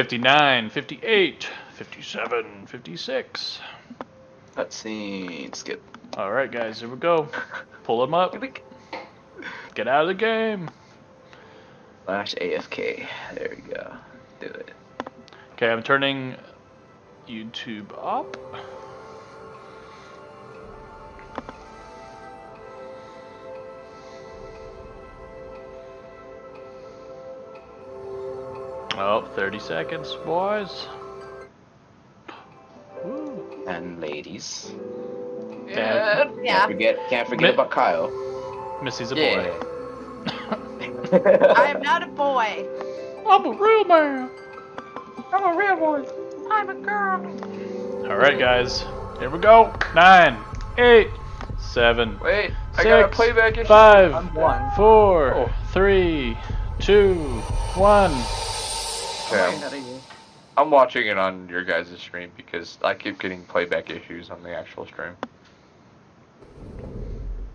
59, 58, 57, 56. Cutscene. Skip. Alright, guys, here we go. Pull them up. Get out of the game. Slash AFK. There we go. Do it. Okay, I'm turning YouTube up. Oh, 30 seconds, boys. Woo. And ladies. Yeah. Can't forget about Kyle. Missy's a boy. I am not a boy. I'm a real man. I'm a real one. I'm a girl. Alright, guys. Here we go. 9, 8, 7, Wait, 6, I got a playback issue. 5, I'm one. 4, 3, 2, 1. Okay, I'm watching it on your guys' stream because I keep getting playback issues on the actual stream.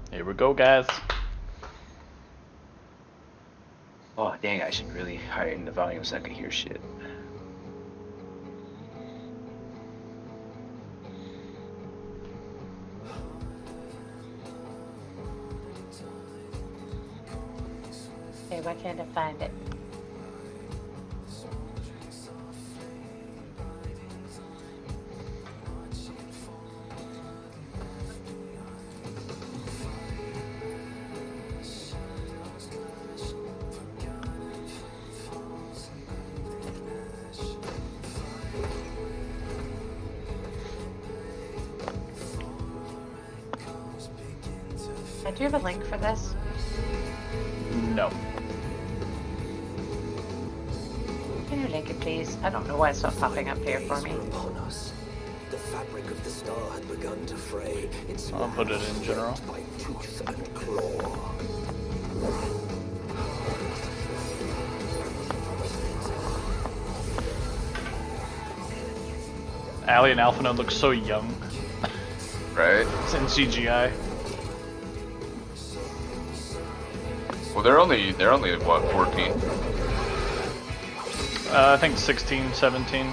Here we go, guys. Oh, dang, I should really heighten the volume so I can hear shit. Okay, why can't I find it? Do you have a link for this? No. Can you link it, please? I don't know why it's not popping up here for me. The fabric of the star had begun to fray. I'll put it in general. By tooth and claw. Allie and Alphinaud look so young. Right? It's in CGI. Well, they're only what, 14? I think 16, 17.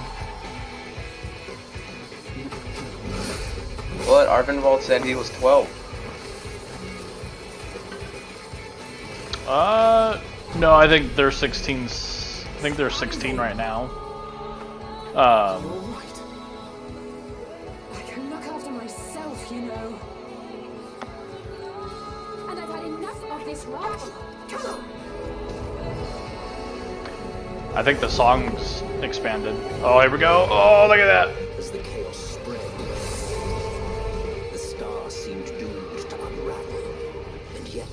What? Arvinwald said he was 12. No, I think they're 16. I think they're 16 right now. I can look after myself, you know. And I've had enough of this rot. Come on. I think the song's expanded. Oh, here we go. Oh, look at that. As the chaos spread, the star seemed doomed to unravel. And yet,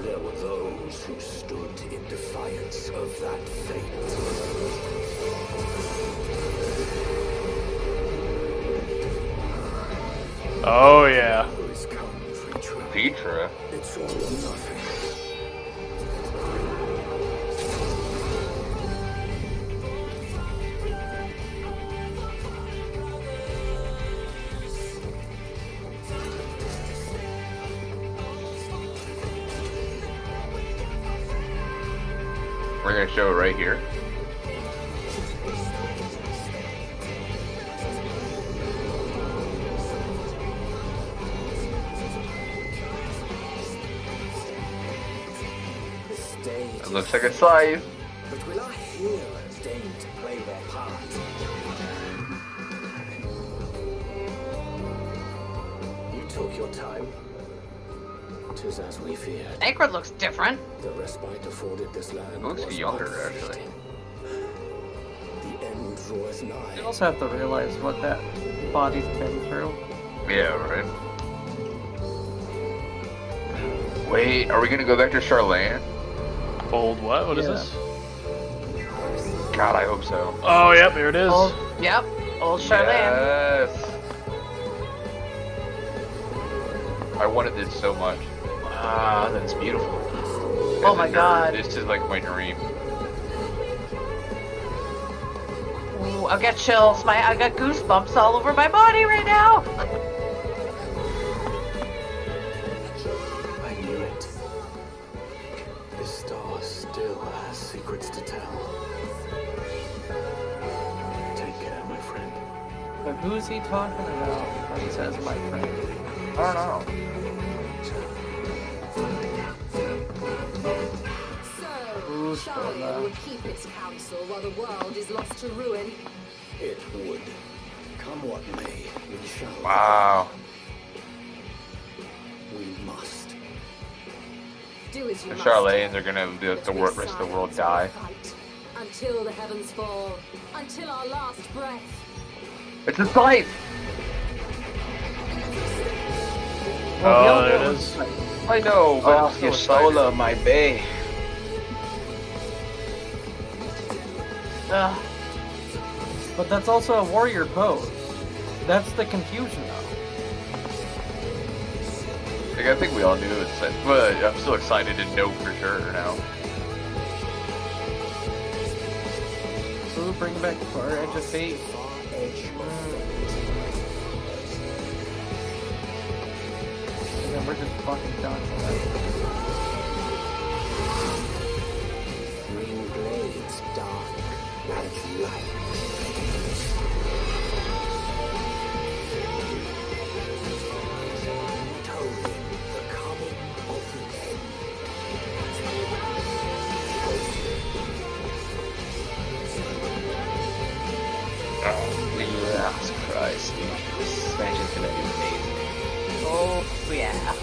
there were those who stood in defiance of that fate. Oh, yeah. Petra? It's all or nothing. We're gonna show it right here. It looks like a scythe. But will our heroes deign to play their part? You took your time. 'Tis as we feared. Anchor looks different. The respite afforded this land It looks was younger, not actually. fleeting. The end draws nigh. You also have to realize what that body's been through. Yeah, right. Wait, are we gonna go back to Charlene? Old what? What is Yeah. this? God, I hope so. Oh, yep, here it is. Old, yep, old Charlene. Yes. I wanted this so much. Ah, that's beautiful. Oh my God. This is like my dream. Ooh, I got chills. I got goosebumps all over my body right now. I knew it. secrets to tell. Take care, my friend. But who's he talking about when he says my friend? I don't know. So, Who's Charlie that? would keep its counsel while the world is lost to ruin. It would. Come what may, we shall. Wow. We must. Do as you The must. Charlatans are gonna let the But rest we of the world silence die. our fight until the heavens fall, until our last breath. It's a scythe! Oh, there it is. I know, but Oh, it's you a scythe. solo, my bae. Ugh. But that's also a warrior pose. That's the confusion, though. Like, I think we all knew it's like, but I'm still excited to know for sure now. Ooh, bring back Far Edge of Fate. And then we're just fucking done with Green blades dark as light. Tolling the coming of the end. Jesus Christ, dude. This expansion's gonna be amazing. Oh, yeah.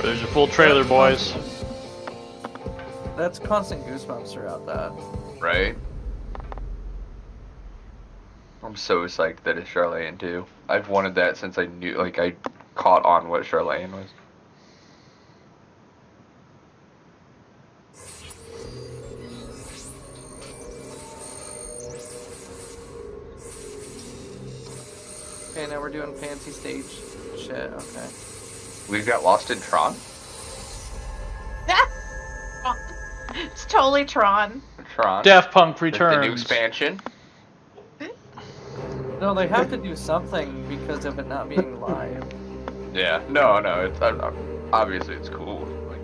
There's your full trailer, boys. That's constant goosebumps throughout that. Right? I'm so psyched that it's Charlatan too. I've wanted that since I knew, like, I caught on what Charlatan was. Okay, now we're doing fancy stage shit, okay. We got lost in Tron? It's totally Tron. Tron? Daft Punk The new returns. expansion? No, they have to do something because of it not being live. Yeah. No, it's obviously it's cool. Like,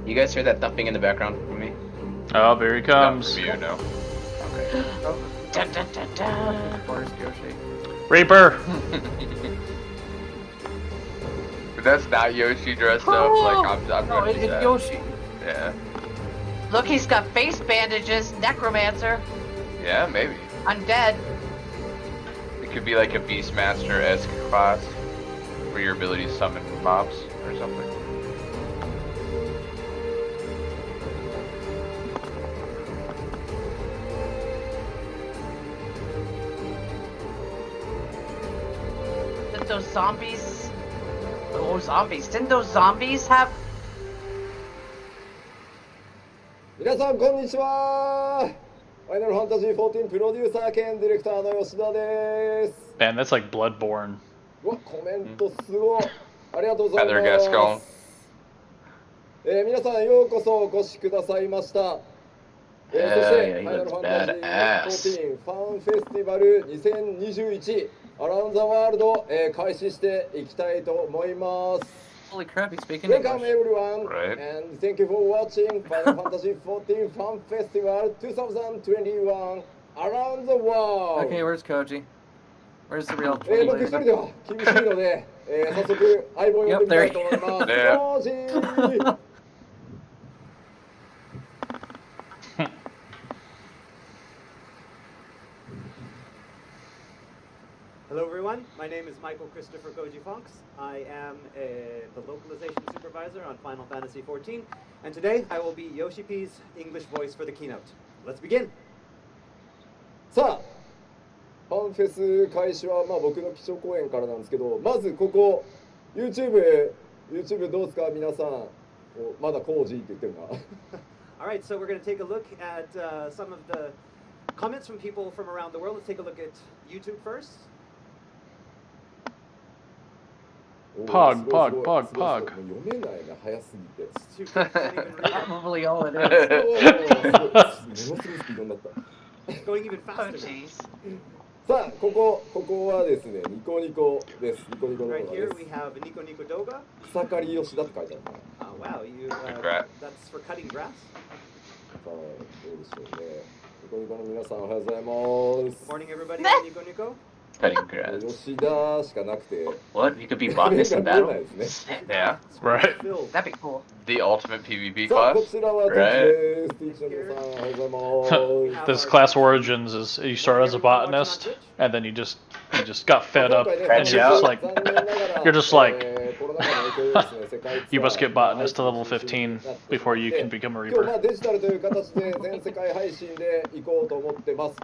You guys hear that thumping in the background from me? Oh, here he not comes. from you, no. Okay. Oh, Dun, dun, dun, dun. of course, Yoshi. Reaper. But that's not Yoshi dressed up. Like I'm No, gonna it's do that. Yoshi. Yeah. Look, he's got face bandages, necromancer, Yeah, maybe. undead. It could be like a Beastmaster-esque class, where your ability to summon mobs or something. Did those zombies? Oh, zombies! Didn't those zombies have? 皆さんこんにちは。ファイナルファンタジー14プロデューサー兼ディレクターの吉田です。 Man, that's like Bloodborne. うわ、コメントすごい。ありがとうござい Heather ま Gascon. す。皆さんようこそお越しくださいました。そして Yeah, ファイ he ナル looks ファンタジー badass. 14ファンフェスティバル2021アラウンドザワールド、開始していきたいと思います。 Holy crap, he's speaking Welcome English. everyone, Right. and thank you for watching Final Fantasy 14 Fan Festival 2021 around the world. Okay, where's Koji? Where's the real 僕一人では厳しいので、早速相棒を呼んでみたいと思います。 Yep, ジョージ Hello everyone, my name is Michael Christopher Koji Fonks. I am the localization supervisor on Final Fantasy XIV, and today I will be Yoshi P's English voice for the keynote. Let's begin! さあ、ファンフェス開始は僕の基調講演からなんですけど、まずここ YouTube どうですか皆さん。まだコージーって言ってるな。Alright, so we're going to take a look at some of the comments from people from around the world. Let's take a look at YouTube first. Pog, すごい pog, すごい pog, すごいもう読めないな、早すぎて。 It's too quick, can't even read it. Probably all it is. ものすごいスピードになった。 It's going even Oh, faster. now. jeez. さあ、ここはですね、ニコニコです。ニコニコ動画 Right で here す。 we have Nico Nico Doga. 草刈り吉田って書いてあるな。 Wow, you Congrats. that's for cutting grass. さあ、どうでしょうね。ニコニコの皆さんおはようございます。 Morning, everybody. I'm Nico Nico. Cutting grass. 吉田しかなくて、 What? You could be botanist in 見え battle? ないですね。 Yeah. Right. Filled. That'd be cool. The ultimate PvP さあ、こ class? ちらはティッチです。ティッチの皆さんおはようございます。 This class origins is you start as a botanist, and then you just got fed up, and you're just like, you must get botanist to level 15 before you can become a 今日ま reaper. あデジタルという形で全世界配信で行こうと思ってます。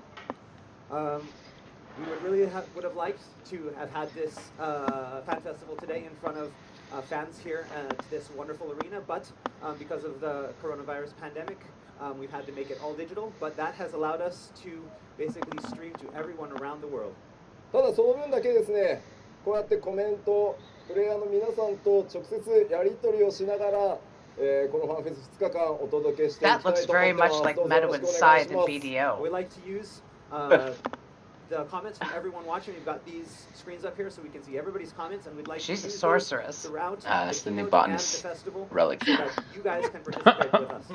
We would have liked to have had this fan festival today in front of fans here at this wonderful arena, but because of the coronavirus pandemic, we've had to make it all digital. But that has allowed us to basically stream to everyone around the world. ただその分だけですね、こうやってコメント、プレイヤーの皆さんと直接やり取りをしながら、このファンフェス2日間お届けしていきた That いと思 looks って very ます。 much like どうぞよろ Meadow しく and お願い Scythe し and ます。 BDO. We like to use the comments from everyone watching. We've got these screens up here so we can see everybody's comments, and we'd like to She's a use those sorceress. throughout That's the the new keynote and the botanist festival relic. so that you guys can participate with us.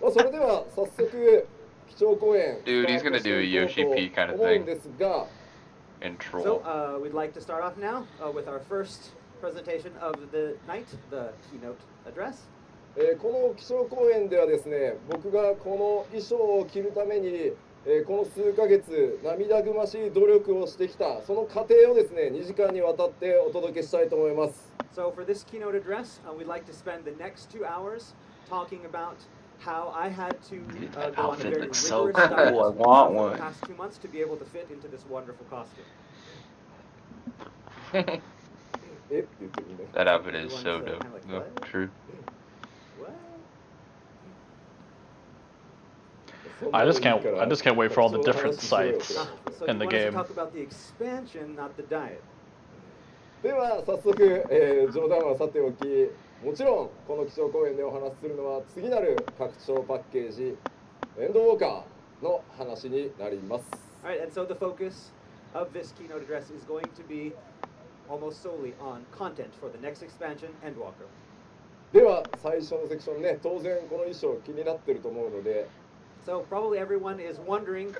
まあそれでは早速基調講演 Dude, he's gonna do a Yoshi P kind of 思うん thing. ですが、 And So troll. we'd like to start off now with our first presentation of the night, the keynote address. この基調講演ではですね、僕がこの衣装を着るために、この数ヶ月涙ぐましい努力をしてきたその過程をですね、2時間にわたってお届けしたいと思います。 So for this keynote address, we'd like to spend the next 2 hours talking about how I had to That go on a outfit very looks so rigorous cool. diet I want for one. the past 2 months to be able to fit into this wonderful costume. えって言ってるね。 That outfit is so Everyone's, dope. kinda like, No, what? true. What? I just can't wait for all the different sites So in you the want us to game. talk about the expansion, not the diet. では早速、冗談はさておき、もちろんこの基調講演でお話しするのは次なる拡張パッケージエンドウォーカーの話になります。 All right, and so the focus of this keynote address is going to be almost solely on content for the next expansion, Endwalker. では最初のセクションね、当然この衣装気になってると思うので、 So probably everyone is wondering,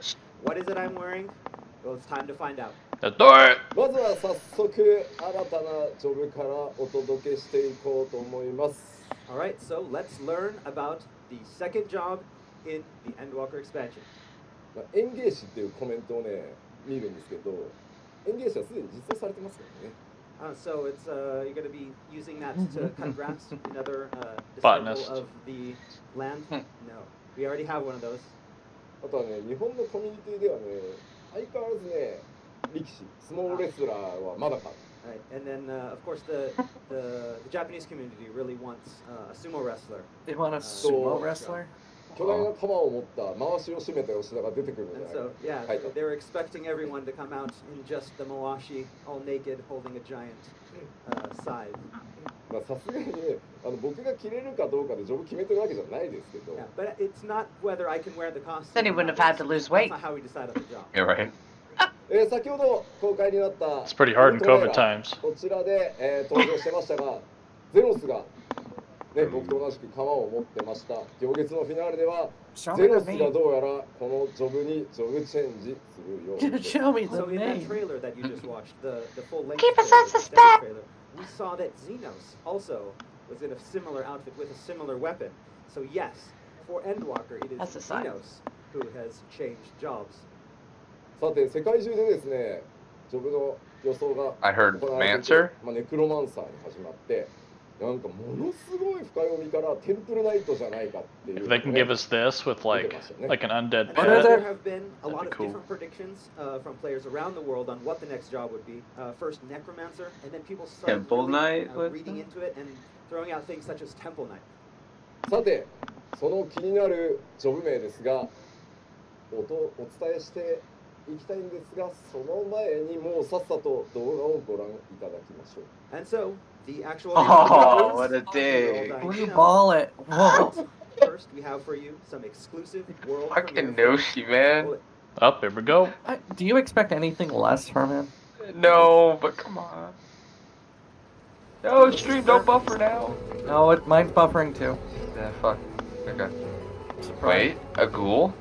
what is it I'm wearing? Well, it's time to find out. Let's do it! まずは早速新たなジョブからお届けしていこうと思います。 All right, so let's learn about the second job in the Endwalker expansion. まあ、園芸士っていうコメントをね見るんですけど、園芸士はすでに実装されてますからね。So it's you're going to be using that to cut grass, another Botanist. disciple of the land. No, we already have one of those. あとはね、日本のコミュニティではね、相変わらずね、力士、相撲レスラーはまだか。 Right, and then of course the Japanese community really wants a sumo wrestler. They want a sumo wrestler? 巨大な鎌を持った回しを締めた吉田が出てくるの And じゃない so, yeah, 書いてあった they're expecting everyone to come out in just the mawashi, all naked, holding a giant scythe. まあさすがにね、僕が着れるかどうかでジョブ決めてるわけじゃないですけど、 Yeah, but it's not whether I can wear the costume. Then he or wouldn't not. have had to lose That's weight. not how we decide on the job. Yeah, right. 先ほど公開になった It's pretty hard in トレーラ COVID ー times. こちらで、登場してましたが、ゼノスが、ね、僕と同じく鎌を持ってました。行月のフィナーレでは、 Show ゼ me ノ the スが name. どうやらこのジョブにジョブチェンジするようです Show me So the in that name. trailer that you just watched, the full length Keep us trailer, in the suspense. extended trailer, we saw that Xenos also was in a similar outfit with a similar weapon. So yes, for Endwalker, it is That's a sign. Xenos who has changed jobs. さて、世界中でですね、ジョブの予想が I heard 行われていて Mancer. まあ、ネクロマンサーに始まって、なんかものすごい深読みからテンプルナイトじゃないかっていう、 If they can give us this with like an undead And What are there pet, have been a That'd lot be of cool. different predictions from players around the world on what the next job would be. First Necromancer, and then people started Temple really, Knight was reading into it and throwing out things such as Temple Knight. さて、その気になるジョブ名ですが、お伝えしていきたいんですが、その前にもうさっさと動画をご覧いただきましょう。 And so, the actual Oh, is what a dig. World Will you Dino. ball it? Whoa. First, we have for you some exclusive world Fucking premiere Noshi, man. footage. Up, there we go. Do you expect anything less from him? No, but come on. No, stream, don't buffer now. No, mine's buffering too. Yeah, fuck. Okay. Surprise. Wait, a ghoul?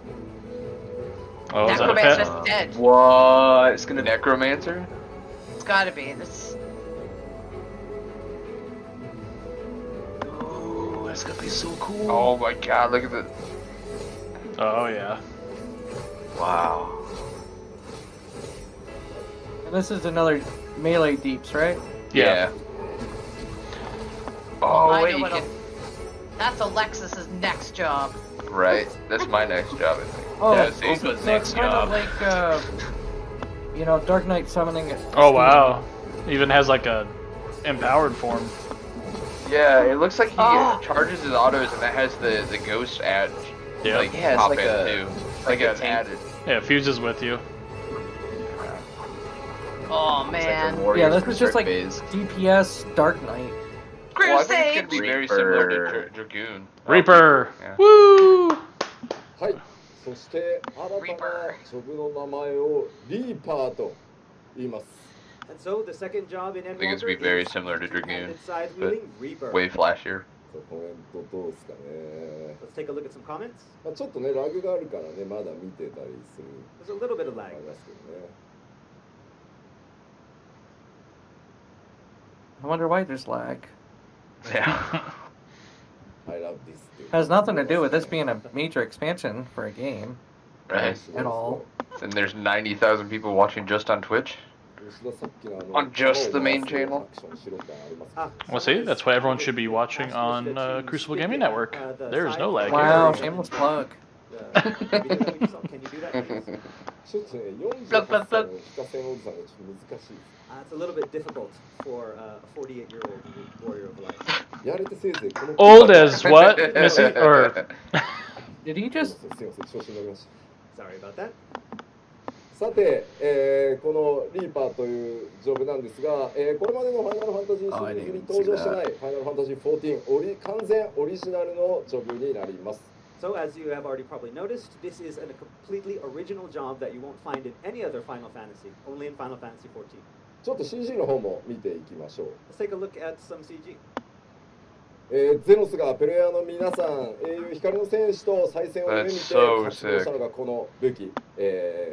Oh, is that a Necromancer's pet? dead. What? It's gonna. Necromancer? It's gotta be. This. Oh, that's gonna be so cool. Oh my god, look at the. Oh, yeah. Wow. And this is another melee deeps, right? Yeah. Oh, I wait, know you what'll- can. That's Alexis's next job. Right? That's my next job, I think. Oh, Yeah, see? Open's so next it's kind job. of like, Dark Knight summoning. Oh, wow. Even has like a empowered form. Yeah, it looks like he Oh. charges his autos and that has the ghost ad. Yeah. Like, Yeah, it's pop like in a- too. like Like a an tank. added. Yeah, it fuses with you. Oh It's like man. the Warriors Yeah, this is just like phase. DPS Dark Knight. Well, I think Crusade. it's gonna be very similar to Reaper. Dragoon. Reaper! Yeah. Woo! はい。そして新たなジョブの名前をリーパーと言います。 And so the second job in I think it's gonna be very similar to Dragoon, side-wheeling Reaper. Way flashier. そうコメントどうですかね。 Let's take a look at some comments. まあ、ちょっとねラグがあるからねまだ見てたりする There's a little bit of あ lag. りますけどね。 I wonder why there's lag. Yeah. I love this. っていう Has nothing to do with this being a major expansion for a game. Right. すごい At all. And there's 90,000 people watching just on Twitch. 吉田さっきのOn just the main channel? アクションしろ感ありますか Ah, Well, see, that's what everyone should be watching on Crucible Gaming Network. There is no lag here. Wow, shameless plug. Can you do that, please? ちょっとねロックロッ48歳クの非化線おじさんがちょっと難しいです It's a little bit difficult for a 48-year-old warrior of light. やれてせいぜいこの Old as what, Missy? Or Did he just? すいません調子に乗りました Sorry about that. さて、このリーパーというジョブなんですが、これまでのファイナルファンタジーシリーズに登場してないファイナルファンタジー14完全オリジナルのジョブになります。 So as you have already probably noticed, this is a completely original job that you won't find in any other Final Fantasy, only in Final Fantasy 14. ちょっと CG の方も見ていきましょう。 Let's take a look at some CG. ゼノスがペルエアの皆さん、英雄光の戦士と再戦を夢見て That's so 活動したのがこの武器、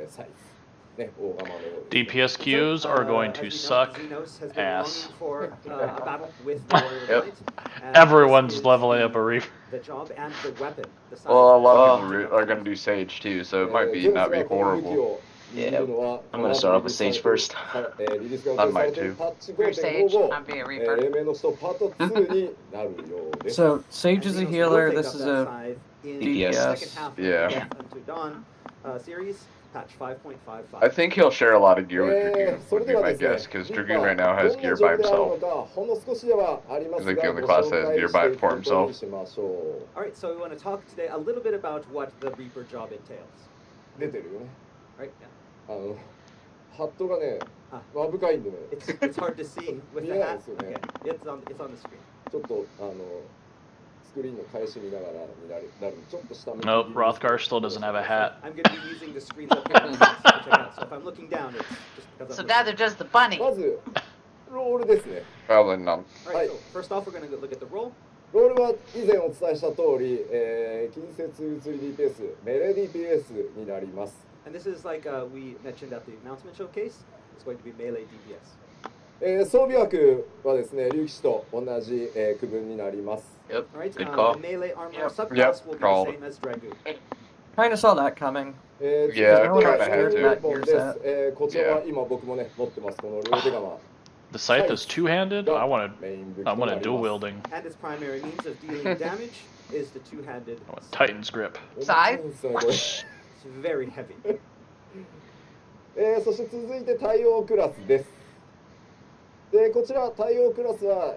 サイズ。ね、大釜のように DPS queues are going to suck ass. Yep. Everyone's leveling up a Reaper. The job and the weapon. The size. Well, a lot of people are gonna do Sage too, so it might be not be horrible. Yeah, I'm gonna start off with Sage first. I might too. We're Sage. I'm being a Reaper. 黎明の使徒パート2になるようです。 So Sage is a healer. This is a DPS. Second half of Yeah. the Unto Dawn series, patch 5.55. I think he'll share a lot of gear with そ Dragoon, れで would は be で my す guess, ね because Dragoon right now has どんな gear ジョ by ブであるの himself. かほんの少しではあります He's like が the only ご class 紹 that has 介 gear して by いく for ことに himself. しましょ All right, so we want to talk today a little bit about what the Reaper job entails. う。出てるよね。 Right? Yeah. ハットがねあ、まぶかいんでね。 It's hard to see with the 見えない hat. ですよね。 Okay. It's on the screen. ちょっとスクリーンの返し見ながらになるちょっと下向き Nope, Rothgar still doesn't have a hat. I'm going to be using the screens up here to check out. So if I'm looking down, it's just because So I'm now looking. they're just the bunny. まずロールですね。 Probably not. All right, so first off, we're going to look at the roll. ロールは以前お伝えした通り、近接移り DPS、メレ DPS になります。 And this is like we mentioned at the announcement showcase. It's going to be melee DPS. 装備枠はですね、竜騎士と同じ、区分になります。 Yep. All right, Good call. the melee armor Yep. subclass will be Called. the same as Dragoon. Kind of saw that coming. Yeah, I kinda had to. です。こちらは今僕もね持ってますこの両手釜。 The scythe is two-handed? I want メイン武器 I とな want り a ます dual wielding. And its primary means of dealing damage is the two-handed. I want Titan's grip. Scythe? これ It's very heavy. そして続いて対応クラスです。でこちら対応クラスは、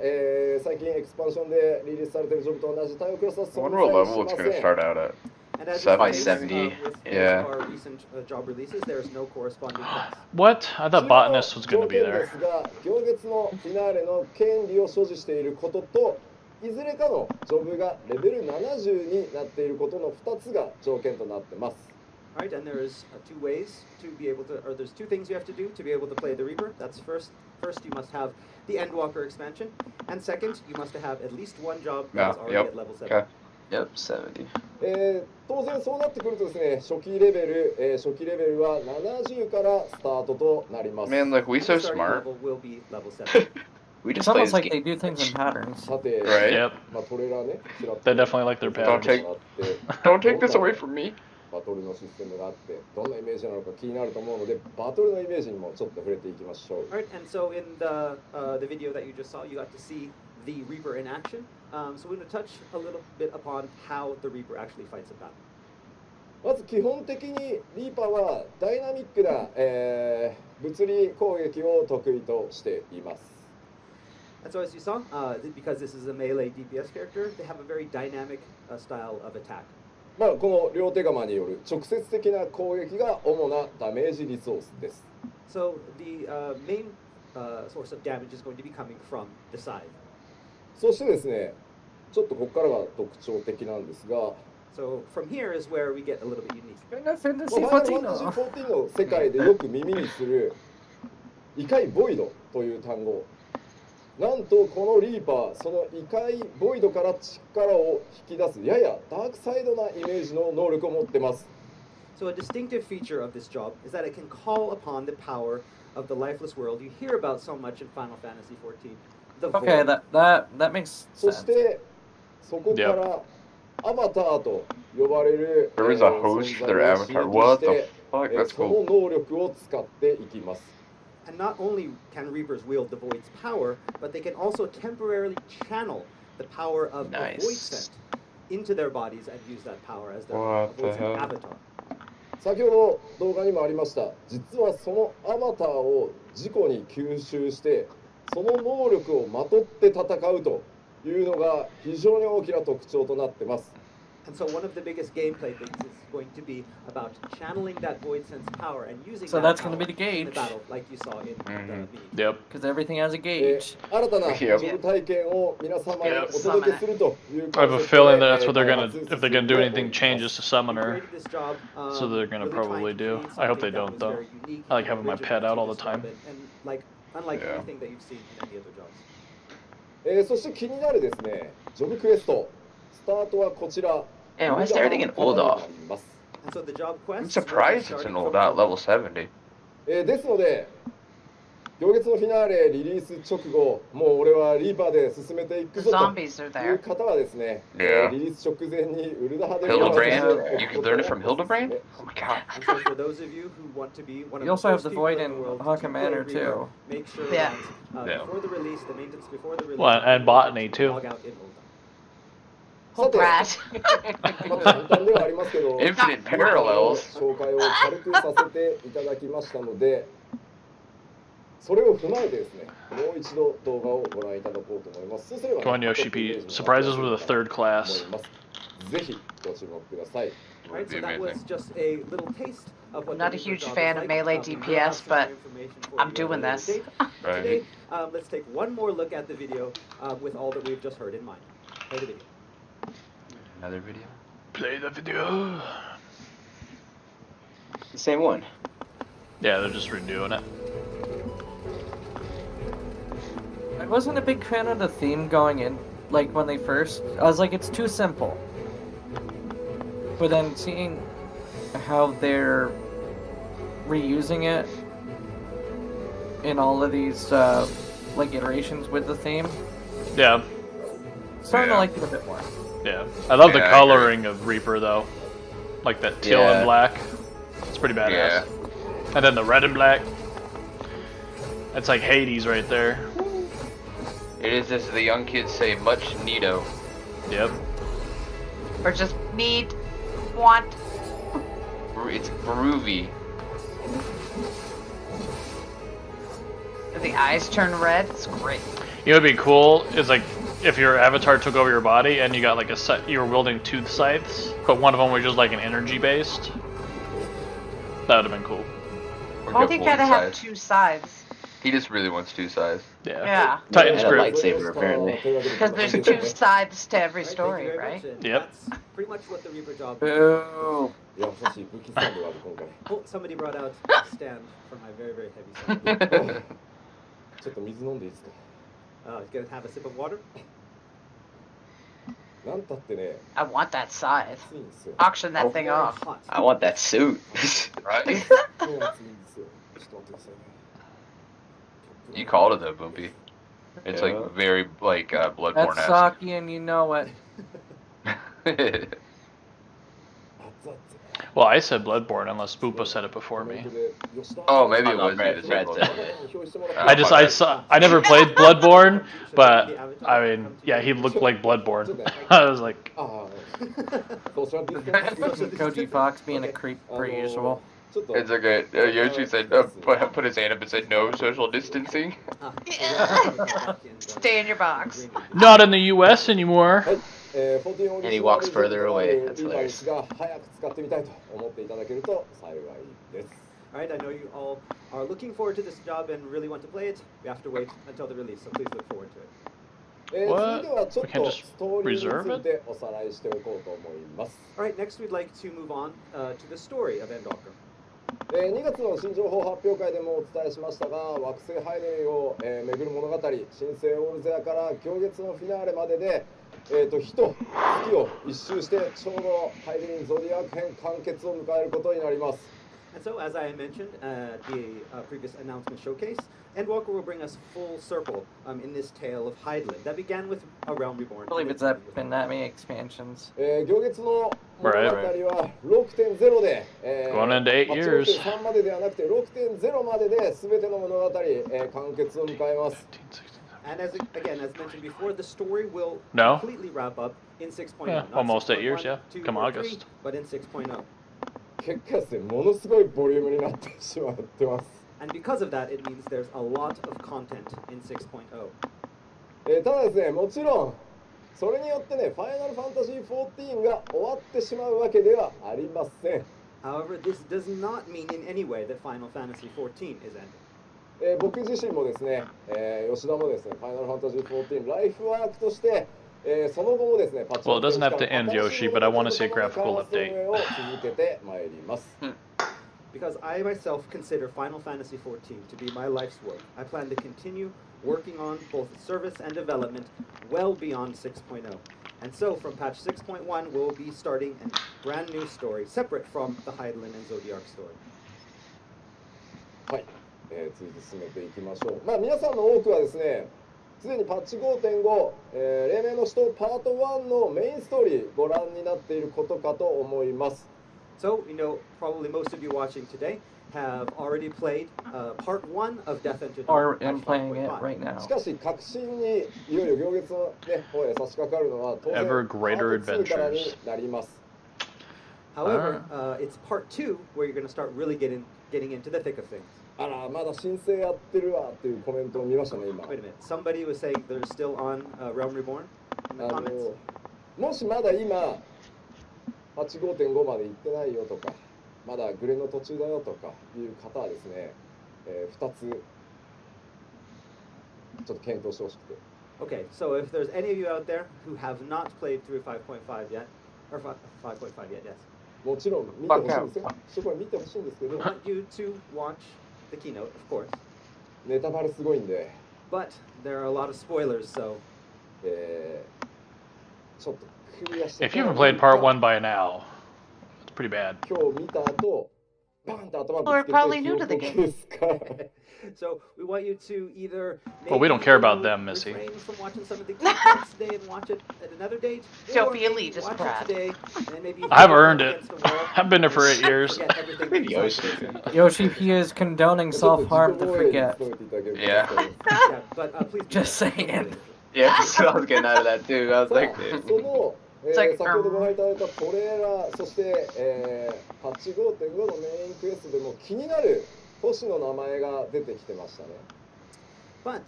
最近エクスパンションでリリースされているジョブと同じ対応クラスは I 存 wonder what 在 level し it's ま gonna せん。 start out at. And as is 7 the case, 70. with Yeah. our recent job releases, there is no corresponding class. What? I thought Botanist was going to be 条件で there. すが行月のフィナーレの権利を所持していることといずれかのジョブがレベル70になっていることの2つが条件となってます。Right, and there's two ways to be able to, or there's two things you have to do to be able to play the Reaper. That's first you must have the Endwalker expansion, and second, you must have at least one job that is already at level 7. Okay. Yep, 70. 当然そうなってくるとですね、初期レベルは70からスタートとなります。 Man, like, we so The starting smart. level will be level 7. We just It's play almost this like they game. do things in patterns. さて、 Right? Yep. まあ、トレーラーね、ちらっと They definitely like their Don't patterns. take- あって Don't take this away from me. バトルのシステムがあってどんなイメージなのか気になると思うのでバトルのイメージにもちょっと触れていきましょう。 Alright, and so in the video that you just saw, you got to see the Reaper in action. So we're going to touch a little bit upon how the Reaper actually fights in battle. まず基本的にリーパーはダイナミックな、物理攻撃を得意としています。 And so as you saw, because this is a melee DPS character, they have a very dynamic style of attack. まあ、この両手釜による直接的な攻撃が主なダメージリソースです。 So the main source of damage is going to be coming from the side. そしてですね、ちょっとここからが特徴的なんですが、 So from here is where we get a little bit unique. Final Fantasy ファイナル 14 ファンタジーの14の世界でよく耳にする異界ボイドという単語。なんとこのリーパー、その異界ボイドから力を引き出すややダークサイドなイメージの能力を持ってます。 So a distinctive feature of this job is that it can call upon the power of the lifeless world you hear about so much in Final Fantasy 14. The Okay, void. that makes そ sense. してそこからアバターと呼ばれる There is a host for their avatar. What the fuck? That's その cool. 能力を使っていきます。 And not only can Reapers wield the Void's power, but they can also temporarily channel the power of the Void Nice. Scent into their bodies and use that power as their What the Void Scent hell? avatar. 先ほど動画にもありました。実はそのアバターを自己に吸収してその能力をまとって戦うというのが非常に大きな特徴となってます。 And so one of the biggest gameplay things is going to be about channeling that Void Sense power and using So that that's gonna power be the in the gauge. battle, like you saw in the mini. Yep. Because everything has a gauge. 新たなジョブ体験を皆様にお届けするという I have a feeling that that's what they're gonna, if they're gonna do anything, changes to We Summoner. created this job, So they're gonna really trying probably to do. create I hope they something that don't, though. was very unique I like and having my original pet to out all the this job time. and like unlike Yeah. anything that you've seen in any other jobs. そして気になるですね、ジョブクエスト、スタートはこちら。 Yeah, why is everything an old off? And so the job quest. I'm surprised it's an old out level 70. ですので、行列のフィナーレリリース直後、もう俺はリーパーで進めていく The ぞ zombies are という there. 方はですね、 Yeah. リリース直前にウルダハで Hildebrand? You can learn it from Hildebrand? Oh my god. And so for those of you who want to be one of You also the have first the people Void in the in world Hawk to and play Manor, Reaper, too. make sure Yeah. that Yeah. before the release, the maintenance before the release, Well, and Botany, too. log out in Ulta. さて、Brat. まあ簡単ではありますけど、 Infinite parallels. 紹介を軽くさせていただきましたので、それを踏まえてですね、もう一度動画をご覧いただこうと思います。そうすれば、 Come on, Yoshi P. Surprises with a third class. ぜひご注目ください。 Right, Would be so that was amazing. just a little taste of what Not the a Reaper huge job fan is of like. melee We will DPS, have some but information for I'm you at a doing later this. date. Right. Today, let's take one more look at the video with all that we've just heard in mind. Play the video. Another video? Play the video. The same one. Yeah, they're just redoing it. I wasn't a big fan of the theme going in, like when they first. I was like, it's too simple. But then seeing how they're reusing it in all of these like iterations with the theme, Yeah, starting Yeah. to like it a bit more. yeah. I love the Yeah, I coloring of Reaper, though. Like that teal Yeah. and black. It's pretty badass. Yeah. And then the red and black. It's like Hades right there. It is, as the young kids say, much neato. Yep. Or just need, want. It's groovy. The eyes turn red. It's great. You know what'd be cool is like if your avatar took over your body and you got like you were wielding two scythes, but one of them was just like an energy based. That would have been cool. Or Why get do you full gotta have size. two sides? He just really wants two sides. Yeah. Yeah. Titan's And a grip. lightsaber, apparently. Because there's two sides to every Right, thank you story, very right? much, and Yep. That's pretty much what the Reaper job Boo! 優しい武器スタンドがある今回。 Oh, somebody brought out a stand for my very, very heavy sword. ちょっと水飲んでいいですか。 Gonna have a sip of water? なんたってね、 I want that scythe. 暑いんですよ。 Auction that thing Very off. hot. I want that suit. Right? 暑いんですよ。ちょっと待ってくださいね。 You called it though, Boopy. It's like Yeah. very like Bloodborne That's esque. Saki, and you know it. 熱々。 Well, I said Bloodborne unless Boopa said it before me. Oh, maybe it Oh, no, was Brad- me that Brad said said Bloodborne. I never played Bloodborne, but I mean, yeah, he looked like Bloodborne. I was like, ああ、ソーシャルディスタンス。 Koji Fox being a creep per usual. ちょっと It's okay. Yoshi said, put his hand up and said, no social distancing. Stay in your box. not in the U.S. anymore. はい、14 And he walks further away. That's リーバイ hilarious. スが早く使ってみたいと思っていただけると幸いです。 Alright, I know you all are looking forward to this job and really want to play it. We have to wait until the release, so please look forward to it. What? 次ではちょっ We can't と just ストーリー reserve についておさらいしておこうと思います。 Alright, next we'd like to move on to the story of Endwalker. 2月の新情報発表会でもお伝えしましたが、惑星ハイレンを、巡る物語、新生オールゼアから行月のフィナーレまでで、日と月を一周してちょうどハイレンゾディアーク編完結を迎えることになります。 And so, as I mentioned at the previous announcement showcase, Endwalker will bring us full circle in this tale of Hydaelyn that began with A Realm Reborn. I believe it's been that many expansions. 行月の物語 Right, は 6.0 で、Going into 8 years. 8.3 までではなくて 6.0 までで全ての物語、完結を迎えます。 And as again, as mentioned before, the story will No. completely wrap up in 6.0. Yeah, Not almost 8 years, 6.1, yeah. 2, Come or 3, August. but in 6.0. 結果ですね、ものすごいボリュームになってしまってます。 And because of that, it means there's a lot of content in 6.0. ただですね、もちろんそれによってね、ファイナルファンタジー14が終わってしまうわけではありません。 However, this does not mean in any way that Final Fantasy 14 is ending. 僕自身もですね、吉田もですね、ファイナルファンタジー14ライフワークとして、その後もですね、パッチ Well, it doesn't have to end, Yoshi, but I want to see a graphical update. を続けてまいります。 Because I myself consider Final Fantasy 14 to be my life's work. I plan to continue working on both service and development well beyond 6.0. And so, from patch 6.1, we'll be starting a brand new story, separate from the Hydaelyn and Zodiac story. はい、続いて進めていきましょう。まあ皆さんの多くはですね、すでにパッチ 5.5、黎明の使徒パート1のメインストーリーご覧になっていることかと思います。 So, you know, probably most of you watching today have already played part 1 of Death Engine. Or am playing it right now. しかし革新にいよいよ行月の、ね、方へ差し掛かるのは当然 Ever greater パート2からに adventures. なります。 However, it's part 2 where you're going to start really getting into the thick of things. あらまだ申請やってるわっていうコメントを見ましたね今。 Wait a minute. Somebody was saying they're still on Realm Reborn in the comments. もしまだ今パッチ 5.5 まで行ってないよとか、まだグレの途中だよとかいう方はですね、2つちょっと検討してほしくて。 Okay, so if there's any of you out there who have not played through 5.5 yet, or 5.5 yet, yes, もちろん見てほしいんですよ。そこは見てほしいんですけど、 I want you to watch the keynote, of course. ネタバレすごいんで、 But there are a lot of spoilers, so ちょっとクリアして。 If you haven't played part 1 by now, it's pretty bad. 今日見た後、バンと頭ぶ Well, つけ we're probably て new to the 記憶ですか。 so we want you to either Well, we don't maybe care about them, Missy. refrain from watching some of the keynotes today and watch it at another date. Don't or be maybe elitist, watch Brad. it today, and maybe I've throw earned it. against the wall I've been there for and 8 years. forget everything that you Yoshi. saw. Yoshi, he is condoning self-harm to forget. Yeah. Yeah, but please. Just saying. Yeah, that's what I was getting out of that too. I was like, その、It's like, 先ほどご覧いただいたトレーラー、そして、パッチ 5.5 のメインクエストでも気になる都市の名前が出てきてましたね。 But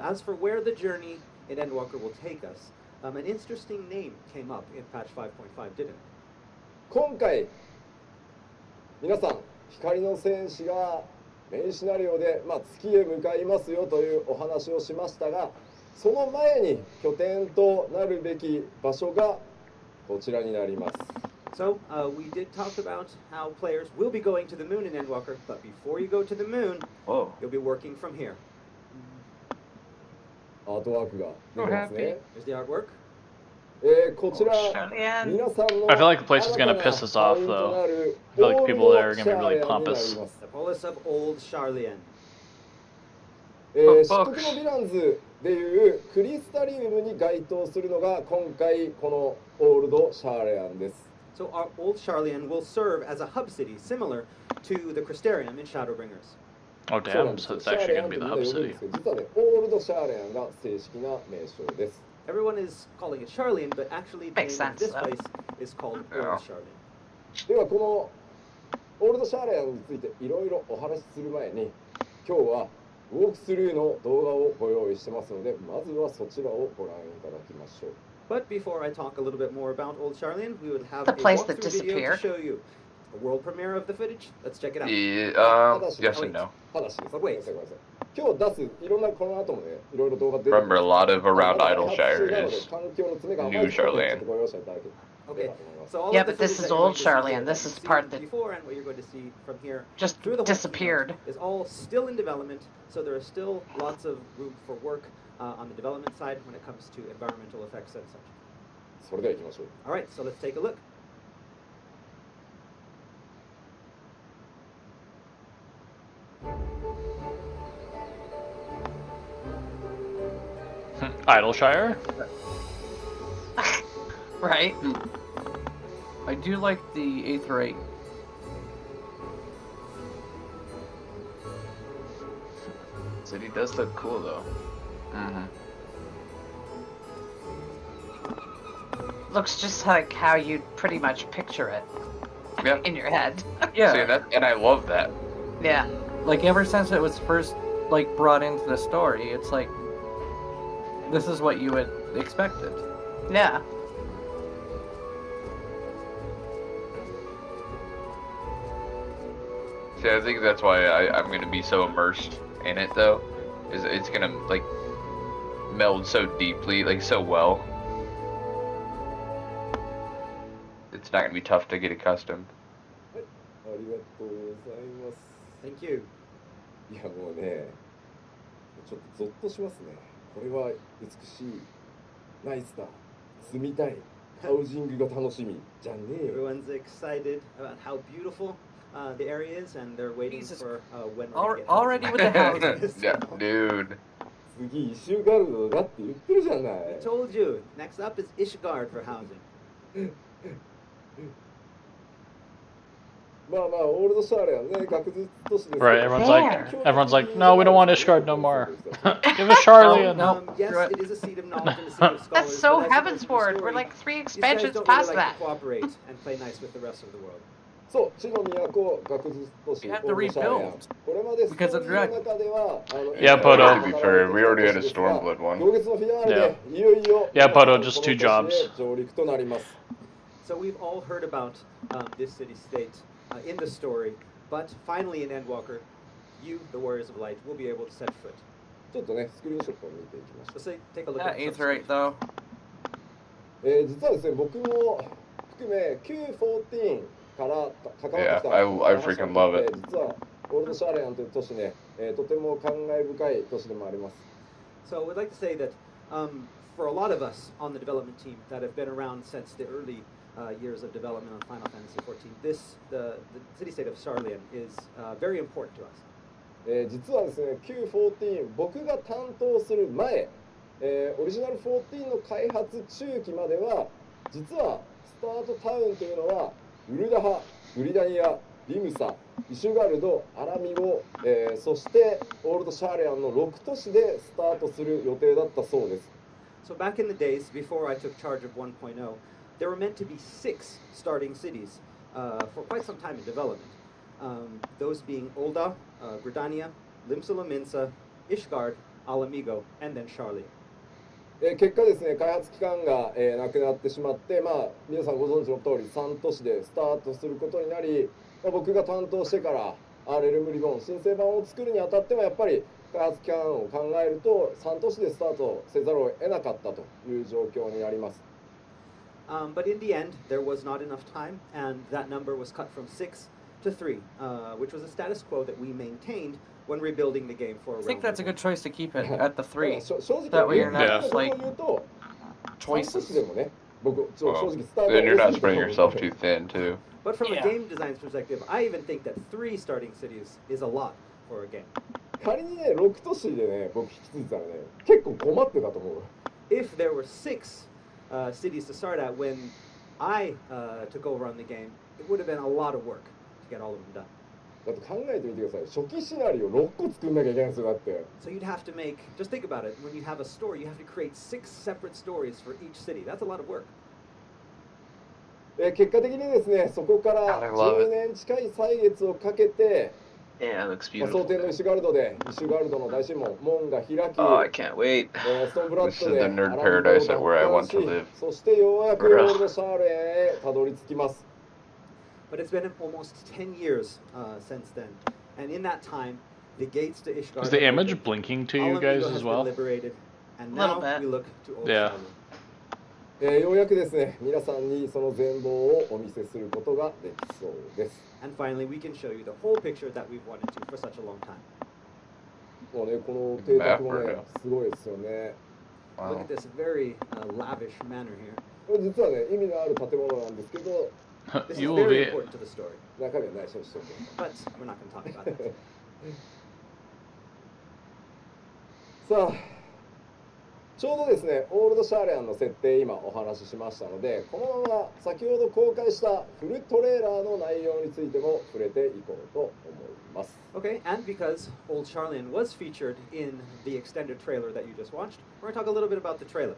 as for where the journey in Endwalker will take us, an interesting name came up in patch 5.5, didn't it? 今回、皆さん、光の戦士がメインシナリオで、月へ向かいますよというお話をしましたが、その前に拠点となるべき場所がこちらになります。So, we did talk about how players will be going to the moon in Endwalker, but before you go to the moon, Whoa. you'll be working from here. アートワークが出てますね。 Here's the artwork. こちら Charlian. 皆さんの I feel like the place is gonna piss us off, though. I feel like people there are gonna be really pompous. The Polis of Old Charlian. 漆黒のヴィランズでいうクリスタリウムに該当するのが今回このオールドシャーレアンです。 So our Old Charlian will serve as a hub city similar to the Crystarium in Shadowbringers. Oh damn, so it's actually gonna be the hub city. 実はね、オールドシャーレアンが正式な名称です。 Everyone is calling it Charlian, but actually the Makes name of sense, this though. place is called Yeah. Old Charlian. ではこのオールドシャーレアンについていろいろお話しする前に今日はウォークスルーの動画をご用意してますのでまずはそちらをご覧いただきましょう。 But before I talk a little bit more about Old Charlian, we would have The a place that walkthrough video to disappeared. show you. A world premiere of the footage. Let's check it out. Yeah, yes and no. 話です。But wait. ごめんなさいごめんなさい。今日出すいろんなこの後もねいろいろ動画出て Remember, a lot of around まだ Idleshire なので is 環境の詰めが甘い New ということで Charlian. ちょっとご容赦いただければ Okay. と思います。 So all Yeah, of the but this footage is that you're old going to see Charlian. here, This that is you've part seen that before and what you're going to see from here just through the whole disappeared. is all still in development. So there is still lots of room for work on the development side when it comes to environmental effects and such. それでは行きましょう。 All right, so let's take a look. Idleshire? Right? I do like the Aetherite. City does look cool though. Mm-hmm. Looks just like how you'd pretty much picture it Yeah. in your head. Yeah, See that, and I love that. Yeah. like ever since it was first like brought into the story, it's like this is what you had expected. Yeah. See, I think that's why I'm gonna be so immersed in it, though. Is it's gonna like meld so deeply, like so well. It's not gonna be tough to get accustomed. ありがとうございます。 Thank you. いやもうね、ちょっとゾッとしますね。これは美しい、ナイスだ、住みたい、ハウジングが楽しみじゃねえよ。 Everyone's excited about how beautiful the area is, and they're waiting Jesus. for when we're gonna get Already with the houses. Yeah, dude. 次イシュガルドだって言ってるじゃない。 I told you. Next up is Ishgard for housing. まあまあオールドシャーレアンね、学術都市ですけど。 Right, There. everyone's like, no, we don't want Ishgard no more. Give us Charlian. No. Yes, Right. it is a seat of knowledge and a seat of scholars. That's so but as you mentioned in the Heavensward. We're story, like 3 these guys expansions don't past really like that. to cooperate and play nice with the rest of the world. そう、地の都、学術都市、 We had オ to ールドシャーレアン rebuild. これまでストーリ Because of ーの中では、Yeah, Poto. To be fair, we already had a Stormblood one. 同月のフィナーレで、いよいよ、 Yeah, Poto, just 2 jobs. 上陸となります。 So we've all heard about this city-state in the story, but finally in Endwalker, you, the Warriors of Light, will be able to set foot. ちょっとね、スクリーンショットを見ていきましょう。 Let's take a look That at some Aetherite though. 実はですね、僕も含め Q14 から関わってきた Yeah, I freaking love it. 実はオールドシャーレアンという都市ね、とても感慨深い都市でもあります。 So we'd like to say that for a lot of us on the development team that have been around since the early years of development on Final Fantasy XIV, the city-state of Charlian is very important to us. 実はですね、Q14 僕が担当する前、オリジナル14の開発中期までは実はスタートタウンというのはウルダハ、グリダニア、リムサ、イシュガルド、アラミゴ、そしてオールドシャーレアンの6都市でスタートする予定だったそうです。 So back in the days before I took charge of 1.0, there were meant to be 6 starting cities for quite some time in development. Those being Olda, Gridania, Limsa-Lominsa, Ishgard, Alamigo, and then Charlian. 結果ですね、開発期間が、なくなってしまって、まあ、皆さんご存知の通り3都市でスタートすることになり、まあ、僕が担当してからレルムリボン新生版を作るにあたってもやっぱり開発期間を考えると3都市でスタートせざるを得なかったという状況になります。But in the end, there was not enough time, and that number was cut from 6 to 3, which was a status quo that we maintained when rebuilding the game for. I think that's a good choice to keep it at the 3. 正直 That way you're not Yeah. like 言うと choices. でもね僕正 Well, 直スタート then you're not 遅い spreading yourself too thin, too. But from Yeah. a game design's perspective, I even think that 3 starting cities is a lot for a game. 仮にね6都市でね僕引き継いでたらね結構困ってたと思う If there were 6 cities to start at when I took over on the game, it would have been a lot of work to get all of them done. だって考えてみてください初期シナリオ6個作んなきゃいけないんですよだって So you'd have to make, just think about it, when you have a story, you have to create 6 separate stories for each city. That's a lot of work. 結果的にですねそこから I love it. 10年近い歳月をかけて Yeah, it looks まあ、蒼 beautiful. 天の石ガルドで石ガルドの大神門が開き、 Oh, I can't wait. ストーンブラッ This ド is で the nerd paradise at where I want to live. そしてようやくオールドシャーレンへたどり着きます But it's been almost 10 years since then. And in that time, the gates to Ishgard Is the have image opened. blinking to you Alamego guys has as been well? liberated, and Little now bit. we look to Old Yeah. Skyrim. ようやくですね皆さんにその全貌をお見せすることができそうです And finally, we can show you the whole picture that we've wanted to for such a long time. もうねこの邸宅もね Map すごいですよね Look Wow. at this very lavish manor here. これ実はね意味のある建物なんですけど This is You will very be. important to the story, 中身は内緒にしとく but we're not going to talk about that. さあちょうどですねオールドシャーレンの設定今お話ししましたのでこのまま先ほど公開したフルトレーラーの内容についても触れていこうと思います Okay, and because Old Charlian was featured in the extended trailer that you just watched, we're going to talk a little bit about the trailer.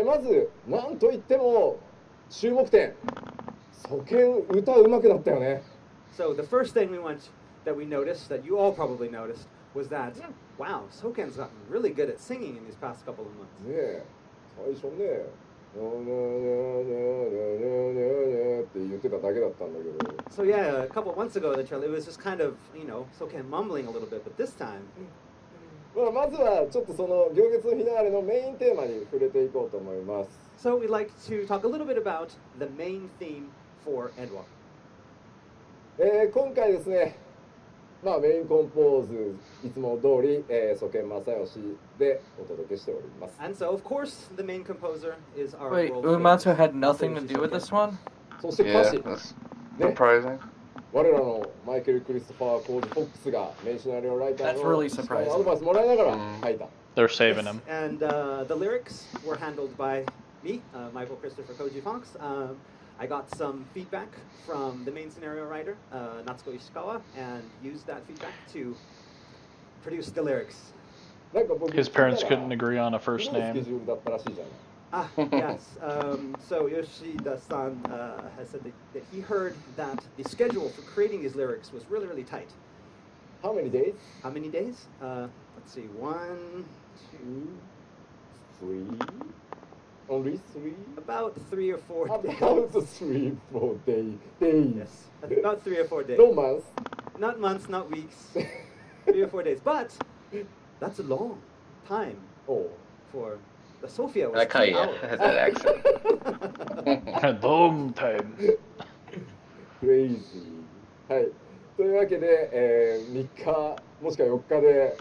まずなんといっても注目点祖剣歌うまくなったよね So the first thing that we noticed, that you all probably noticed, was that, wow, Soken's gotten really good at singing in these past couple of months. ねえ最初ね「にゃにゃにゃにゃにゃにゃ」って言ってただけだったんだけど So yeah, a couple months ago, the trailer, it was just kind of, Soken mumbling a little bit, but this time, まあまずはちょっとその行月のフィナーレのメインテーマに触れていこうと思います so we'd like to talk a little bit about the main theme for Endwalker. 今回ですねまあメインコンポーズいつも通り祖剣正義でお届けしております And so, of course, the main composer is our Wait, world Uematsu famous had nothing to Masayoshi do with Soken. this one? そして歌 Yeah, 詞 that's ね surprising. 我らのマイケル・クリストファー・コール・フォックスがメインシナリオライター That's の really surprising. アドバイスもらいながら書いた They're saving Yes, him. and the lyrics were handled by me, Michael Christopher Koji Fox. I got some feedback from the main scenario writer, Natsuko Ishikawa, and used that feedback to produce the lyrics. なんか僕 His parents 聞いたら couldn't agree on a すご first いスケ name. ジュールだったらしいじゃない Ah, yes. So Yoshida-san has said that he heard that the schedule for creating these lyrics was really, really tight. How many days? How many days? Let's see, 1, 2, 3? Only 3? about 3 or 4 days. About 3, 4 days. Yes, about 3 or 4 days. No months. Not months, not weeks. 3 or 4 days. But that's a long time Oh. for the Sophia was I like how 2 you hours. had that accent. Long time. Crazy. はい。というわけで、3日もしくは4日で、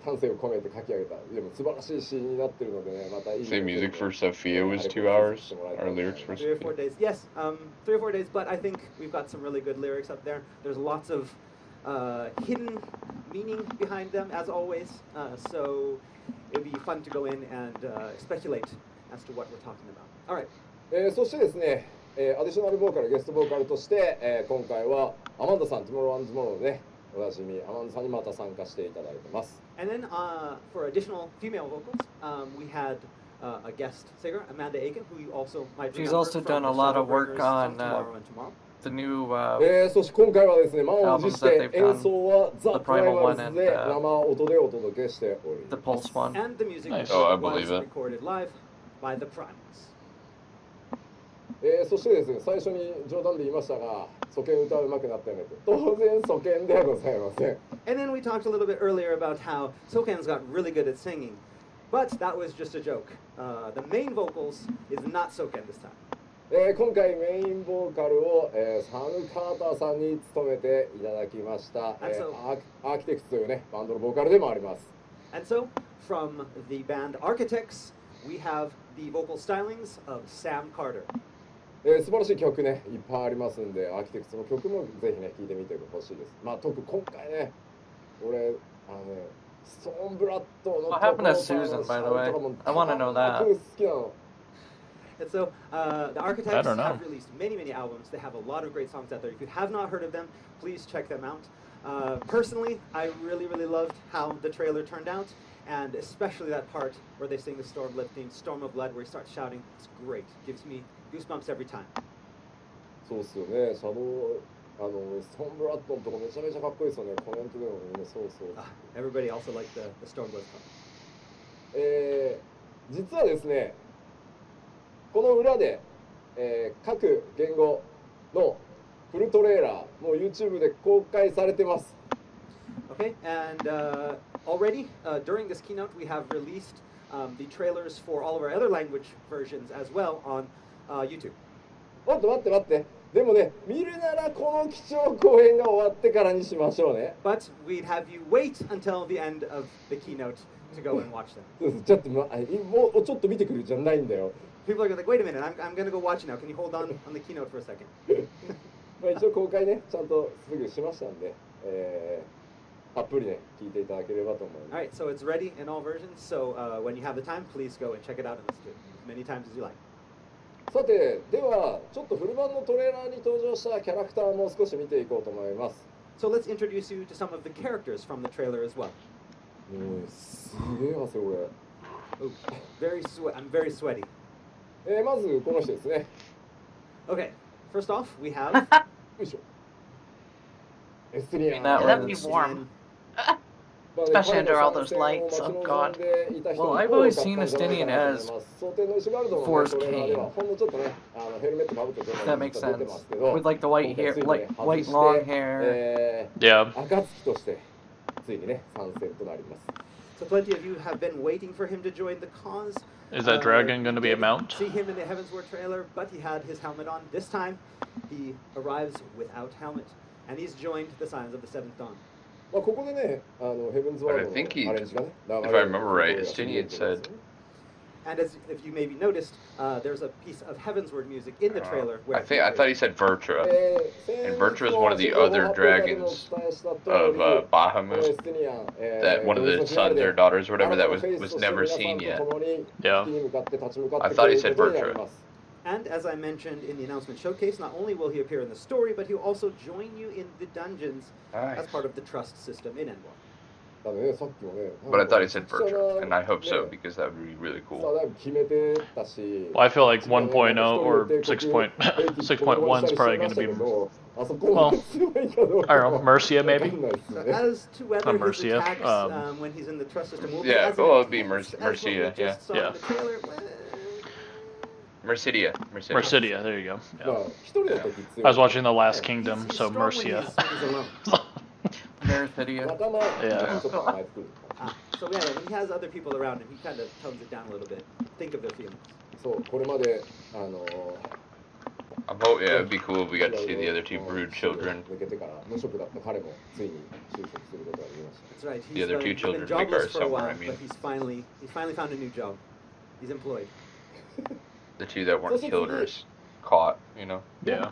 丹精を込めて書き上げたでも素晴らしいシーンになってるのでねまたいい Say music for Sophia was 2 hours. Our lyrics for 3 or 4 Sophia. days. Yes, 3 or 4 days, but I think we've got some really good lyrics up there. There's lots of hidden meaning behind them, as always. So it'd be fun to go in and speculate as to what we're talking about. All right. そしてですね、アディショナルボーカルゲストボーカルとして、今回はアマンダさん、トゥモロー・アンズ・モローねおなじみアマンダさんにまた参加していただいてます And then for additional female vocals, we had a guest singer, Amanda Aiken, who you also might She's remember also from done a the lot of Shadowbringers work on, Tomorrow and Tomorrow. The new, そして今回はですね満を持し Albums that て they've done, 演奏はザ・ the プライ Primal マル one ズ and, で生音でお届けしており the ます Pulse one. And the music Nice. Oh, I was believe it. recorded live by the Primals. そしてですね最初に冗談で言いましたが祖剣歌うまくなったよねと当然祖剣ではございません And then we talked a little bit earlier about how Soken's got really good at singing. But that was just a joke. The main vocals is not Soken this time. 今回メインボーカルを、サム・カーターさんに務めていただきました、アーキテクスというねバンドのボーカルでもあります。 And so, from the band Architects, we have the vocal stylings of Sam Carter. 素晴らしい曲ねいっぱいありますんで、アーキテクスの曲もぜひね聴いてみてほしいです。まあ特に今回ね、俺ストーンブラッドの What happened to Susan, by the way? I want to know that. 好きなの。 And so, the Architects have released many albums. They have a lot of great songs out there. If you have not heard of them, please check them out. Personally, I really loved how the trailer turned out, and especially that part where they sing the Stormblood theme, Storm of Blood, where he starts shouting. It's great. Gives me goosebumps every time. そうっすよね。シャドウストーンブラッドのとこめちゃめちゃかっこいいですよね。コメントでもみんなそうそう。Everybody also liked the Stormblood part. 実はですね。この裏で、各言語のフルトレーラーもう YouTube で公開されてます。Okay, and already during this keynote we have released the trailers for all of our other language versions as well on YouTube. 待ってでもね見るならこの基調講演が終わってからにしましょうね。But we'd have you wait until the end of the keynote to go and watch them. ちょっともうちょっと見てくるじゃないんだよ。People are like, wait a minute, I'm going to go watch now. Can you hold on the keynote for a second? まあ一応公開ねちゃんとすぐしましたんで、たっぷりね聞いていただければと思います。 Alright, so it's ready in all versions. So when you have the time, please go and check it out and listen to it as many times as you like. さてではちょっとフル版のトレーラーに登場したキャラクターも少し見ていこうと思います。 So let's introduce you to some of the characters from the trailer as well. すげえ汗俺。I'm very sweaty. まずこの人ですね。 Okay, first off, we have よいしょ。エステリアン。 That'd be warm. Especially under all those lights. Oh God. Well, I've always seen Estinian as Force Kane. That makes sense. With like the white hair, like white long hair. Yeah. 暁としてついにね参戦となります。 So plenty of you have been waiting for him to join the cause. Is that dragon going to be a mount? See him in the Heavens War trailer, but he had his helmet on. This time, he arrives without helmet, and he's joined the Scions of the Seventh Dawn. まあここでねヘブンズワールドのアレンジがね。If I remember right, Estinian said. And as if you maybe noticed, there's a piece of Heavensward music in the trailer. Where I thought he said Vertra, and Vertra is one of the other dragons of Bahamut. That one of the sons or daughters or whatever that was never seen yet. Yeah. I thought he said Vertra. And as I mentioned in the announcement showcase, not only will he appear in the story, but he'll also join you in the dungeons as part of the trust system in Envor. But I thought he said Vertra, and I hope so because that would be really cool. Well, I feel like 1.0 or 6.1 is probably going to be, well, I don't know, Mercia maybe? So as to whether his Mercia, attacks when he's in the trust system will be Yeah, as well, it'd be intense as what we Mercia, yeah. just saw in the trailer, Mercidia, there you go. Yeah. I was watching The Last Kingdom, so Mercia. Mercidia. Yeah. So yeah, when he has other people around him, he kind of tones it down a little bit. Think of their feelings. そうこれまでyeah, it'd be cool if we got to see the other two brood children. 抜けてから無職だった彼もついに就職することができました。 That's right. The other two been children jobless make ours for a while, somewhere, I mean. but he's finally found a new job. He's employed. The two that weren't killed or caught, you know. Yeah.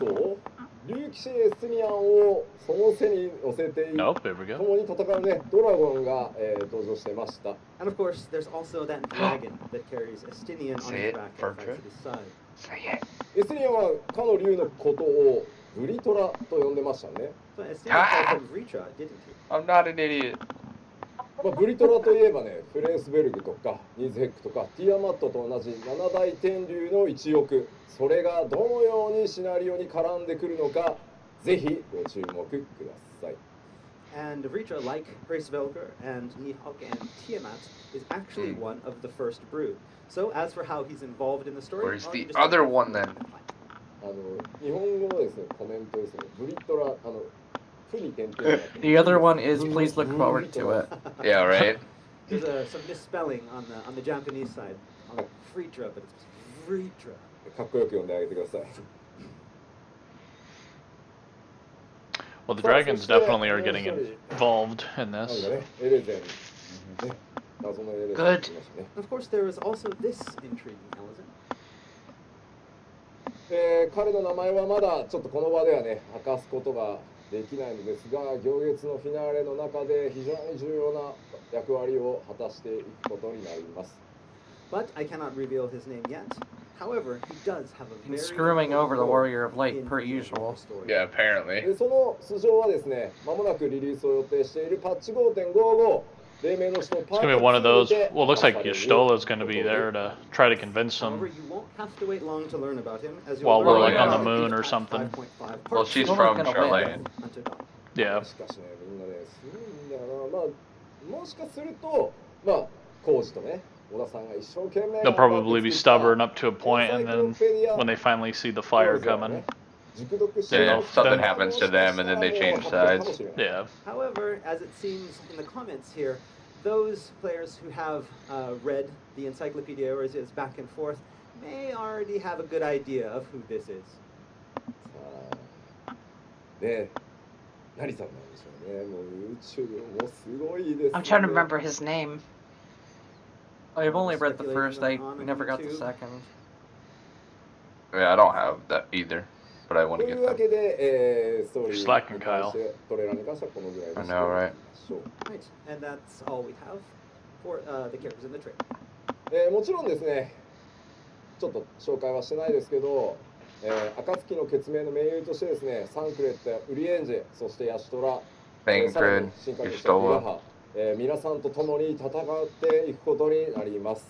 竜騎士エステニアンをその背に乗せて Nope, there we go. 共に戦うねドラゴンが、登場してました。 And of course, there's also that dragon that carries Estinian on Say his it, back and Bertrand. fights at his side. Say it. エステニアンはかの竜のことをブリトラと呼んでましたね。 So Estinian called him Ritra, didn't he? I'm not an idiot. まあ、ブリトラといえばねフレンスベルグとかニーズヘックとかティアマットと同じ7大天竜の一翼、それがどのようにシナリオに絡んでくるのかぜひご注目ください。 And Ritra, like Hraesvelgr and Nihok and Tiamat, is actually one of the first brood. So as for how he's involved in the story, Where's I'll the just- other one then? 日本語のですねコメントですねブリトラ負に点々 The other one is please look forward to it. Yeah, right. There's some misspelling on the Japanese side. On Fritra, but it's Fritra. かっこよく読んであげてください。 Well, the dragons definitely are getting involved in なんか this. ね、エレゼン、ね、謎のエレゼン Good. 来ましたね。 Of course, there is also this intriguing element. 彼の名前はまだちょっとこの場ではね明かすことができないのですが、行月のフィナーレの中で非常に重要な役割を果たしていくことになります。 But I cannot reveal his name yet. However, he does have a very He's screwing over the Warrior of Light per usual. Yeah, apparently. でその素性はですね、まもなくリリースを予定しているパッチ 5.55 黎明の使徒パ It's ー gonna ト be one of those. 2で Well, it looks like Y'shtola's gonna be there to try to convince However, him. you won't have to wait long to learn about him, as you'll While we're, learn like, on about the moon him or at something. 5.5 Well, she's Well, from they're gonna win. Charlene. Until dawn. Yeah. しかしね、みんなね、すごいんだよな。まあ、もしかすると、まあ、コウジとね、小田さんが一生懸命 They'll probably be stubborn up to a point, and then when they finally see the fire coming, Yeah, something happens to them and then they change sides. yeah. However, as it seems in the comments here, those players who have read the encyclopedia or is back and forth may already have a good idea of who this is. ね、何さんなんでしょうね。もう宇宙もすごいですね。 I'm trying to remember his name. I've only read the first, I never got the second. Yeah, I don't have that either, but I want と to い get うわ them. けで、ストーリーに Slacking, Kyle. 関してトレーラーに関してはこのぐらいに I して know, right? おきましょう。 Right, and that's all we have for the characters in the trailer. もちろんですね、ちょっと紹介はしてないですけど、暁の決命の盟友としてですね、サンクレットやウリエンジェ、そしてヤシトラ、さらに Bangred, 進化したビラ Y'shtola. ハ、皆さんと共に戦っていくことになります。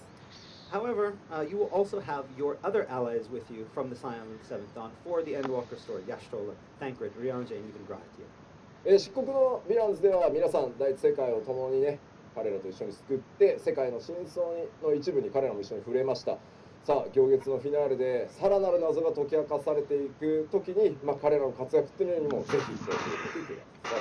However, you will also have your other allies with you from the Scion of the Seventh Dawn for the Endwalker story, Y'shtola, Thancred, Ryanje, and even Gratia. 漆黒のヴィランズでは皆さん第一世界を共にね、彼らと一緒に救って世界の真相の一部に彼らも一緒に触れました。さあ、行月のフィナーレでさらなる謎が解き明かされていくときに、まあ、彼らの活躍っていうのにもぜひ注目していてください。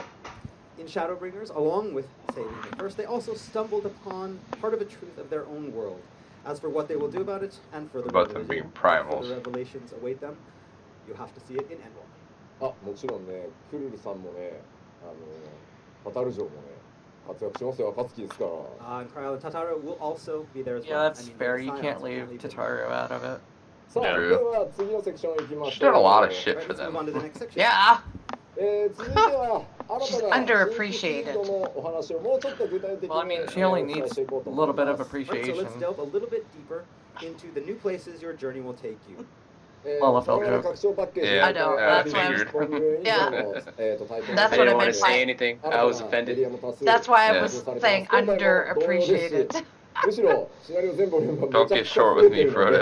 In Shadowbringers, along with saving the first, they also stumbled upon part of a truth of their own world. As for what they will do about it, and further About them being primals. revelations await them, you'll have to see it in Endwalker. あ、もちろんね、クルルさんもね、タタル城もね、活躍しますよ、暁ですから。And Kryl and Tatara will also be there as Yeah, well. that's fair. You the can't Scions leave will be Tataru out of it. さあ、 Yeah. では次のセクション行きま She's しょう。 done a lot of there. shit Right, for let's move them. on to the next section. Yeah. 続いては新たな Underappreciated. 新規フィールドのお話をもうちょっと具体的に Well, I mean, she only お伝え needs していこう a と思い little bit of ます。 Right, so appreciation. let's delve a little bit deeper into the new places your journey will take you. Well, I felt これは joke. 拡張パッケージ Yeah, I know, that's why I was- 10本分以上のタイトル That's I what I didn't want meant to say by- anything. I was offended. That's why I Yeah. was saying underappreciated. むしろシナリオ全部読めば Don't めちゃ get くちゃ short 増え with て me, るので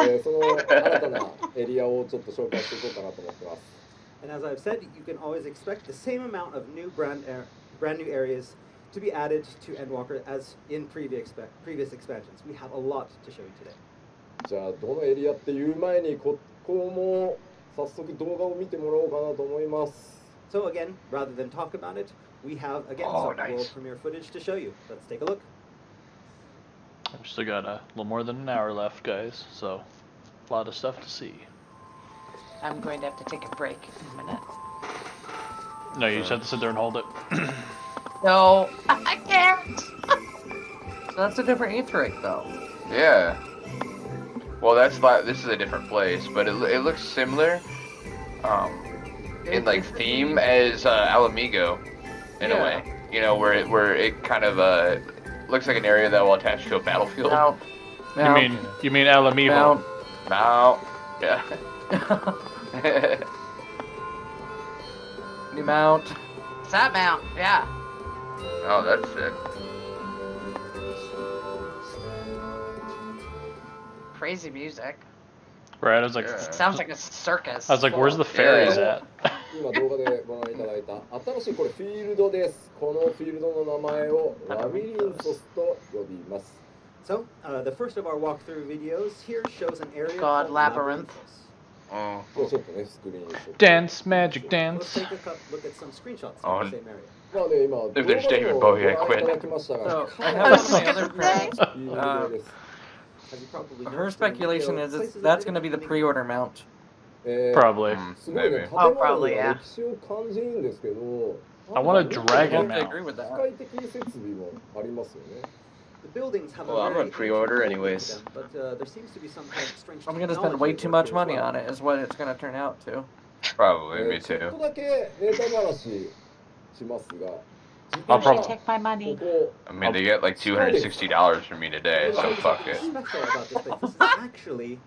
Frodo. その新たなエリアをちょっと紹介していこうかなと思ってます。 And as I've said, you can always expect the same amount of new brand new areas to be added to Endwalker as in previous expansions. We have a lot to show you today. じゃあどのエリアっていう前にここも早速動画を見てもらおうかなと思います。 So again, rather than talk about it, we have again Oh, some nice. world premiere footage to show you. Let's take a look. We've still got a little more than an hour left, guys, so a lot of stuff to see. I'm going to have to take a break in a minute. No, you just have to sit there and hold it. No, I can't. So that's a different Aetheric, though. Yeah. Well, that's like this is a different place, but it looks similar, in like theme as Alamigo, in a Yeah. way. You know, where it kind of looks like an area that will attach to a battlefield. Mount. You mean Alamivo? Mount. Now, yeah. New Mount. It's that mount, yeah. Oh, that's it. Crazy music. Right, I was like, Yeah. Sounds like a circus. I was like, where's the fairies at? 今動画でご覧いただいた新しいこれフィールドです。このフィールドの名前をラビリンソスと呼びます。 So, the first of our walkthrough videos here shows an area God, called Labyrinth. Labyrinthos. Oh. 今日ちょっとねスクリーンショット Dance, magic Let's dance. take a look at some screenshots Oh. of the same area. まあね今 If there's David 動画 Bowie, で I もご覧いただ quit. きましたが So, か I な have り one of my other friends. 有名です As you probably Her noticed in the speculation video, is places that's have going to been be the becoming- pre-order mount. Probably. すごいね Maybe. 建物 probably, に yeah. は歴史を感じるんですけど I want a なんか dragon I now. agree with 機 that. 械的設備もありますよね The buildings have Well, a I'm very gonna pre-order ancient quality anyways. to them, but there seems to be some kind of strange I'm going to spend way technology too at work much here as money well. on it, is what it's going to turn out to. Probably, me ちょっ too. とだけネタばらししますが I'll 実は probably- Take my money. ここ I mean, they get like $260 from me today, so fuck it. Special about this place. This is actually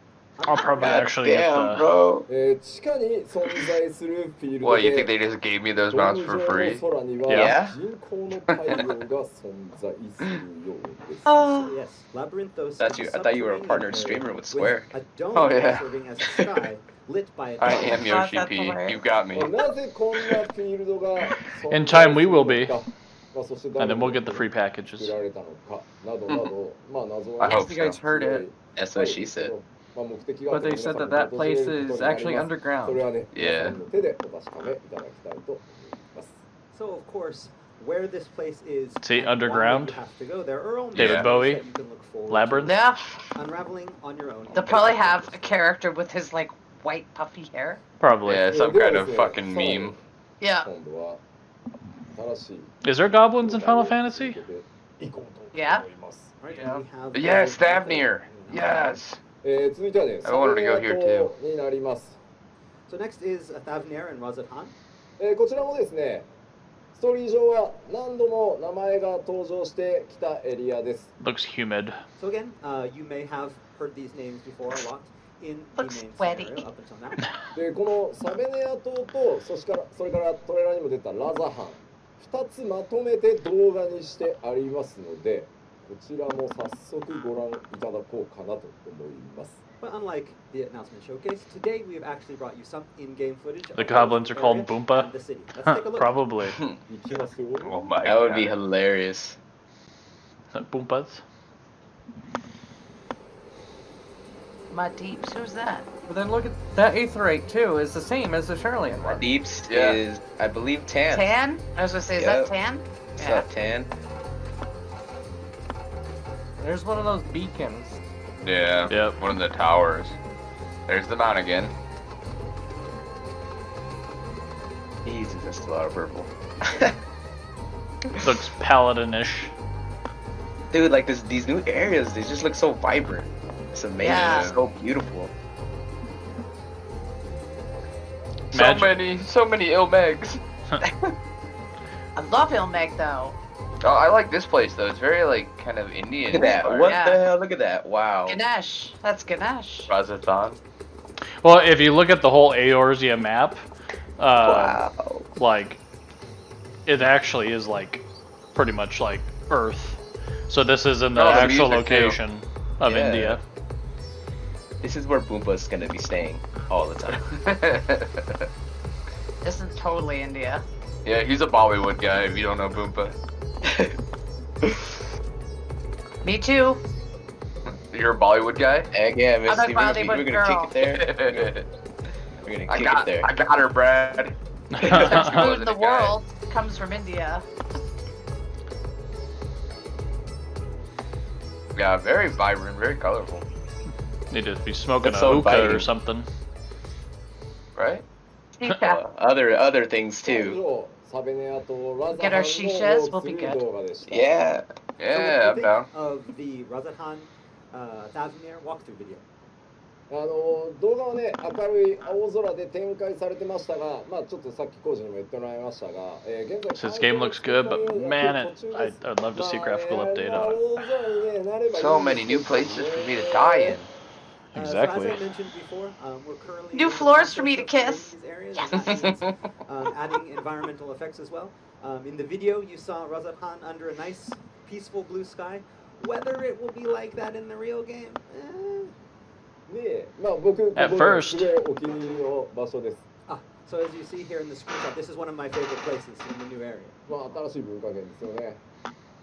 I'll probably God actually get damn, the. bro. 地下に存在するフィールド What, you think で they just gave me those ドー mounts ム for 上 free? の空に Yeah. は人工の太陽が存在するようです Oh. yes, Labyrinthos. Thought you- I thought you were a subterranean partnered area streamer with Square. a dome Oh, yeah. serving as a sky lit by a I dome. am Yoshi that's P. hilarious. You got me. なぜこんなフィールドが In time we will be. そして And then we'll get the free 作 packages. られたのかなどなどまあ謎は I hope You guys heard it, That's what she said. まあ目的が but they said that that place is actually それ underground. はね Yeah. 皆さんの手でお確かめいただきたいと思います So of course, where this place is, See, and why underground? you have to go, there are only David things Bowie? that you can look forward to Labyrinth? Yeah. unraveling on your own. They'll probably have a character with his like white puffy hair. Probably. Yeah, some kind of fucking meme. Yeah. 今度は新しい Is there goblins in Final Fantasy? 行こうと Yeah. 思います Right, Yeah. and we have Yes, the- Thavnir. Yes. 続いてはね I wanted to go here サベネア島になります So next is Thavnir and Razathan. こちらもですねストーリー上は何度も名前が登場してきたエリアです Looks humid. So again, you may have heard these names before a lot in the main Looks scenario sweaty. up until now. でこのサベネア島とそれからトレーラーにも出たラザハン2つまとめて動画にしてありますのでこちらも早速ご覧いただこうかなと思います But unlike the announcement showcase, today we have actually brought you some in-game footage. The of goblins are the called area Boompa? and the city. Let's take a look. Probably. いきますよ Oh my That would be god. hilarious. Boompas? My deeps. Who's that? But then look at that Aetherite too, is the same as the Charlian one. Deeps Yeah. is, I believe, Tan. Tan? I was gonna say, is Yep. that Tan? What's up, Tan? There's one of those beacons. Yeah. Yep. One of the towers. There's the mount again. Jesus, that's a lot of purple. Looks paladinish. Dude, like these new areas, they just look so vibrant. It's amazing. Yeah. It's so beautiful. So many Ilmegs. I love Ilmeg though. Oh, I like this place though. It's very like kind of Indian. Look at that. inspired. What Yeah. the hell? Look at that. Wow. Ganesh. That's Ganesh. Razathan. Well, if you look at the whole Eorzea map, Wow. like, it actually is like pretty much like Earth. So this is in the Oh, the actual music, too. location of Yeah. India. This is where Boomba's gonna be staying all the time. This is totally India. Yeah, he's a Bollywood guy if you don't know Boompa. Me too. You're a Bollywood guy? Heck yeah, Missy. Other Bollywood We're gonna girl. kick it there. We're gonna I kick got, it there. I got her, Brad. Food wasn't in the a guy. world comes from India. Yeah, very vibrant, very colorful, Need to be smoking That's a so hookah or inviting. something. right? Shisha. Other things too. サベネアとラザ Get ハ our ン shishas, の we'll be する good. 動画でした Yeah. So Yeah, what I'm do you down. think of the Razathan Thavnir walkthrough video? 動画はね明るい青空で展開されてましたがまあちょっとさっき工事にも言ってもらいましたが、現在 This game looks good, but man, I'd love to see graphical update on it. So many new places for me to die in. Exactly. So as I mentioned before, we're currently New in the floors for me to process of kiss. filming these areas, which means, adding environmental effects as well. In the video, you saw Razathan under a nice, peaceful blue sky. Whether it will be like that in the real game, でまあ僕ここ At ね first. すごいお気に入りの場所です So as you see here in the screenshot, this is one of my favorite places in the new area. まあ新しい文化圏ですよね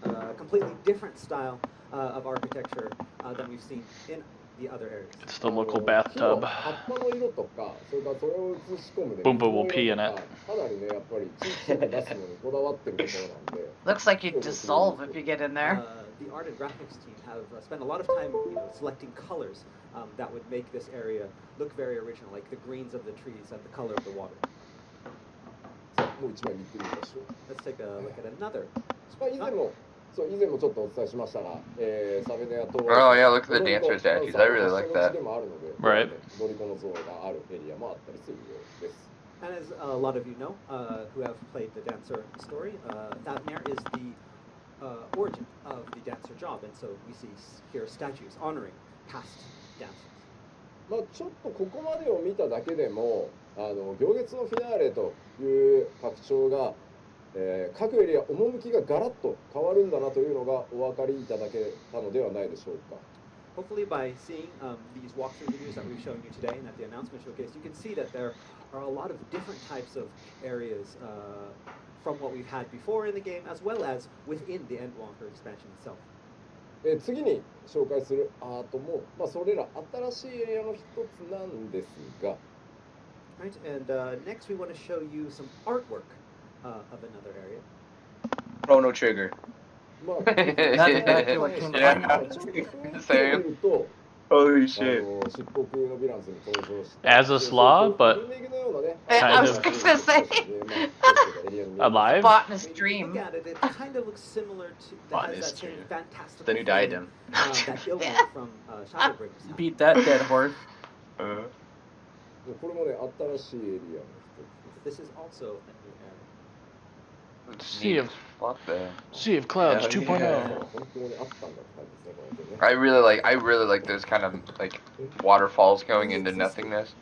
A completely different style of architecture than we've seen in the other areas. It's the local 木の bathtub. 葉っぱの色とか、それからそれを映し込むね、 Boomba will 水 pee の in 色 it. とか、かなりね、やっぱり地域に出すのにこだわってるところなんで。 Looks like you'd dissolve if you get in there. The art and graphics team have spent a lot of time, selecting colors that would make this area look very original, like the greens of the trees and the color of the water. さあもう一枚見てみましょう。 Let's take a look at another. まあ以前もちょっとお伝えしましたが、サベネアと Oh yeah, look at the dancer statues. I really like that. Right. ドリコの像があるエリアもあったりするようです。 And as a lot of you know, who have played the dancer story, Thavnir is the origin of the dancer job, and so we see here statues honoring past dancers. まあちょっとここまでを見ただけでも、行月のフィナーレという拡張が、各エリア趣がガラッと変わるんだなというのがお分かりいただけたのではないでしょうか。 Hopefully by seeing these walkthrough videos that we've shown you today and at the announcement showcase, you can see that there are a lot of different types of areas from what we've had before in the game, as well as within the Endwalker expansion itself. 次に紹介するアートも、まあ、それら新しいエリアの一つなんですが、 Right, and next we want to show you some artwork of another area. Chrono Trigger. まあ That's exactly what came to Yeah. mind. Same. 見ると Holy shit. 漆黒のヴィランズに登場した As a slaw, but リメイクのようなね I was Kind gonna say. alive. Spot in his When you dream. look at it, it kind of looks similar to Spot that, in has his that same dream. fantastical The new feeling, diadem. that illusion Yeah. from Shadowbringers. have. Beat that dead horse. これもね新しいエリアの一つ This is also a new area. Sea of Fuck that. Sea of Clouds Yeah, 2.0. 本当にあったんだって感じですねこれね I really like those kind of like waterfalls going into nothingness.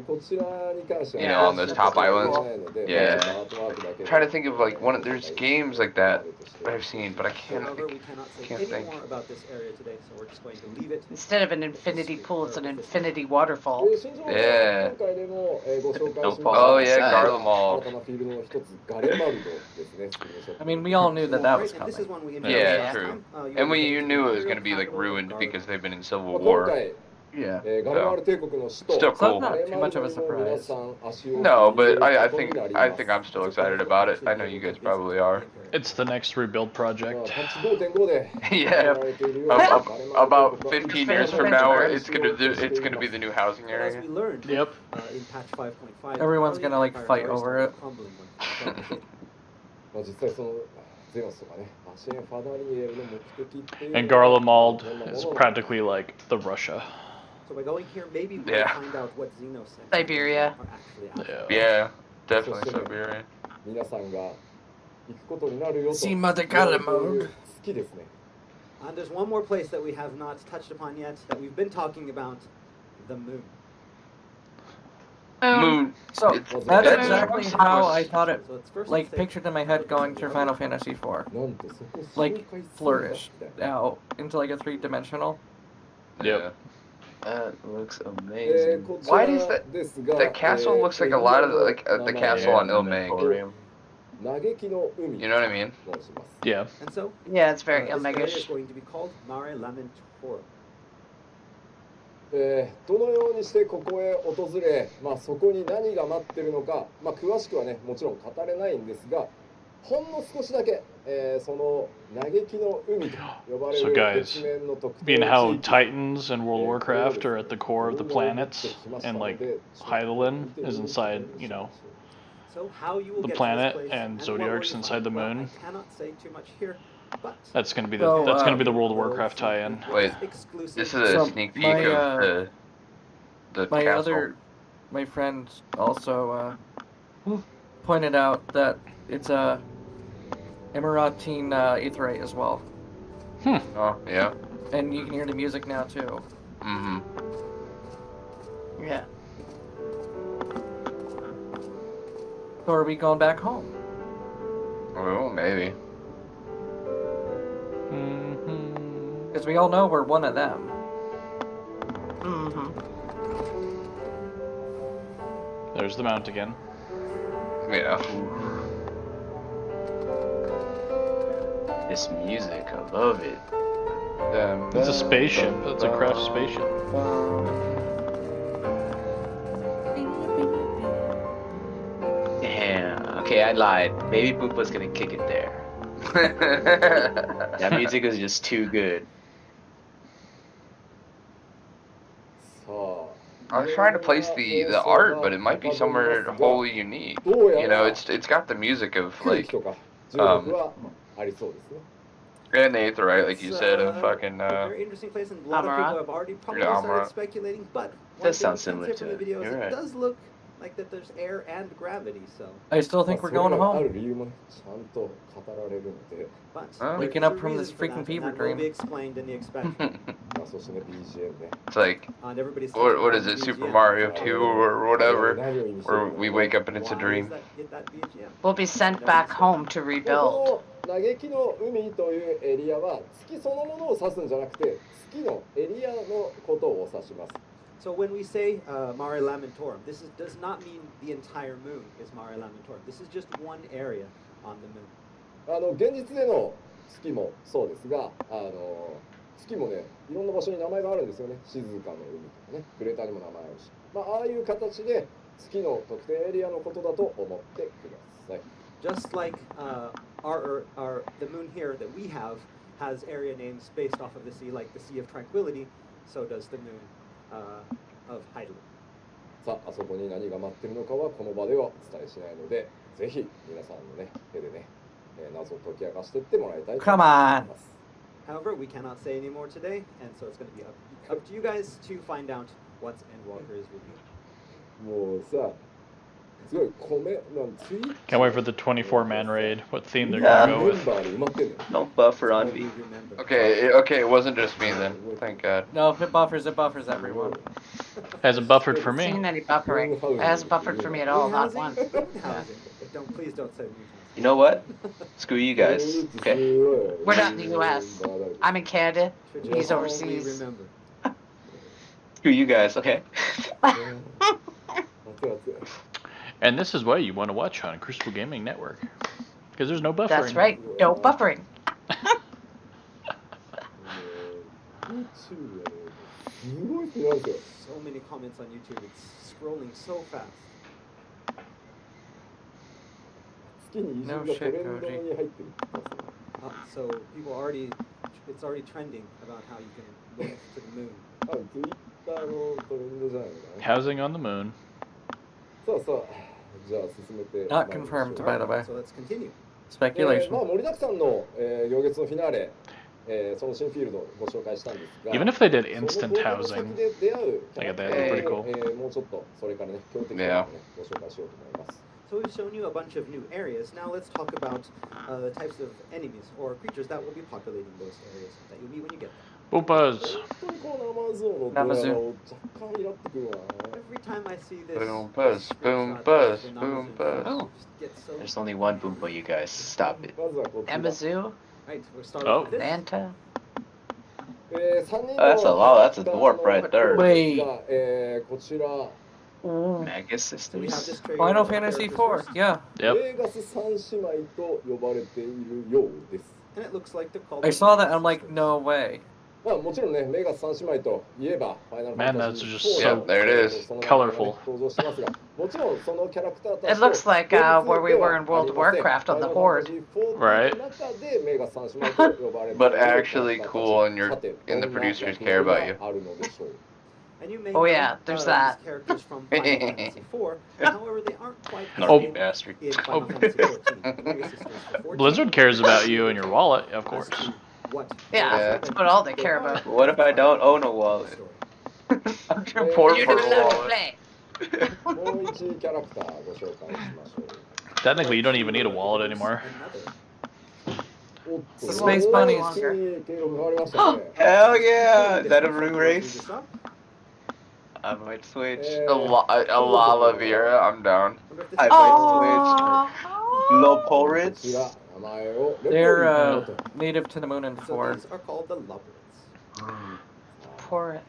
こちらに関しては You know, on those top islands? ないので Yeah. まあアートワークだけで I'm trying to think of like there's games like that I've seen, but I can't However, we cannot say can't any think. more about this area today, so we're just going to leave it. Instead of an infinity pool, it's an infinity waterfall. で新情報は Yeah. 今回でもご紹介しました Oh yeah, 新 Garlemald. たなフィールドの一つガレマルドですね I mean, we all knew that that was Right, and this is coming. one we Yeah, introduced last true. time. You And will you get knew it was Imperial going to be like capital of ruined Garlemald. because they've been in Civil 今 War. 回 Yeah. ガレマル帝国の首 Still 都 cool. Not too much of a surprise. No, but I think I'm still excited about it. I know you guys probably are. It's the next rebuild まあ project. パッチ5.5で Yeah. 行われているよう Ab- な ab- ガレマル帝国 About の 15 years from now, it's gonna be the new housing But as area. we learned Yep. in patch 5.5, Everyone's gonna, like, Empire fight already over started it. crumbling when it fell. まあ実際そのゼノスとかねアシェン・ファダリエルの目的っていう And のは Garlemald どんなもの is なのか practically like the Russia. So by going here, maybe we'll Yeah. find out what Xenos and Siberia. are actually after. Yeah. Yeah, definitely Siberia. 皆さんが行くことになるよと See Mother Garlemald. 好きですね And there's one more place that we have not touched upon yet that we've been talking about, the moon. Moon. So It's- that's that's- exactly how I thought it, So it's first like, let's take- pictured in my head going through Final Fantasy IV. なんとそこ Like, 周回するんだ flourished みたいな out into like a three-dimensional. Yeah. That looks こ amazing. ち Why ら does that- ですが That castle looks like a lot of like the castle on Ilmeg. Emporium. 嘆きの海 You know what I mean? と申します Yeah. And so, Yeah, it's very this area is Omegish. going to be called Mare Lamentorum. どのようにしてここへ訪れ、まあ、そこに何が待ってるのか、まあ、詳しくはねもちろん語れないんですがほんの少しだけ、その嘆きの海と呼ばれ So る guys, 月面の特定 Being 地 how 域 Titans and World of Warcraft are at the core of the planets, and like Hydaelyn is inside, you know, So how you will the get planet to this place and what Zodiark's will you inside the find? Well, moon. I cannot say too much here, but that's gonna be So, that's gonna be the World of Warcraft tie-in. Wait, exclusive. This is a So, sneak peek my, of the My castle. my friend also pointed out that it's a Emirantine Aetheryte as well, Oh yeah. and you can hear the music now too. Mm-hmm. Yeah. So are we going back home? Oh, maybe. Mhm. Because we all know we're one of them. Mm-hmm. There's the mount again. Yeah. This music, I love it. It's a spaceship. It's a craft spaceship. Damn. Okay, I lied. Baby Boop was gonna kick it there. That music is just too good. I was trying to place the art, but it might be somewhere wholly unique. You know, it's got the music of like and the Aetherite, like you said, of fucking a very interesting place, and a lot of Amara. people have already probably Yeah, started Amara. speculating. But one Does thing sound we can similar say to from the it. video is You're it right. does look like that there's air and gravity. So, I still think we're going home. but Huh? Waking there's up a from this reason for freaking that, fever and that will dream. be explained in the expansion. It's like And everybody's what is thinking it, about Super BGM. Mario 2 or whatever, where we wake up and it's a Why dream. is that BGM? We'll be sent back home to rebuild. 嘆きの海というエリアは月そのものを指すんじゃなくて月のエリアのことを指します。 So when we say Mare Lamentorum, does not mean the entire moon is Mare Lamentorum. This is just one area on the moon. 現実での月もそうですが、月もね、いろんな場所に名前があるんですよね。静かの海とかね、クレーターにも名前あるし、ああいう形で月の特定エリアのことだと思ってください。 Just like the moon here that we have has area names based off of the sea, like the Sea of Tranquility, so does the moon of Heidelberg. さあ、あそこに何が待ってるのかはこの場ではお伝えしないので、ぜひ皆さんのね、手でね、謎を解き明かしていってもらいたいと思い Come ま on. す。 However, we cannot say any more today, and so it's going to be up to you guys to find out what Endwalker is revealed. もうさ、すごい米なんツイッ Can't wait for the 24-man raid. What theme they're Yeah. gonna go メン with. バーで埋まってんのよ。 Don't buffer on We me. remember. Okay, it wasn't just me then. Thank God. No, if it buffers everyone. Hasn't buffered for Seen me. any buffering? It hasn't buffered for me at all, not once. Please don't say moon You know what? Screw you guys. Okay. We're not in the US. I'm in Canada. housing. He's Only overseas. remember. Screw you guys. Okay. 熱々。 And this is why you want to watch on Crucible Gaming Network. Because there's no buffering. That's right. No buffering. YouTube すごいってなんですよ。 So many comments on YouTube. It's scrolling so fast. 月に移住がトレンドに入ってるって言ってますね。 So people it's already trending about how you can move to the moon. 多分 Twitter のトレンドじゃないのかな。 Housing on the moon. さあさあ、じゃあ進めて。 Not confirmed, by the way. So let's continue. ま Speculation. あ盛りだくさんの、行月のフィナーレ、その新フィールドをご紹介したんですが、 Even if they did そ instant の動画の housing. 先で出会うキャラクター Like that, pretty を cool. もうちょっとそれからね、強敵なのをね、ご紹介しようと思います。 So we've shown you a bunch of new areas. Now let's talk about the types of enemies or creatures that will be populating those areas that you'll meet when you get there. Boopas. 本当にこのナマゾーのドラマを若干イラってくるわ。 Every time I see this, Boom, buzz, boom, screenshot buzz, of the boom, Namazoo, buzz. I Oh. just get so There's only one Boomba, you guys. Stop it. まずはこちら。 Amazoo, right. We'll start Oh. off with this. Manta. 3人 That's a lot. That's a dwarf right there. Wait. こちら、 Ooh. Mega So we have systems. this trailer Final of the Fantasy characters IV. first, Yeah. Yep. ベーガス三姉妹と呼ばれているようです。 and it looks like they're called. I the saw that. Vegas I'm like, sisters. no way. まあもちろんね、ベーガス三姉妹といえば、ファイナルファ Man, ンタ that's ジー just 4 so- There it is. その名前がね colorful. 登場しますが、もちろんそのキャラクターたち It looks like, where we were in World of Warcraft on the Horde. Right. But actually cool and the producers care about you. And you may Oh, know, yeah, there's these that. characters from Final Fantasy IV. However, they aren't quite the Oh. same Bastard. in Final Fantasy XIV. The Vegas sisters for 14. Blizzard cares about you and your wallet, of As course. to what Yeah, that's what all they care about. What if I don't own a wallet? I'm too poor You for don't a have to wallet. play. もう一キャラクターご紹介しましょう。 Technically, you don't even need a wallet anymore. Another. おっと Space bunnies. 一気に経路が変わりましたね。 Hell yeah! Is that a ring Look race? this up. I might switch. A Lalavira, I'm down. Wonder if this I is- might switch. Low こ porridge. ちら名前を They're レポート native to the moon and So four. these are called the Lubberts. Poor it.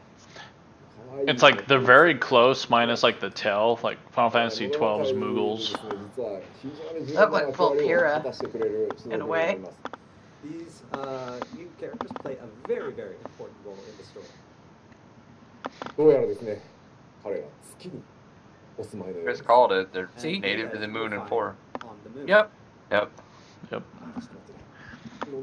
It's like they're very close, minus like the tail, like Final Fantasy XII's Moogles. Look like Volpira, in a way. These new characters play a very, very important role in the story. どうやらですね、彼ら月にお住まいのようで Chris す。 called it. They're See? native to the moon and four. On the moon. Yep. Yep. Yep.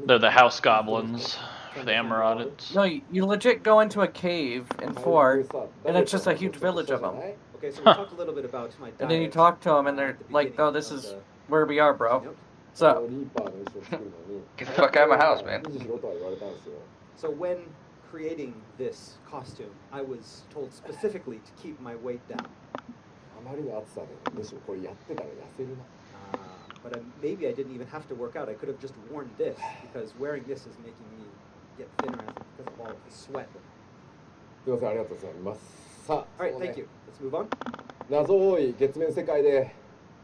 They're the house goblins for the Emeraudids. No, you legit go into a cave in 4, and it's just a huge village of them. Okay, so we talked a little bit about my diet. And then you talk to them, and they're like, "Oh, this is where we are, bro." So, リーパーの衣装作るのに Get the fuck out of my house, man. 維持しろとは言われたんですよ。 So when creating this costume, I was told specifically to keep my weight down. あまりの暑さで、むしろこれやってたら痩せるな。 But maybe I didn't even have to work out. I could have just worn this because wearing this is making me get thinner because of all of the sweat. すみません、ありがとうございます。さあ、 All right, そのね thank you. Let's move on. 謎多い月面世界で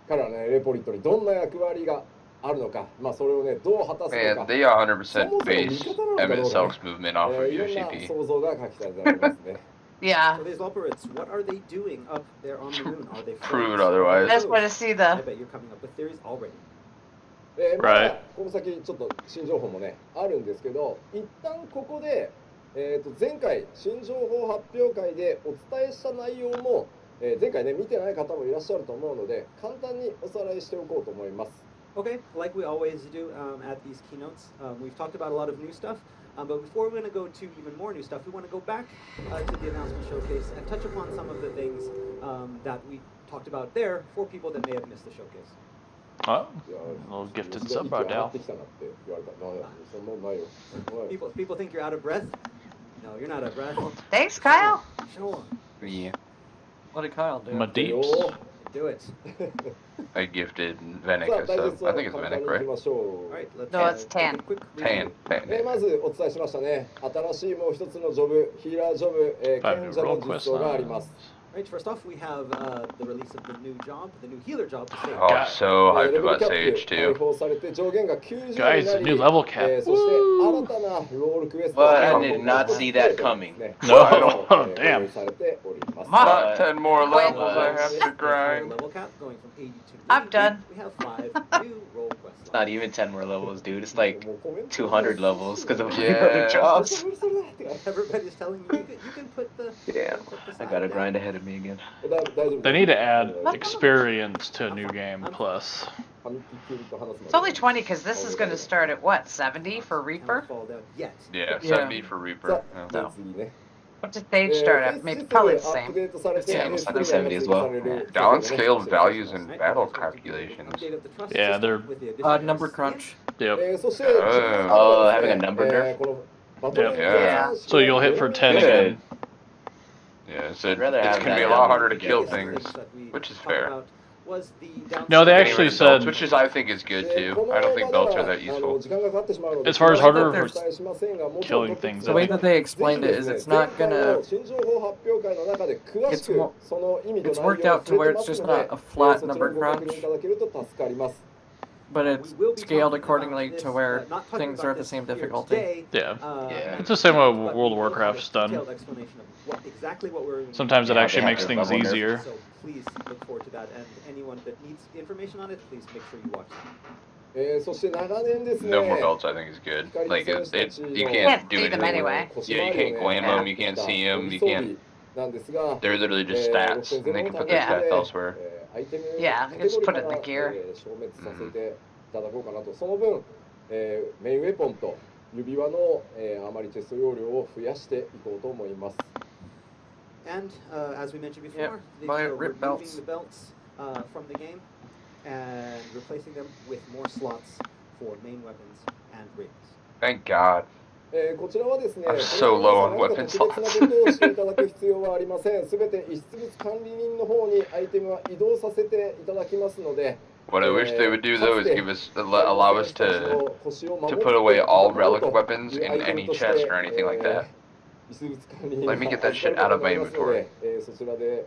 彼らね、レポリットにどんな役割があるのか、まあそれをね、どう果たすの Man, か、 they 100% base Emmett Selk's movement off of いろんな UCP. 想像が書きされてありますね。 Yeah. So these Loperids, what are they doing up there on the moon? Are they Proved friends? otherwise. I just want to see I the. bet you're coming up with theories already. まだ Right. この先ちょっと新情報もねあるんですけど、一旦ここで、前回新情報発表会でお伝えした内容も、前回ね見てない方もいらっしゃると思うので簡単におさらいしておこうと思います。 Okay, like we always do at these keynotes, we've talked about a lot of new stuff. But before we're going to go to even more new stuff, we want to go back to the announcement showcase and touch upon some of the things that we talked about there for people that may have missed the showcase. Oh, いや a little gifted 息 sub が right 上が now. ってきたなって言われた。なんやそんなのないよ。はい People think you're out of breath. No, you're not out of breath. Thanks, Kyle. Sure, Yeah. what did Kyle do? My よ deeps. ー do it. I gifted さ Venick あ a 大 sub. 切 I を think it's 簡単 Venick, にいき right? ましょ All う。 right, let's No, it's take a tan. quick Tan. review. Tan. まずお伝えしましたね。新しいもう一つのジョブ、ヒーラージョブ、賢 Five new 者の role 実 quest 装があります。 Right, first off, we have the release of the new job, the new healer job. To save. Oh, I'm so レ hyped ベル about キャッ Sage プ解 too. 放されて上限が90にな Guys, り、 a new level cap. そして新たなロールクエスト But が I did not see that coming. No, ご用 damn. 意されております。 Ma- Not 10 more levels I have to There's no grind. level cap going from 80 to 90. I'm done. We have 5 new role quests. It's not even 10 more levels, dude. It's like もうコメント 200 levels because of Yeah. other jobs. Everybody's telling you you can put the. Yeah, put the I side got a down. grind ahead of me again. They need to add experience to a new game plus. It's only 20 because this is going to start at what, 70 for Cannot Reaper? fall down yet. Yeah, Yeah. 70 for Reaper. さ Yeah. あ、次ね。 What does Sage start at? Maybe probably the same. Yeah, it's like 70 as well. Downscaled values and battle calculations. Update of the trust Yeah, system they're- with the addition of Number skin. crunch. Yep. そして、 Oh, having a number nerf? このバトル Yeah. So you'll hit for 10 Good. again. Yeah, so I'd rather it's have gonna be that a lot than harder to the kill biggest things, that we which is talked fair. about was the No, they downscaling. actually Belts, said- which is I think is good too. I don't think belts are that useful. As far as harder for killing things, The way that they explained it is it's not gonna. It's worked out to where it's just not a flat number crunch, but it's scaled accordingly to where things are at the same difficulty. Yeah. Yeah. It's the same way World of Warcraft's done. Sometimes it Yeah, actually they makes have things their level easier. So please look forward to that, and anyone that needs information on it, please make sure you watch it. そして長年ですね。 No more belts I think is good. Like you Can't can't do see them anything. anyway. Yeah, you can't glam them, you can't see them, you can't. なんですが、 They're literally just stats, and they can put their Yeah. stats elsewhere. アイテム Yeah, you can just put it in the gear. 消滅させていただこうかなと。その分、メインウェポンと指輪の、あまりチェスト容量を増やしていこうと思います。 And as we mentioned before, Yep, they buy are rip removing belts. the belts from the game and replacing them with more slots for main weapons and rings. Thank God. こちらはですね、 I'm so low on これ weapon は特別なことをしていただく必要はありません。すべて遺失物管理人の方にアイテムは移動させていただきますので、 What I wish they would do though is give us allow us to put away all relic weapons in any chest or anything like that. Let me get that shit out of my inventory. そちらで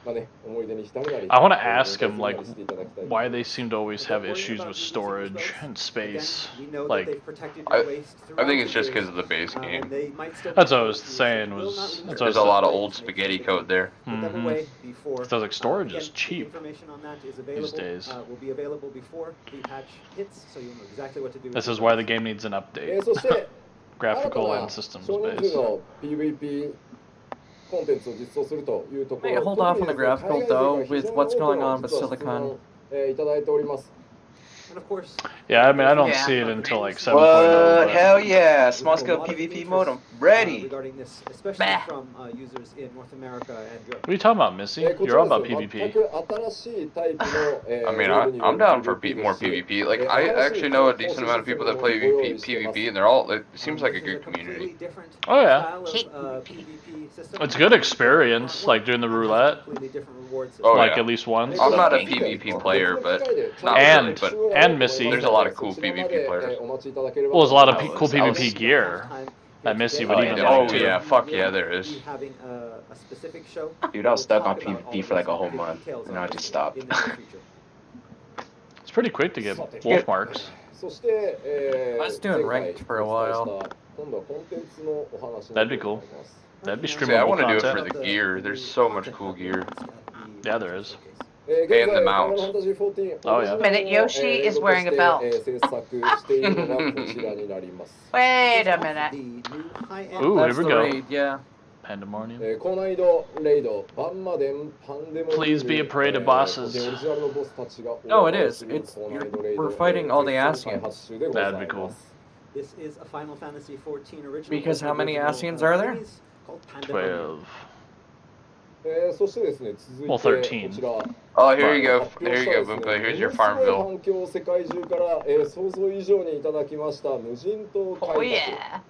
I want to ask him like why they seem to always have issues with storage and space. Like, I think it's just because of the base game. that's what I was saying. Was that's what I There's was a lot of old spaghetti code there. So like storage is cheap Information on that is these available. days. Will be available before the patch hits, so you'll know exactly what to do. This is why the game needs an update. そして Graphical and systems 少人 based. 数の PVP コンテンツを実装するというところ Hey, hold off on the graphical, though, with what's going on with Silicon. いただいております。 And of course, Yeah, I mean I don't Yeah. see it until like 7.0. What? but- Hell yeah! Small scale PvP mode. I'm ready. regarding this, especially Bah. from users in North America and Europe. What are you talking about, Missy? こち You're ら all about ですね PvP. 全く新しいタイプの I mean, I'm down for more PvP. Like, I actually know a decent amount of people that play PvP, and they're all. It seems like a good community. Oh, yeah. It's a good experience, like doing the roulette. Oh, Like yeah. at least once. I'm not a PvP player, but not And- really. But and Missy. There's a lot of cool PvP players. Well, there's a lot of cool I was- PvP gear that Missy would Oh, even yeah. like Oh, too. yeah. Fuck yeah, there is. Having a specific show. Dude, I was stuck on PvP for like a whole month, and I just stopped. It's pretty quick to get wolf marks. そして、 I was doing ranked for a while. 今度はコンテンツのお話 That'd be cool. That'd be See, I streamable want to do it for content. the gear. There's so much cool gear. Yeah, there is. And the mounts. Oh, yeah. Minute, Yoshi is wearing a belt. Wait a minute. Ooh, That's here we the go. raid, yeah. Pandemonium. Please be a parade of bosses. No, it is. We're fighting all the Asians. That'd be cool. This is a Final Fantasy 14 original. Because how many Asians are there? series called Pandemonium. 12. そしてですね、続いて Well, 13. こちら Oh, here you go. 発表 Here した you です go, ね Boompa. Here's your ものすごい Farmville. 反響を世界中から、想像以上にいただきました無人島開 Oh 拓 yeah.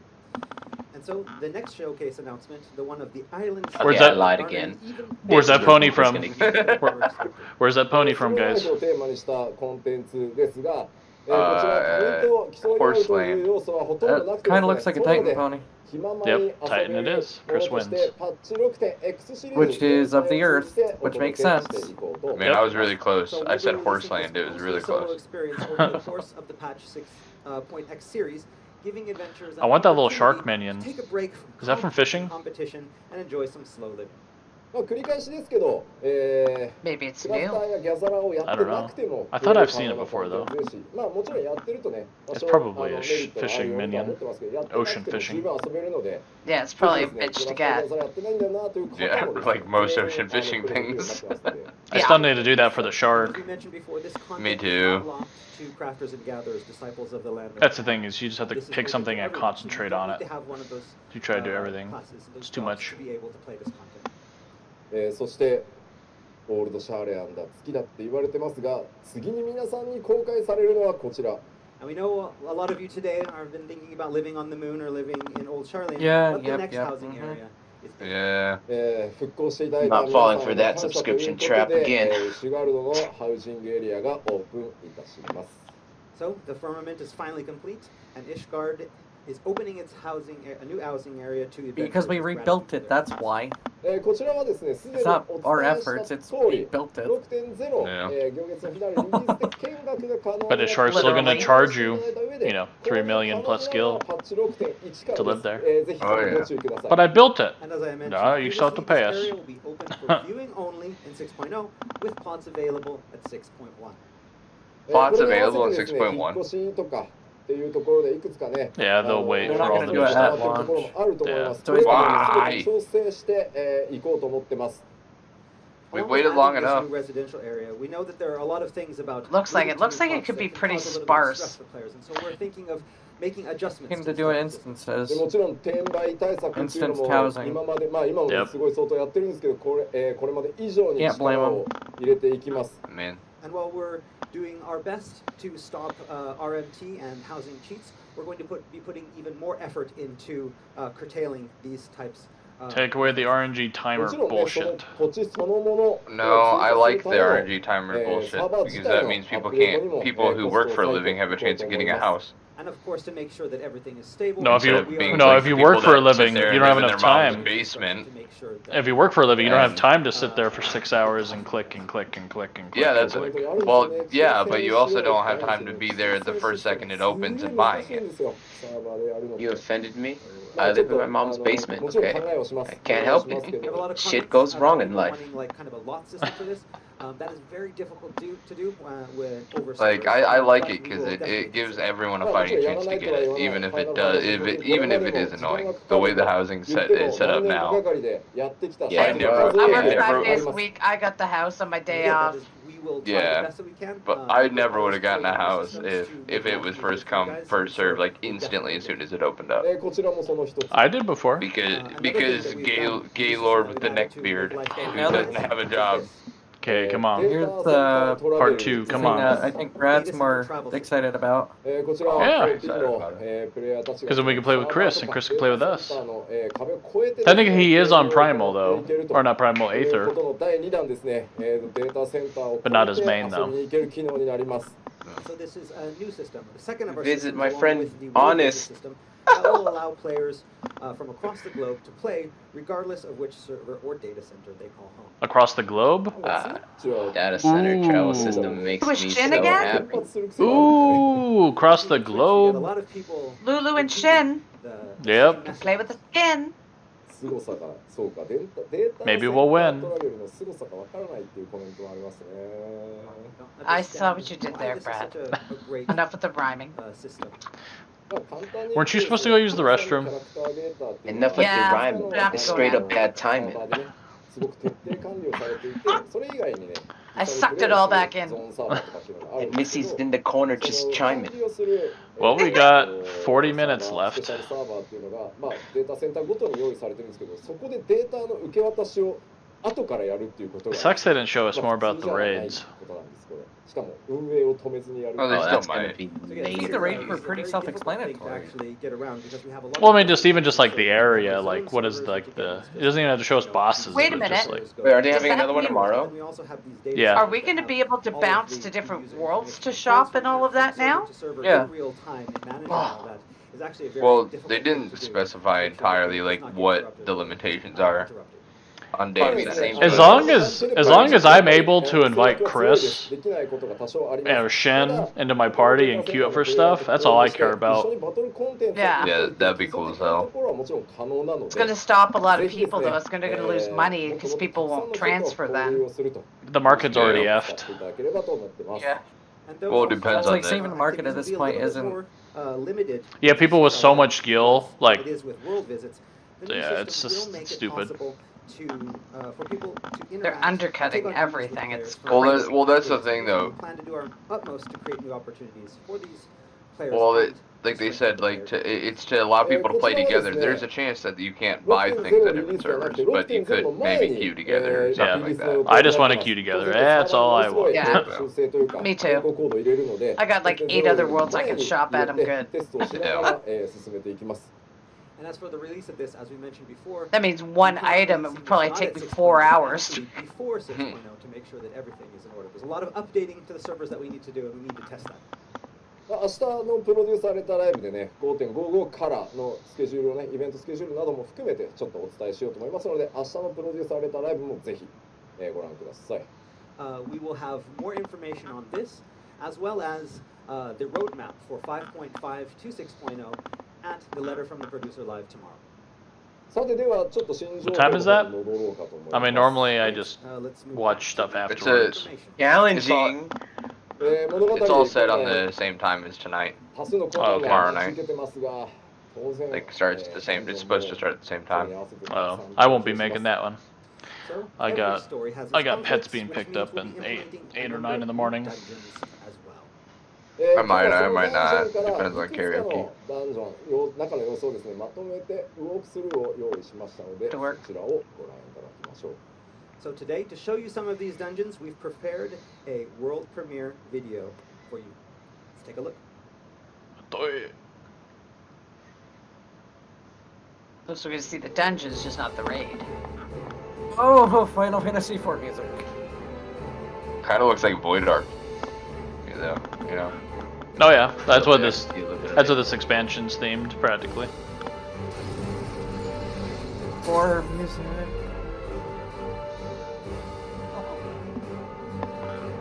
And so the next showcase announcement, the one of the islands. Where's Yeah, that- I lied again. Where's that pony from? Where- Where's that pony from, guys? をテーマにしたコンテンツですが、こち Uh, らポイント競い合うという要素はほとんどな That くて kind of looks です like ね a ソロ Titan で pony, 気まま Yep, に遊べ Titan it る is. もの Chris として wins. パッチ 6.x シリーズ which is of the を Earth, 通じてお which 届 makes け sense. していこうと Man, I was really close. I said Horseland. It was really close. Experience over the course of the patch 6.x series, giving adventurers I want that little opportunity shark minion. to take a break from Is that from fishing? competition and enjoy some slow living. まあ繰り返しですけど、 Maybe it's クラフタ new. ーやギャザラをやってなくても I thought I've seen it before, though. まあもちろんやってるとね、多 It's 少 probably a メリットはあるよ fishing とは minion. 思ってますけど、やってなく Ocean ても fishing. 十分遊べるので、 Yeah, it's probably a ぜひです bitch ね to クラフター get. ギャザラやってないんだよなという方もですね Yeah, like most ocean fishing things. I still need to do that for the As shark. we mentioned before, this content Me is too. not locked to crafters and gatherers, disciples of the land. That's the thing is you just have to This is pick open something to and everyone, so concentrate you on don't it. need to have one of those, You try to do everything. classes, those It's too jobs much. to be able to play this content. そしてオールドシャーレアンだ月だって言われてますが、次に皆さんに公開されるのはこちら。 And we know a lot of you today have been thinking about living on the moon or living in Old Charlie. Yeah, but the yep, next yep, housing mhm. area is Yeah. 復興していただいた Not 皆さん falling for へ that 感謝という subscription こと trap で again. シュガルドのハウジングエリアがオープンいたします。 So the firmament is finally complete, and Ishgard is opening its a new housing area to Because we rebuilt it, that's why. こちらはですね、すで It's に not お our 伝えし efforts, た it's 通 we り、 built it. 6.0、 Yeah. 行月のフィナーレリリースで見学が可能 But is Shark still gonna charge you, you know, 3 million plus gil to live there? ぜひ Oh, yeah. ご注意ください。 But I built it. And as I mentioned, No, you still have to pay us. this area will be open for viewing only in 6.0, with plots available at 6.1. Plots これに合わ available せ in てですね 6.1. 引っ越しとかっていうところでいくつかね、 Yeah, they'll wait They're for not all gonna the do new it at stuff. ところもあると思います。 Yeah. これから Why? 調整していこうと思ってます。 We've Along with waited long adding this enough. new residential area, we know that there are a lot of things about Looks like moving it. to Looks new like it plots could be that can pretty cause a little bit of sparse. stress for players, and so we're thinking of making adjustments. Looking to to do this instances. でもちろん転売対策っていうの Instanced も housing. 今までまあ今も Yep. すごい相当やってるんですけど、これまで以上に Can't blame 力を入れていきます。 Man. And while we're doing our best to stop RMT and housing cheats, we're going to be putting even more effort into curtailing these types. Take away the RNG も timer ちろんね、その bullshit. 土地そのもの No, I like the を追加するための RNG timer bullshit because that means people who work for a living have a chance of getting a house. and of course to make sure that everything is stable. No, if you- Instead of being no, like if you the work people for a that sit living, there you and don't have live in enough their mom's time. basement. To make sure that, If you work for a living, you don't have And- time to sit there for 6 hours and click and click and click and click. Yeah, and that's click. well, yeah, but you also don't have time to be there the first second it opens and buying it. You offended me? I live in my mom's basement, okay? I can't help we have a it. lot of Shit comments goes about wrong in people life. wanting, like, kind of a lot system for this. That is very difficult to do with over Like servers. I like But it we because will it definitely gives consider it. everyone a fighting chance to get it, even if it does, even if it is annoying. The way the housing is set up now. Yeah, I never- I work yeah. 5 days a week. I got the house on my day Yeah, off. that is- we will try the Yeah, best that we can, but uh, I with never all would have gotten a supporting house systems if to it make was it first easy for you come guys, first so served, like we instantly definitely as do. soon as it opened up. こちらもその一つ。 I did before. Because Another because thing that we've gay done, gay this is lord something with we've the added neck to beard make life who easier. doesn't have a job. Okay, come on. Here's the Part 2, come thing on. that I think Brad's more excited about. こちらは Yeah. プレイヤーたちが Because then we can play with Chris, and Chris can play with us. センターの壁を越えて Technically, he is on Primal い though, けると or not Primal いうこ Aether. との第2弾ですね。データセンターを But not 越 his え main, て though. 遊びに行ける機能になります。 So this is a new system, the second of our Visit systems, my along friend with the World Honest. Visit system, that will allow players from across the globe to play, regardless of which server or data center they call home. Across the globe? Data center travel Ooh. system makes Was me Shin so again? happy. Ooh, across the A globe. lot of people Lulu and Shin the Yep. can play with the skin. 凄さがそうかデータ Maybe センタ we'll ー win. トラベルの凄さがわからないっていうコメントがありますね。 I saw what you did there, This is Brad. such a great Enough with the rhyming. system. まあ簡単に Weren't you supposed to go use the restroom? Enough with Yeah, your rhyming. but I'm It's straight up going bad timing. すごく徹底管理をされていて、それ以外にね、 I sucked it all back in. ゾーンサーバーとかっていうのがあるん And ですけ Missy's ど in the corner そ just の chiming. 管理をする Well, we got 40 minutes スペ left. シャルサーバーっていうのが、まあ、データセンターごとに用意されてるんですけど、そこでデータの受け渡しを後からやるっていうことが It sucks they didn't show us more about the まあ普通じゃない raids. ことなんですこれ。しかも運営を止めずにやる。 Oh, they Oh, still that's gonna might. be So yeah, I think major. the raids were it's a pretty very difficult thing to self-explanatory. actually get around because we have a lot Well, I of mean, just even just like so the we have area, zone like what is servers like that the? can It doesn't even have to show us bosses. Wait a but just minute. like Wait, are they Does having that another one mean- tomorrow? And we also have these data Yeah. centers Are we that going to have be able to all of bounce the to different users worlds and to it's shop and transferred all of that from server now? to server Yeah. in real time and managing all that is actually a very Well, difficult they thing didn't to do. specify Make sure that entirely it's like not what interrupted the or limitations not are interrupted. on Probably data the same centers. as long as I'm able to invite Chris or Shen into my party and queue up for stuff, that's all I care about. Yeah. Yeah, that'd be cool as hell. It's going to stop a lot of people, though. It's going to lose money because people won't transfer then. The market's already effed. Yeah. And those Well, it depends It's on like the- saving the market at this point isn't. Limited. Yeah, people with so much skill, like it is with world visits. The new yeah, system it's will just make it stupid. possible to, for people to They're interact, undercutting take on communities with everything. players It's from crazy. Well, that's the thing, though. We plan to do our utmost to create new opportunities for these players. Well, and like they strengthen said, the like player it's to allow people to play together. There's a chance that you can't buy things at different servers, but you could maybe queue together or something like that. I just want to queue together. That's all I want. Yeah. Me too. I got like 8 other worlds I can shop at. I'm good. And as for the release of this, as we mentioned before, That means one item. It would probably take me 4 hours. Before 6.0 to make sure that everything is in order. There's a lot of updating to the servers that we need to do, and we need to test that. 明日のプロデュースされたライブでね、5.55からのスケジュールをね、イベントスケジュールなども含めてちょっとお伝えしようと思いますので、明日のプロデュースされたライブもぜひ、ご覧ください。We will have more information on this, as well as the roadmap for 5.5 to 6.0 at the letter from the producer live tomorrow. さてではちょっと新情 What time is that? 報に戻ろうかと思います。 I mean, normally I just Let's move watch on. stuff afterwards. Challenging. It's all set on the same time as tonight. 多数の声Oh, が tomorrow 続けてますが、当然 Like starts at the same. It's supposed to start at the same time. Oh, I won't be making that one. So, I every got- story has its I got pets conflicts, being which picked means up we'll in be eight- implementing 8 or a 9 in the number of morning. dungeons as well. I might not. Depends on karaoke. ダンジョン中の様子をですね、まとめてウォークスルーを用意しましたので、 To そ work. ちらをご覧いただきましょう。 So today, to show you some of these dungeons, we've prepared a world premiere video for you. Let's take a look. So we're going to see the dungeons, just not the raid. Oh, Final Fantasy IV music. Kind of looks like Void Ark. You know. Oh yeah, that's what Yeah, this. you look at That's it. what this expansion's themed, practically. Or music.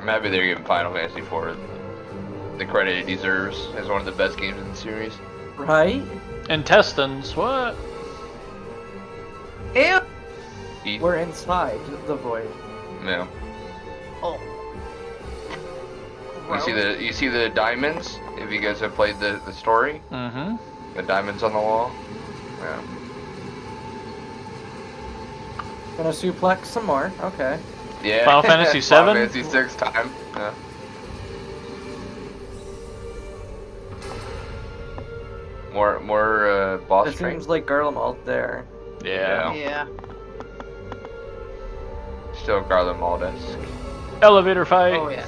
I'm happy they're giving Final Fantasy IV the credit it deserves as one of the best games in the series. Right? Intestines, what? Ew. Eat. We're inside the void. No. Oh. You see the diamonds? If you guys have played the story, Mm-hmm. the diamonds on the wall. Yeah. Gonna suplex some more. Okay. Yeah. Final Fantasy Final VII? Fantasy 6 time. Yeah. More boss It train. seems like Garlemald there. Yeah. Yeah. Still Garlemald-esque. Elevator fight. Oh yeah.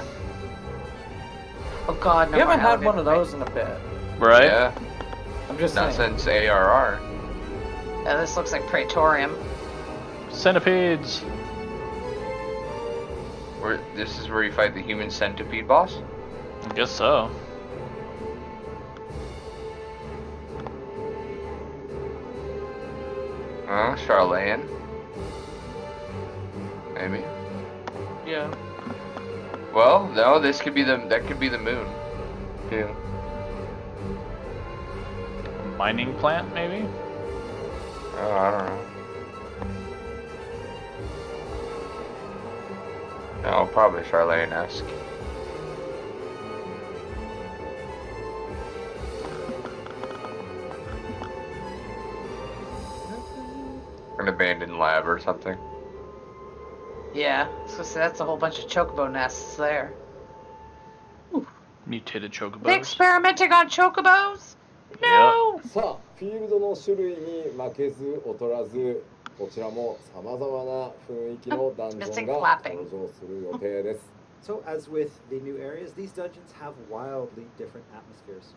Oh god, no. We haven't more had one of elevator those in a bit. Right? Yeah. I'm just Not saying. since ARR. fight. Yeah, this looks like Praetorium. Centipedes. This is where you fight the human centipede boss? I guess so. Charlene. Maybe. Yeah. Well, no, that could be the moon. Too. Mining plant, maybe? Oh, I don't know. No, probably Charlene-esque. An abandoned lab or something. Yeah. So that's a whole bunch of chocobo nests there. Mutated They chocobos. experimenting on chocobos? No. さあフィールドの種類に負けず劣らずこちらもさまざまな雰囲気のダンジョンが登場する予定です So, as with the new areas, these dungeons have wildly different atmospheres.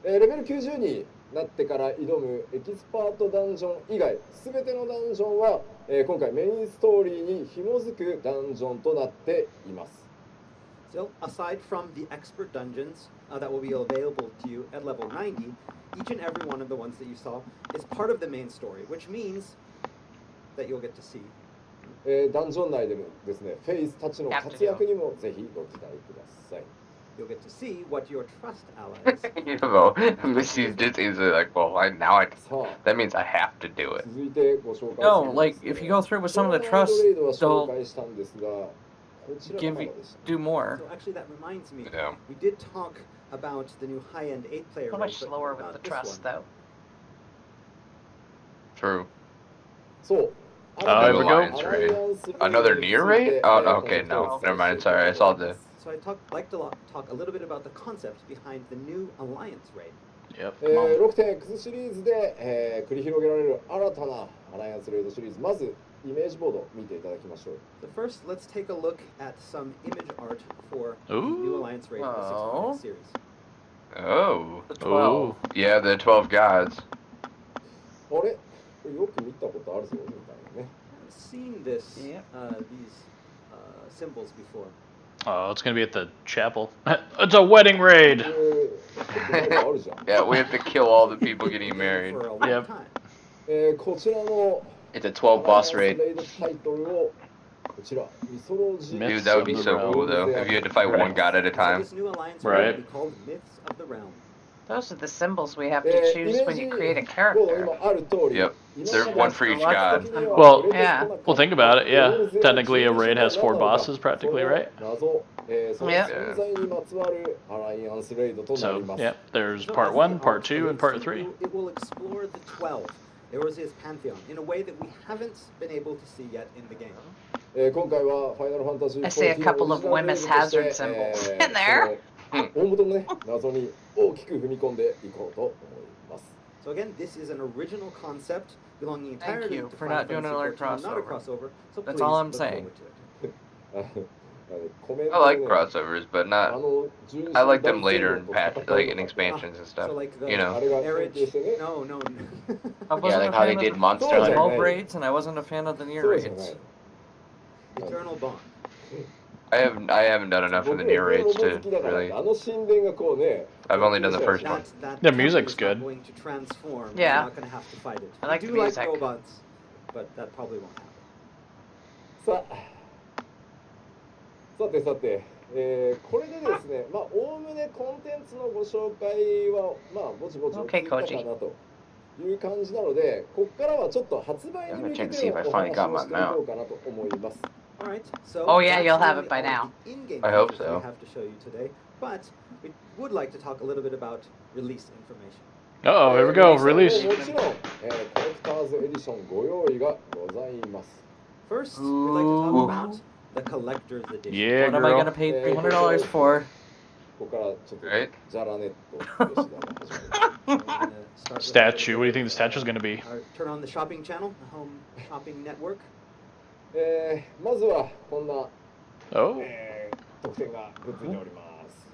レベル90になってから挑むエキスパートダンジョン以外全てのダンジョンは、今回メインストーリーに紐づくダンジョンとなっています So, aside from the expert dungeons that will be available to you at level 90, each and every one of the ones that you saw is part of the main story, which means that you'll get to see. ダンジョン内でのですねフェイスたちの活躍にもぜひご期待ください You'll get to see what your trust allies. You know, Missy's just easily like, well, that means I have to do it. 続いてご紹介する No, like if you go through with some of the trust, 紹 they'll 介したんですがこちら give から you でした do more. So, actually, that reminds me. Yeah. We did talk about the new high-end 8-player. So much slower with the trust, though. True. そう。 there we go. Alliance raid. Another near raid? Oh, no, okay, no. Never mind, sorry, I saw the... So I like to talk a little bit about the concept behind the new alliance raid. Yep. 6.X シリーズで、繰り広げられる新たなアライアンスレイドシリーズまずイメージボードを見ていただきましょう So first, let's take a look at some image art for the Ooh. new alliance raid for the Oh. 6.X series. Oh. The 12. Ooh. Yeah, the 12 gods. あれよく見たことあるぞみたいなね I've seen this, Yep. these symbols before. Oh, it's gonna be at the chapel. It's a wedding raid. 結構なんかあるじゃん Yeah, we have to kill all the people getting married. For a long Yep. time. こちらの It's a 12 boss アライアン raid. スレイドタイトルをこちらミソロジー Myths Dude, that would be of the so realm. cool though, if you had to fight one god at a So time. this new alliance Right. raid will be called Myths of the Realm. Those are the symbols we have to choose when you create a ボード character. 今ある通り Yep. They're one for each god. Well, yeah. Well, think about it. Yeah, technically a raid has 4 bosses, practically, right? 謎、その Yeah. 存在にまつわるアライアンスレイドとなり So, ます。 yeah, there's So part as 1, the part art 2, and part 3. It will explore the 12. There was his pantheon in a way that we haven't been able to see yet in the game. 今回はファイナルファンタジー I see a couple of Wemyss hazard symbols in there. 大元のね謎に大きく踏み込んでいこうと思います。 So again, this is an original concept belonging Thank entirely you to for Final not doing Fantasy another 14, not a crossover. crossover. So That's please all I'm look saying. forward to it. コメント I で like ね crossovers, but あ not... の重心 I like them 男性 later 論 in と patch, 戦う like in のか expansions and So stuff. like the You know. あれが関 marriage. 係してね No, no. I Yeah, wasn't like a how they fan did of Monster Those the are Hunter. 12 nice. raids, and I wasn't a fan of the near そうじゃない raids. Eternal bond. I haven't done enough of the near raids to really. I've only done the first one. The music's good. Going to transform. Yeah. You're not going to have to fight it. I like We the do music. like robots, but that probably won't happen. さてさて、これでですね、まあおおむねコンテンツのご紹介はまあぼちぼち Okay, 聞いたかなという感じなので、ここからはちょっと発売に向けてのお話をしていこうかなと思います。 All right. So Oh, yeah, that's you'll have really it by all now. the in-game I hope features so. We have to show you today, but we would like to talk a little bit about release information. Uh oh, here we go. Release. もちろん、コレクターズエディションご用意がございます。 First, we'd like to talk about the collector's edition. Yeah, What am I girl. gonna pay $300 for? ここからちょっと Right. ジャラネット吉田が始まります。 We're gonna start with Statue. What do you think the statue's gonna be? Turn on the shopping channel, the home shopping network. まずはこんな、 Oh. 特典がぶっついております。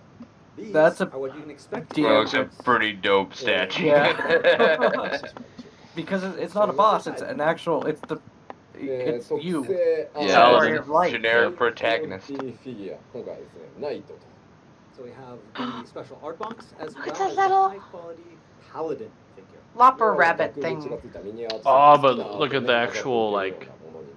These That's a are what you can expect. deal. Well, looks a pretty dope statue. Yeah. Because it's not a boss, it's an actual, it's the, it's 特 you. 製 Yeah, Story it's of life. a generic protagonist. フィギュア、今回はですね、ナイトと。 So we have the special art box as well What's a as the little- high quality paladin figure. Lopper rabbit thing. Oh, but look at the actual, like,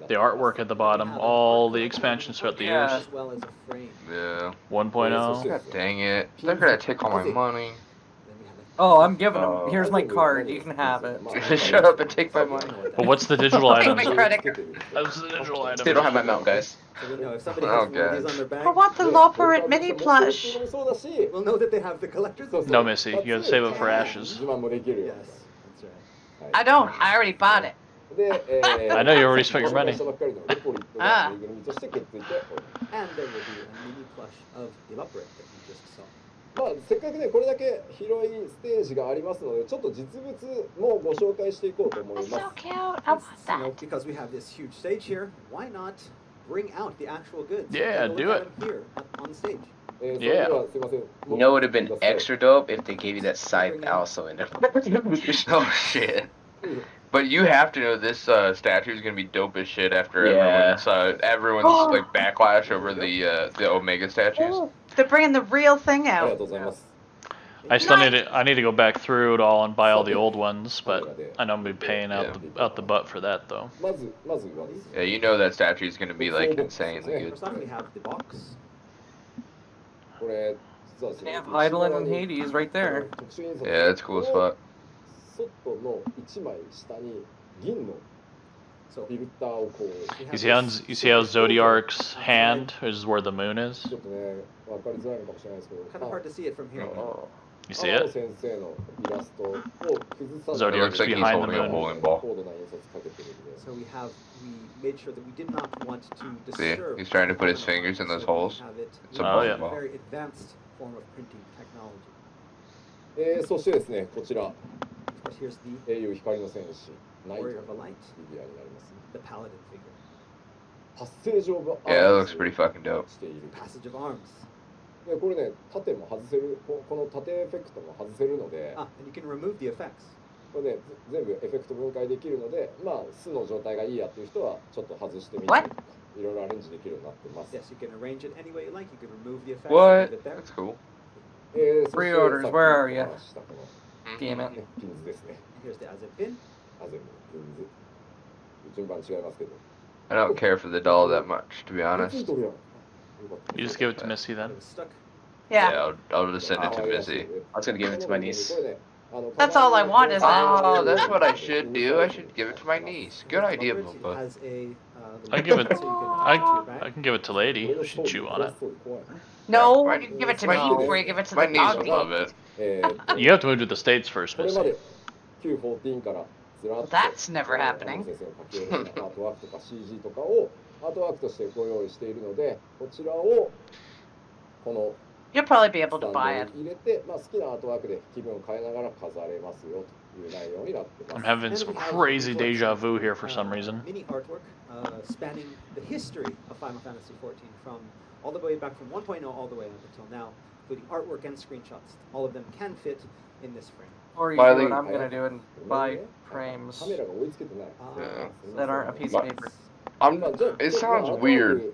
the artwork at the bottom. All the expansions throughout the Yeah. years. As well as a frame. Yeah. 1.0. God dang it. They're gonna take all my money. Then we have a Oh, I'm giving him, here's my card, you can have it. Shut up and take my money. But what's the digital Take items? my credit card. What's the digital items? They don't have my mount, guys. So we know if somebody Oh, has one of these God. on their bag, I want the Lopper mini plush. we'll know that they have the collector's. No, Missy. You gotta save it for Ashes. 自慢もできる。 Yes, that's right. I don't. I already bought it. で、I know you already spent your money. したばっかりのレポリットがぬいぐるみとしてくっついております。 And there will be a mini plush of the Lopper that you just saw. まあ、せっかくね、これだけ広いステージがありますので、ちょっと実物もご紹介していこうと思い It's ま so す。 cute. I want You know, that. because we have this huge stage here, why not bring out the actual goods? Yeah, Take a do look it. at them here on stage. それではすいません。 You know what would have been extra dope if they gave you that scythe also in there. Oh shit. But you have to know this statue is gonna be dope as shit after Yeah. everyone's like backlash over the Omega statues. They're bringing the real thing ありが out. とうございます。 I still I need to go back through it all and buy all the old ones, but I know I'm gonna be paying out the butt for that though. まずはですね。 Yeah, you know that statue is gonna be like insanely good. First off, we have the box. これ、実はですね They have Heidelin and Hades right there. 特殊印刷 Yeah, that's cool as fuck. 外の1枚下に銀の So フィルターをこう we have You see how Zodiark's hand is where the moon is? ちょっとね分かりづらいのかもしれないですけど kind of hard to see it from here. Oh. You see 青野 it? 先生のイラストを崩さず Zodiac's It looks like he's behind the holding a moon. bowling ball. 高度な印刷かけてるんで So we made sure that we did not want to See, disturb. he's trying to put his fingers in those holes. So we have it It's a Oh, bowling yeah. a ball. very advanced form of printing technology. そしてですねこちら Of course, here's the 英雄光の戦士ナイト Warrior の of the Light, フィギュアになります the Paladin figure, 発生上が Yeah, that looks pretty fucking dope. している Passage of Arms. でこれね縦も外せるこの縦エフェクトも外せるので Ah, and you can remove the effects. これね全部エフェクト分解できるのでまあ素の状態がいいやっていう人はちょっと外してみたりとかいろいろアレンジできるようになってます Yes, you can arrange it any way you like. You can remove the effects. What? Leave it there. That's cool. そして Pre-orders, さっき where are you? 話したこの Damn ね it. ピンズですね Here's the Azim pin. あ全部ピンズ順番違いますけど I don't care for the doll that much, to be つい honest. とるやんよかった You just give it to Missy It then. was stuck. Yeah. I'll just send it to あ Missy. I was gonna give it to my niece. これね That's all I want, isn't it? Oh, that's what I should do. I should give it to my niece. Good idea, It Bumba. has a, the I give it. so you can add it to your bag. I can give it to Lady. She'd chew on it. No, My- you can give it to my me niece- before you give it to My the niece would doggy. love it. You have to move to the States first, これま Missy. で Q14 からずらっ Well, と that's never happening. 先生の書き下ろしたアートワークとか CG とかをアートワークとしてご用意しているのでこちらをこの You'll probably be ス able タ to ンド buy に it. 入れて、まあ、好きなアートワークで気分を変えながら飾れますよという内容になってま I'm す。 having some crazy deja vu here for some reason. Mini artwork spanning the history of Final Fantasy XIV from all the way back from 1.0 all the way up until now, including artwork and screenshots. All of them can fit in this frame. Or you Miley- do what I'm gonna do and buy frames カメラが追いつけてない。 Yeah. that aren't a piece of paper. It sounds weird.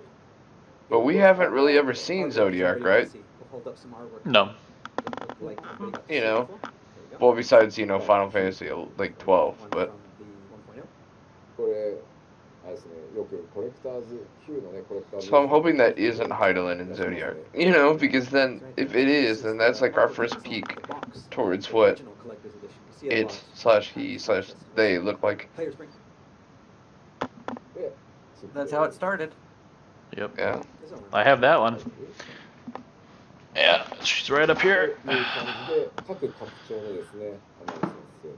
But we haven't really ever seen Zodiac, right? No. You know, well, besides, you know, Final Fantasy like 12, but これあれですね、よくコレクターズ Q のね、コレクターズ so I'm hoping that isn't Heidelin and Zodiac. You know, because then if it is, then that's like our first peek towards what it/he/they look like. That's how it started. Yep. Yeah. I have that one. Yeah, she's right up here. という感じで各拡張のですね、天野先生の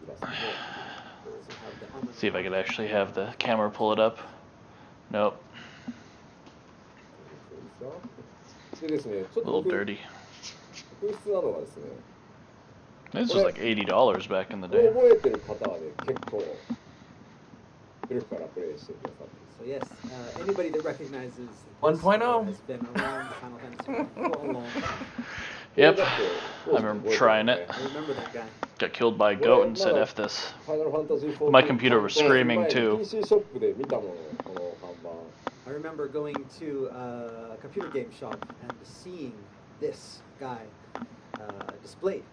イラストも See if I could actually have the camera pull it up. Nope. でですね、ちょっ A と little 僕 dirty. 特筆なのがですね、 This was like $80 back in the これ day. 覚えてる方はね、結構古くからプレイしてくださって So yes, anybody that recognizes this 1.0 has been around Final Fantasy for a long time. Yep. だって I remember trying it. I remember that guy. Got killed by a goat and said F this. ファイナルファンタジー14 My computer was screaming too. PC ショップで見たもの、この看板。 I remember going to a computer game shop and seeing this guy displayed.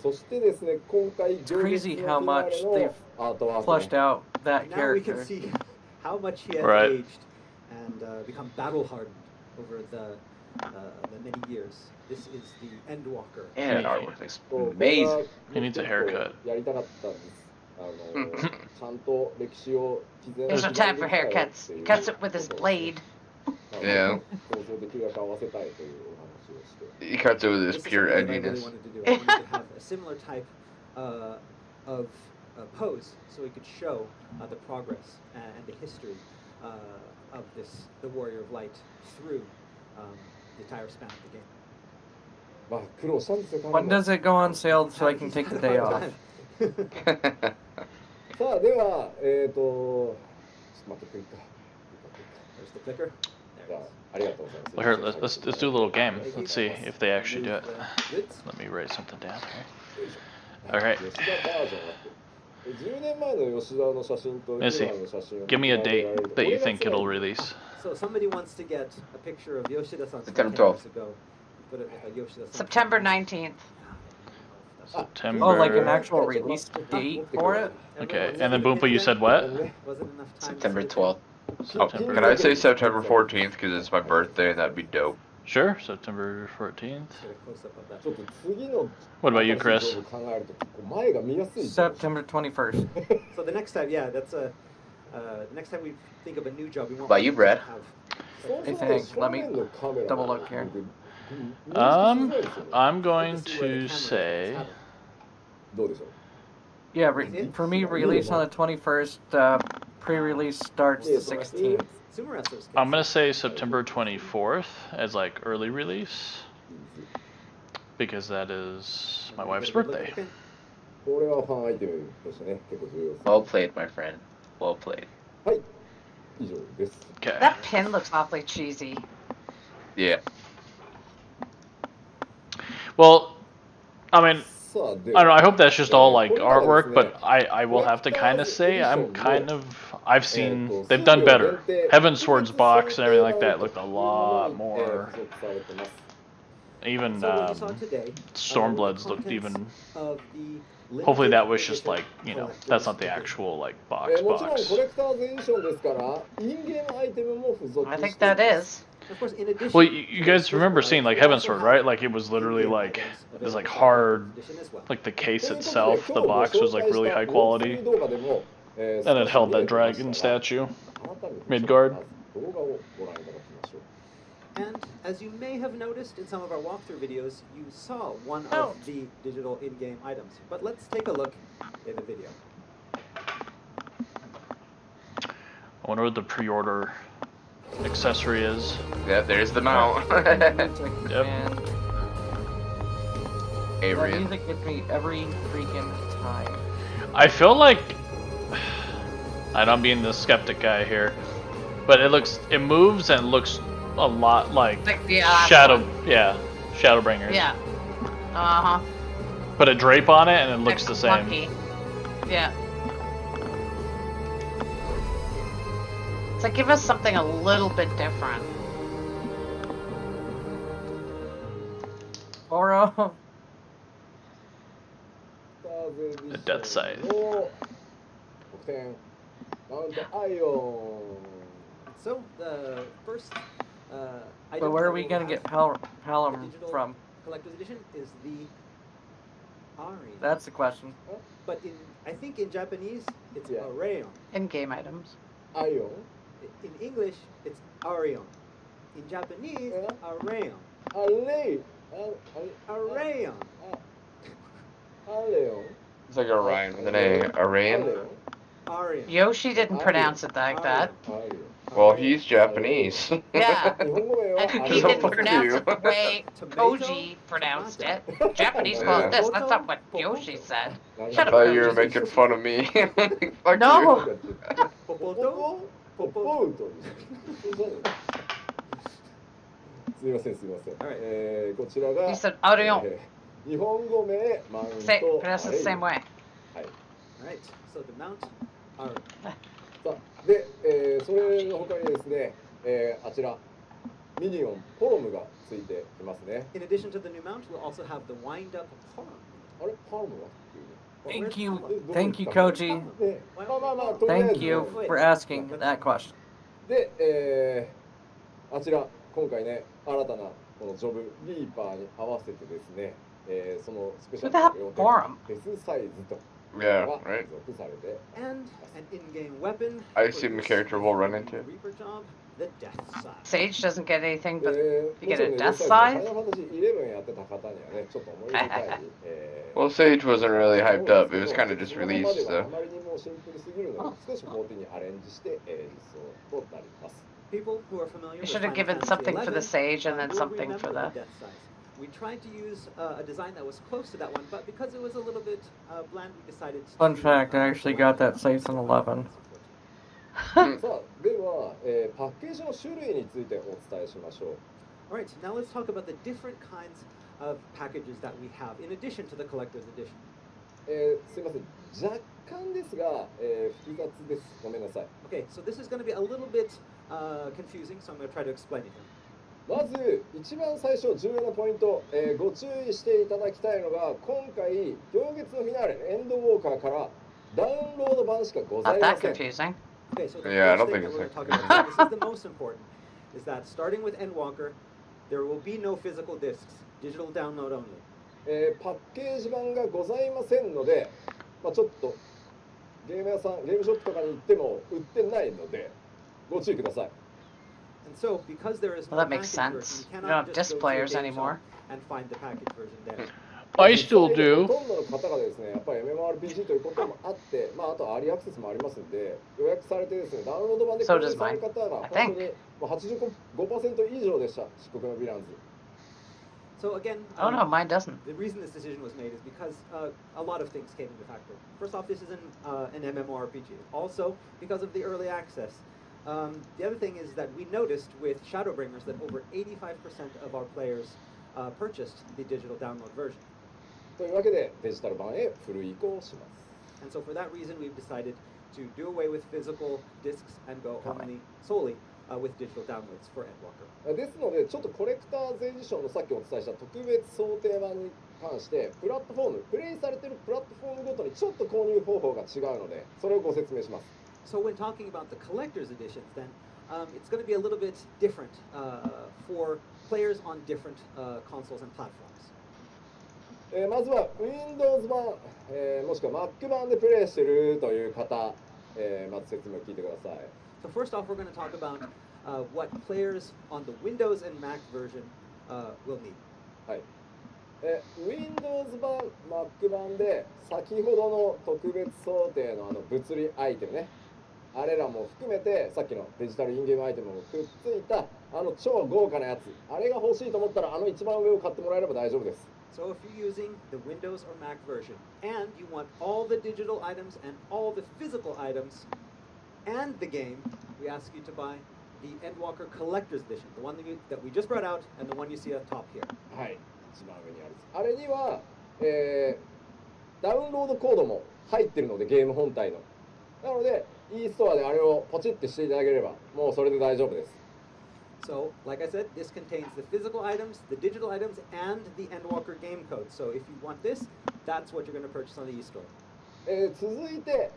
そしてですね、今回 It's crazy how much they've アートワーク Flushed out that Now we can character. see how much he has Right. aged and become battle hardened over the many years. This is the Endwalker. And the artwork looks これ amazing. が He needs a haircut. やりたかったんです。ちゃんと歴史を刻ん There's no time for haircuts. He cuts it with his blade. Yeah. 構造できるだけ合わせたいというお話をして。 He cuts it with his This is pure something that I really edginess. wanted to do. I wanted to have a similar type of pose so we could show the progress and the history of the Warrior of Light through the entire span of the game. まあ苦労したんですよ。 When does it go on sale so I can take the day off? さあではちょっと待ってクリック。 There's the clicker. じゃあありがとうございます。 Well, here, let's do a little game. Let's see if they actually do it. Goods. Let me write something down here. Alright. 吉田バージョンがあって10年前の吉田の写真と Missy, 今の写真を Give me a date that you think it'll release. So somebody wants to get a picture of Yoshida-san from September 10 years 12th. ago. Put it with a Yoshida-san. September 19th. September. Oh, like an actual release date for it? Okay, and then Boompa, you said what? Wasn't enough time. September 12th. Oh, can I say September 14th because it's my birthday and that'd be dope. Sure, September 14th. Get a close-up of that. ちょっと次の What about you, Chris? 考えると結構前が見やすい。 September 21st. So the next time, yeah, that's the next time we think of a new job, we won't About you, Brad? have. I think. Let me double look here. I'm going to say どうでしょう。 Yeah, for me, release on the 21st. Pre-release starts the 16th. Sumaratsu's I'm gonna say September 24th as like early release because that is my wife's birthday. これはファンアイテムとしてね結構重要です。 Well played, my friend. Well played. はい、以上です。 Okay. That pin looks awfully cheesy. Yeah. Well, I mean, さあで I don't know. I hope that's just all like artwork, but I will have to kind of say I've seen they've done better. Heaven Sword's box and everything like that looked a lot more. 付属されてます。 Even So what you saw today, Stormbloods the looked even. contents of the Hopefully that limited was just like that's not the actual like box もちろん box. コレクターズエディションですからインゲームアイテムも付属 I して think that is. Of course, in addition, Well, you guys remember seeing like Heaven Sword, right? Like it was literally like this like hard, like the case itself, the box was like really high quality, and it held that dragon statue, Midgard. and as you may have noticed in some of our walkthrough videos, you saw one of the digital in-game items. But let's take a look in the video. I wonder what the pre-order accessory is. Yeah, there's the mount. Yep. Yep. That Avery. music gets me every freaking time. I feel like I'm being the skeptic guy here, but it moves and looks a lot like Like the last Shadow, one. yeah, Shadowbringers. Yeah. Uh huh. Put a drape on it and it looks the same. Clunky. Yeah. So give us something a little bit different. Oro. The Death Scythe. 得点マウントアイオン So the first But item where are that we we'll gonna have get for Palom digital from? collector's edition is the Ari. That's the question. But I think in Japanese it's Yeah. Areon. In-game items. アイオン In English it's Arion. In Japanese, Yeah. Areon. アレイ Areon. アレオン It's like Orion with an A. Orion? Arion. Yoshi didn't pronounce it like that. アレオン Well, he's Japanese. Yeah. 日本語名は And ア he レオン didn't Fuck pronounce you. it the way Koji pronounced it. Japanese call it this. That's not what Yoshi said. I Shut up, thought you were Koji. making fun of me. Fuck No. you. ポポトポポウトすいませんすいません、 Alright. こちらが、 You said Arion. 日本語名マウント Say, pronounce it the same way. Alright, so the mount Arion. さあで、それの他にですね、あちらミニオンポロムがついていますね In addition to the new mount, we'll also have the wind-up Porom. あれパロムは Thank you. Thank you, Koji. でまあまあまあとりあえず Thank you for asking that question. で、あちら今回ね新たなこのジョブリーパーに合わせてですね、そのスペシャルな両手 Forum. デスサイズと Yeah, が right. 付属されて And an in-game weapon. I for assume the this character will run into. Reaper job, the Death Scythe. Sage doesn't get anything but You get a death ファ scythe? イナルファンタジー11やってた方にはねちょっと思い出深い、Well, Sage wasn't really hyped up. It was kind of just released, あ so. まりにもシンプルすぎるので少しコーティにアレンジして、実装となります People who are familiar You with should have Final given Fantasy something for the 11, Sage and then will something for remember the... Death Scythe. We tried to use a design that was close to that one, but because it was a little bit bland, we decided to... Fun fact, I actually got that site in 11. さあでは、パッケージの種類についてお伝えしましょう Alright, now let's talk about the different kinds of packages that we have, in addition to the collector's edition. すいません若干ですが、複雑ですごめんなさい Okay, so this is going to be a little bit confusing, so I'm going to try to explain it here. まず一番最初重要なポイント、ご注意していただきたいのが今回行月のフィナーレエンドウォーカーからダウンロード版しかござ Not いま that せん confusing. Okay, so the Yeah, I first don't thing think that we're it's going to talk like- about, this is the most important, is that starting with Endwalker, there will be no physical discs, digital download only. パッケージ版がございませんので、まあ、ちょっとゲーム屋さんゲームショップとかに行っても売ってないのでご注意ください And so, because there is Well, no that makes package sense. version, You you don't cannot have just disc go to a players game anymore. shop and find the package version there. I still 実際 do. ほとんどの方がですねやっぱり MMORPG ということもあってまああとアーリーアクセスもありますんで予約されてですねダウンロード版で So 購入 does され mine. る方が I 本当にもう 85% 以上でした漆黒のヴィランズ So again, Oh no, mine doesn't. the reason this decision was made is because a lot of things came into factor. First off, this is an MMORPG. Also, because of the early access. The other thing is that we noticed with Shadowbringers that over 85% of our players purchased the digital download version. というわけでデジタル版へフル移行します And so for that reason, we've decided to do away with physical discs and go only solely with digital downloads for Endwalker. ですのでちょっとコレクターズエディションのさっきお伝えした特別想定版に関してプラットフォームプレイされているプラットフォームごとにちょっと購入方法が違うのでそれをご説明します So when talking about the collector's editions, then it's going to be a little bit different for players on different consoles and platforms. まずは Windows 版、もしくは Mac 版でプレイしているという方、まず説明を聞いてください So first off, we're going to talk about what players on the Windows and Mac version will need. はい、Windows 版 Mac 版で先ほどの特別想定の物理アイテムねあれらも含めてさっきのデジタルインゲームアイテムもくっついた超豪華なやつあれが欲しいと思ったら一番上を買ってもらえれば大丈夫です So if you're using the Windows or Mac version and you want all the digital items and all the physical items and the game, we ask you to buy the Endwalker Collector's Edition, the one that we just brought out and the one you see up top here. はい一番上にあるあれには、ダウンロードコードも入ってるのでゲーム本体のなので e ストアであれをポチってしていただければもうそれで大丈夫です。 So, like I said, this contains the physical items, the digital items, and the Endwalker game code. So if you want this, that's what you're going to purchase on the eStore. 続いて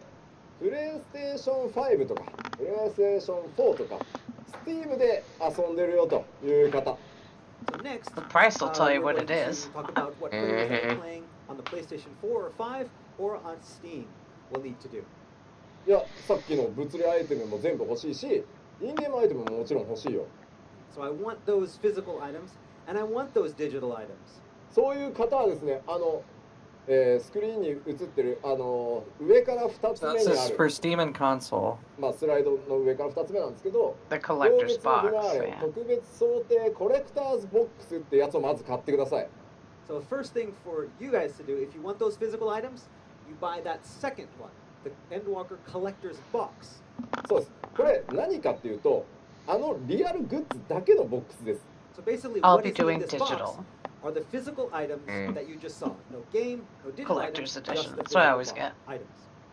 プレイステーション5とかプレイステーション4とか Steam で遊んでるよという方。 So next, The price will tell you we're what going it to is. talk about what players that are playing on the PlayStation 4 or 5 or on Steam will need to do. いやさっきの物理アイテムも全部欲しいしインゲームアイテムももちろん欲しいよ。 So I want those physical items, and I want those digital items. そういう方はですねスクリーンに映ってる上から2つ目 This に is あ for る、 Steam and console. まあ、スライドの上から2つ目なんですけど The 当 collector's 月のフィナ box. ーレ Yeah. 特別想定コレクターズボックスってやつをまず買ってください。 So the first thing for you guys to do, if you want those physical items, you buy that second one, the Endwalker Collector's Box. そうです。これ何かっていうとリアルグッズだけのボックスです。 So basically, I'll what be is in doing this box digital. are the physical items that you just saw. No game, no digital Collector's items, edition. just the That's what I always physical get.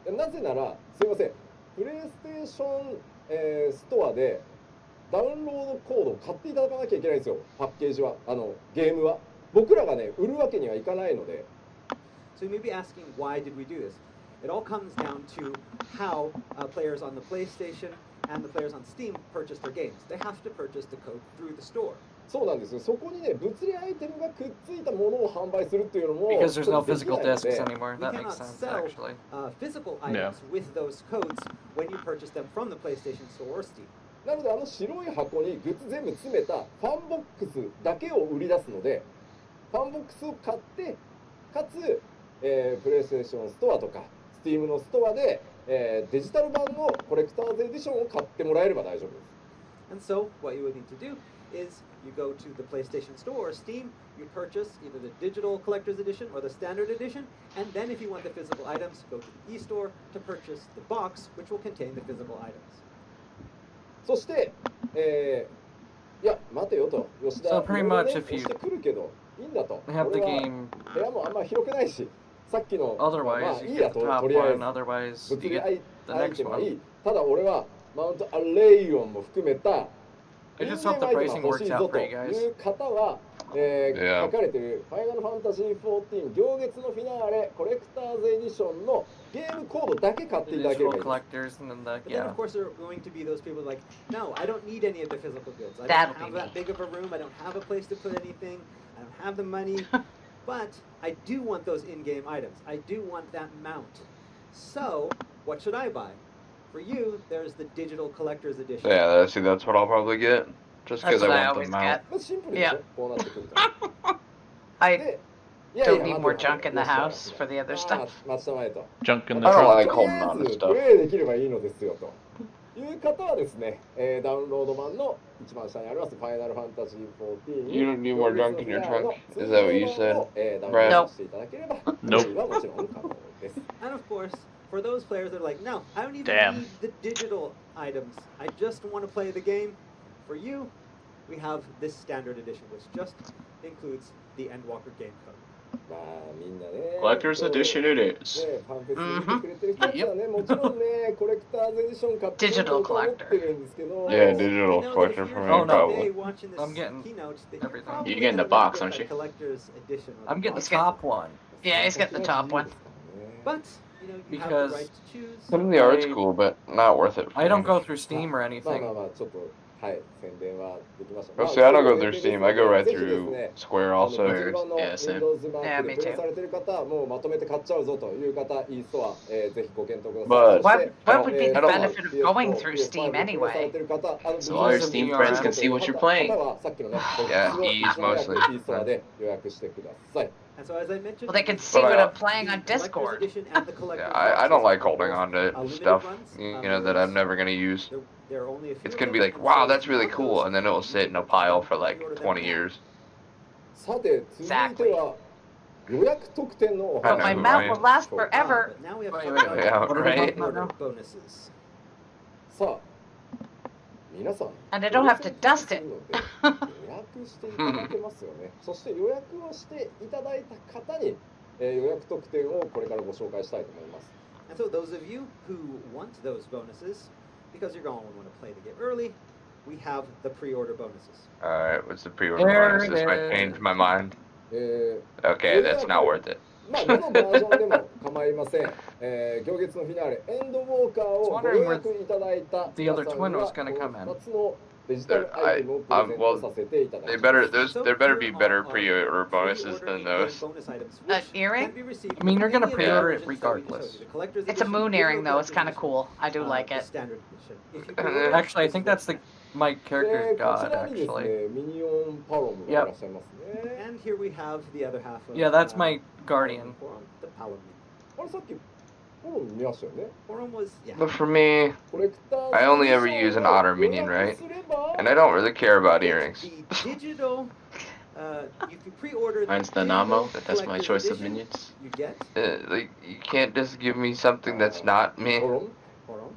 items. なぜならすいませんプレイステーション、ストアでダウンロードコードを買っていただかなきゃいけないんですよ。パッケージはゲームは僕らがね売るわけにはいかないので。 So you may be asking, why did we do this? It all comes down to how players on the PlayStation and the players on Steam purchase their games. They have to purchase the code through the store. そうなんですよ。そこにね物理アイテムがくっついたものを販売するっていうのも Because there's no ちょっとでき physical ないの discs で anymore. We That cannot makes sense, sell actually. Physical items with those codes when you purchase them from the PlayStation Store or Steam. なので白い箱にグッズ全部詰めたファンボックスだけを売り出すのでファンボックスを買ってかつ、プレイステーションストアとか Steam のストアで、デジタル版のコレクターズエディションを買ってもらえれば大丈夫です。 And so what you would need to do is you go to the PlayStation Store or Steam, you purchase either the digital collector's edition or the standard edition, and then if you want the physical items, go to the e-store to purchase the box, which will contain the physical items. そして、いや待てよと吉田 So pretty much いろいろね if you 押してくるけどいいんだと have the 俺は game 部屋もあんま広くないしさっきのま otherwise, あ you いいや get と the top とりあえ one, ず otherwise, you 物理 get アイ the アイ next テムはいい one. ただ俺はマウントアレイオンも含めた I just hope the インゲームアイテ pricing ムが欲し works いぞ out と for you guys. いう方は、Yeah. 書かれている「ファイナルファンタジー14行月のフィナーレコレクターズエディション」のゲームコードだけ買って The いただければ digital いいです collectors and then the, But then, yeah. of course, there are going to be those people like, no, I don't need any of the physical goods. I That'll don't have be that me. big of a room. I don't have a place to put anything. I don't have the money. But I do want those in-game items. I do want that mount. So, what should I buy? For you, there's the digital collector's edition. Yeah, see, that's what I'll probably get. Just That's because I what I want always the mount. get. まずシンプルでしょ、 Yeah. こうなってくると I でいやい don't や need 待 more てよ junk in the 吉田 house for the other あ stuff. 待ちたまえと Junk in the I don't trunk. like とり holding あ on え to ずプ stuff. レイできればいいのですよという方はですね、ダウンロード版の一番下にありますファイナルファンタジー14 You don't need more junk in your trunk? Is that what you said, ダウンロードしていただければ Nope. プレイはもちろん可能です And of course, for those players that are like, no, I don't even Damn. need the digital items. I just want to play the game. For you, we have this standard edition, which just includes the Endwalker game code. まあみんなね Collector's edition it is. ねファンフェス見てくれてる人たちはねもちろんねコレクターズエディション買ってる Digital と思っ collector. てるんですけど Yeah, You digital know that if collector you're for me, Oh, no. probably. watching this I'm getting keynote, that everything. probably You're getting the wanna box, get aren't the you? collector's edition or I'm getting the Let's get- top one. Yeah, he's got the top one. But you know, you have Because- the right to choose. Some of the art's I- cool, but not worth it. For I don't me. go through Steam or まあまあ anything. まあちょっとはい宣伝はできました Oh, see, I don't go through まあ Steam. I go right ぜひです through ね Square 物 also. 理版の Yeah, same. Windows 版 Yeah, で me プレイ too. されてる方もうまとめて買っちゃうぞという方 e ストア、ぜひご検討くだ But- さい。 What would be the I don't benefit of going through Steam anyway? So all your Steam friends can see what you're playing. 方はさっきのね、 Yeah, ボックスを E's mostly. e ストアで予約してください。 And so, as I mentioned, Well, they can see But what I- I'm playing on the collector's Discord. edition and the collector's Yeah, I don't box like holding on to limited stuff, runs, you know, that I'm never gonna use. There are only a few It's of gonna be them, like, and wow, so that's if you really want cool, those, and then it'll sit in a pile for like 20 years. さて続いては予約特典のお But 話 my know, mount right? will last Ah, forever. but now we have Wait, to wait, talk wait. Yeah, about What are we right? talking about now? bonuses. さあ皆さん And I don't have to dust it. 予約していただけますよねそして予約をしていただいた方に、予約特典をこれからご紹介したいと思います And so those of you who want those bonuses, because you're going to want to play to get early, we have the pre-order bonuses. Alright, what's the pre-order There bonus? This it might is. change my mind. え Okay, that's not worth it. まあどのバージョンでも構いません。行月のフィナーレエンドウォーカーをご予約いただいた The other twin was gonna come in. 2つのデジタルアイテムをプレゼントさせていただきます。 There better be better pre-order bonuses than those. An earring? I mean, you're gonna pre-order it regardless. It's a moon earring, though. It's kind of cool. I do like it. Actually, I think that's my で character's こち god, らにですね actually. ミニオンパロムがいらっしゃいますね。 And here we have the other half of Yeah, that's my guardian. the Paladin. あれさっきパロム見ましたよね。 Forum was, yeah. But for me, コレクター I only ever use an otter minion, right? And I don't really care about earrings. The digital, if you pre-order Mine's the Nanamo. digital That's my collector's choice of edition, minions. You get Like, you can't just give me something that's not me. パロム Forum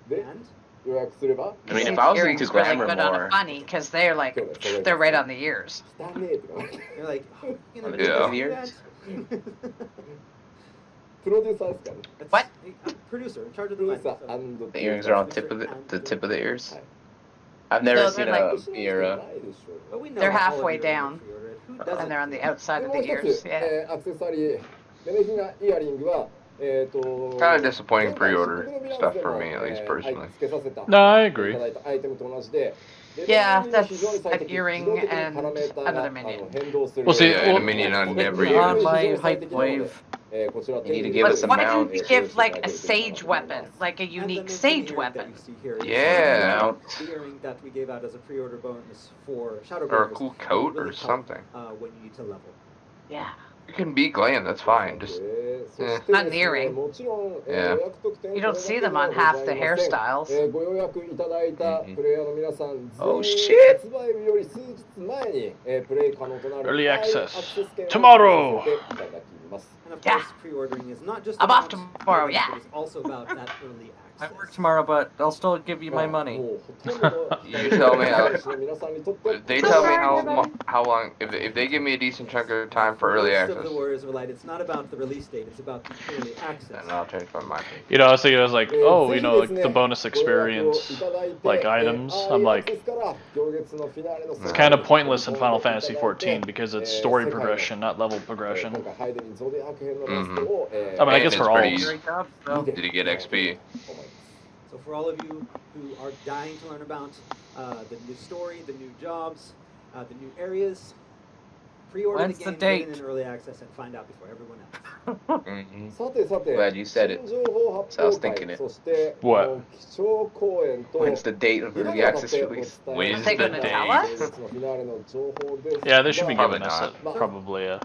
で and 予約すれば I mean, These if I was earrings into really glamour good on a more, bunny because they're like they're right on the ears. 汚ねえとか they're like, oh, you know, Yeah. did you see Ears? that? プロデューサーですからね。 That's What? a producer in charge of プ the ロデューサ finance. ー the earrings are on the tip of the ears. I've No, never they're seen like- a ear. But we know They're that all of halfway you are down, pre-ordered. Who and doesn't? they're on the outside で of もう the 一 ears. つ、 Yeah. アクセサリーベネフィナイヤリングはKind of disappointing pre-order stuff for me, at least personally. 付けさせた No, I agree. いただいたアイテムと同じで Yeah, で that's 非常に最適 an earring 自動的に and パラメーターが another minion. 変動する Well, see, Yeah, and a minion on every On ear. my hype wave. こちら You need to give But us a what mount. if you give like a sage weapon, like a And then unique there's sage the earring that weapon? you see here. Yeah. Mount. The earring that we gave out as a pre-order bonus for Shadow Or a Bringers cool will coat really or help, something. when you need to level. Yeah. You can be glam, that's fine. Just Not an earring. もちろん Yeah. 予約特典 You don't see them on half the hairstyles. ご予約いただいたプレイヤーの皆さん、 Oh, 全員 shit. 発売日より数日前に、プレイ可能となる Early access. アクセス権を Tomorrow. させていただきます。 And of Yeah. course, pre-ordering is not just I'm off about tomorrow, earnings, yeah. but it's also about that early I access. work tomorrow, but I'll still give you my まあ money. もうほとんどの You tell me how- 皆さんにとって they tell me how long if they give me a decent chunk of time for early Most of access, the Warriors of Light, it's not about the release date, it's about the early access. then I'll change my mind. You know, I was thinking, I was like, えー oh, ぜ you ひ know, です like ね the bonus ご予約を experience, いただいて like items. ああ I'm いうア like, クセスから行月のフィナーレの It's kind of pointless in Final Fantasy XIV because it's story progression, not level progression. 今回ハイデリンゾディアク編のラストを I mean, I And guess it's for all. pretty easy. Great job, though. Did he get XP? So for all of you who are dying to learn about the new story, the new jobs, the new areas, pre-order When's the the game, get date? in early access, and find out before everyone else. Mm-hmm. さてさて Glad you said it. 新情報発 So I was 表 thinking 会 it. そして What? 基調講演と When's the date of 2 early にわたっ access てお release? 伝え When's して the いきたい date? 本日のフィナーレの情報です Yeah, they should be が giving Probably us not. it. Probably, yeah.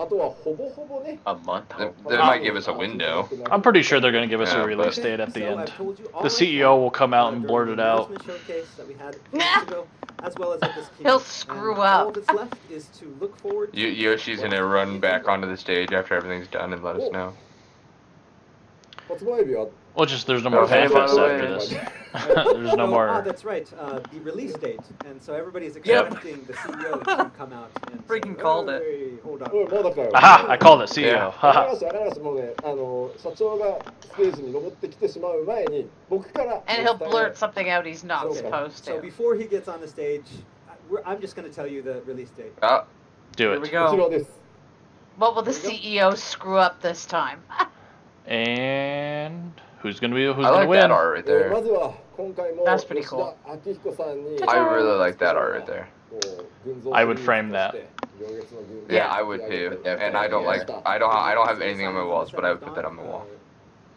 あとはほぼほぼね A month? They might give us a window. I'm pretty sure they're going to give us a Yeah, release but- date at the So end. I've told you all The I CEO can, will come out and during blurt the it out. announcement showcase that we had a few Nah. weeks ago, as well as at this He'll keynote. screw And up. All that's left is to look forward to Yoshi's gonna run back onto the stage after everything's done and let us know. 発売日は Well, just there's no more Okay, by Fanfest the after way. this. There's no Ah, more. that's right. The release date, and so everybody's Yep. expecting the CEO to come out and Freaking say, called it. "Hey, hold on." おいまだかよ Aha! I called it, CEO. Yeah. わかり Haha. ましたわかりましたもうね社長がステージに登ってきてしまう前に僕から And he'll お伝え blurt something out he's not Okay. supposed So to. before he gets on the stage, I'm just going to tell you the release date. Oh, Do Here we it. こち go. らです What will the CEO screw up this time? And who's gonna I gonna like win? that art right ま there. ずは今回も That's pretty 吉 cool. 田明彦さんに I really like that art right there. こう群像 I would シリー frame ズと that. して行月の群像 Yeah, I would too. And I don't like I don't have anything on my walls, but I would put that on my wall.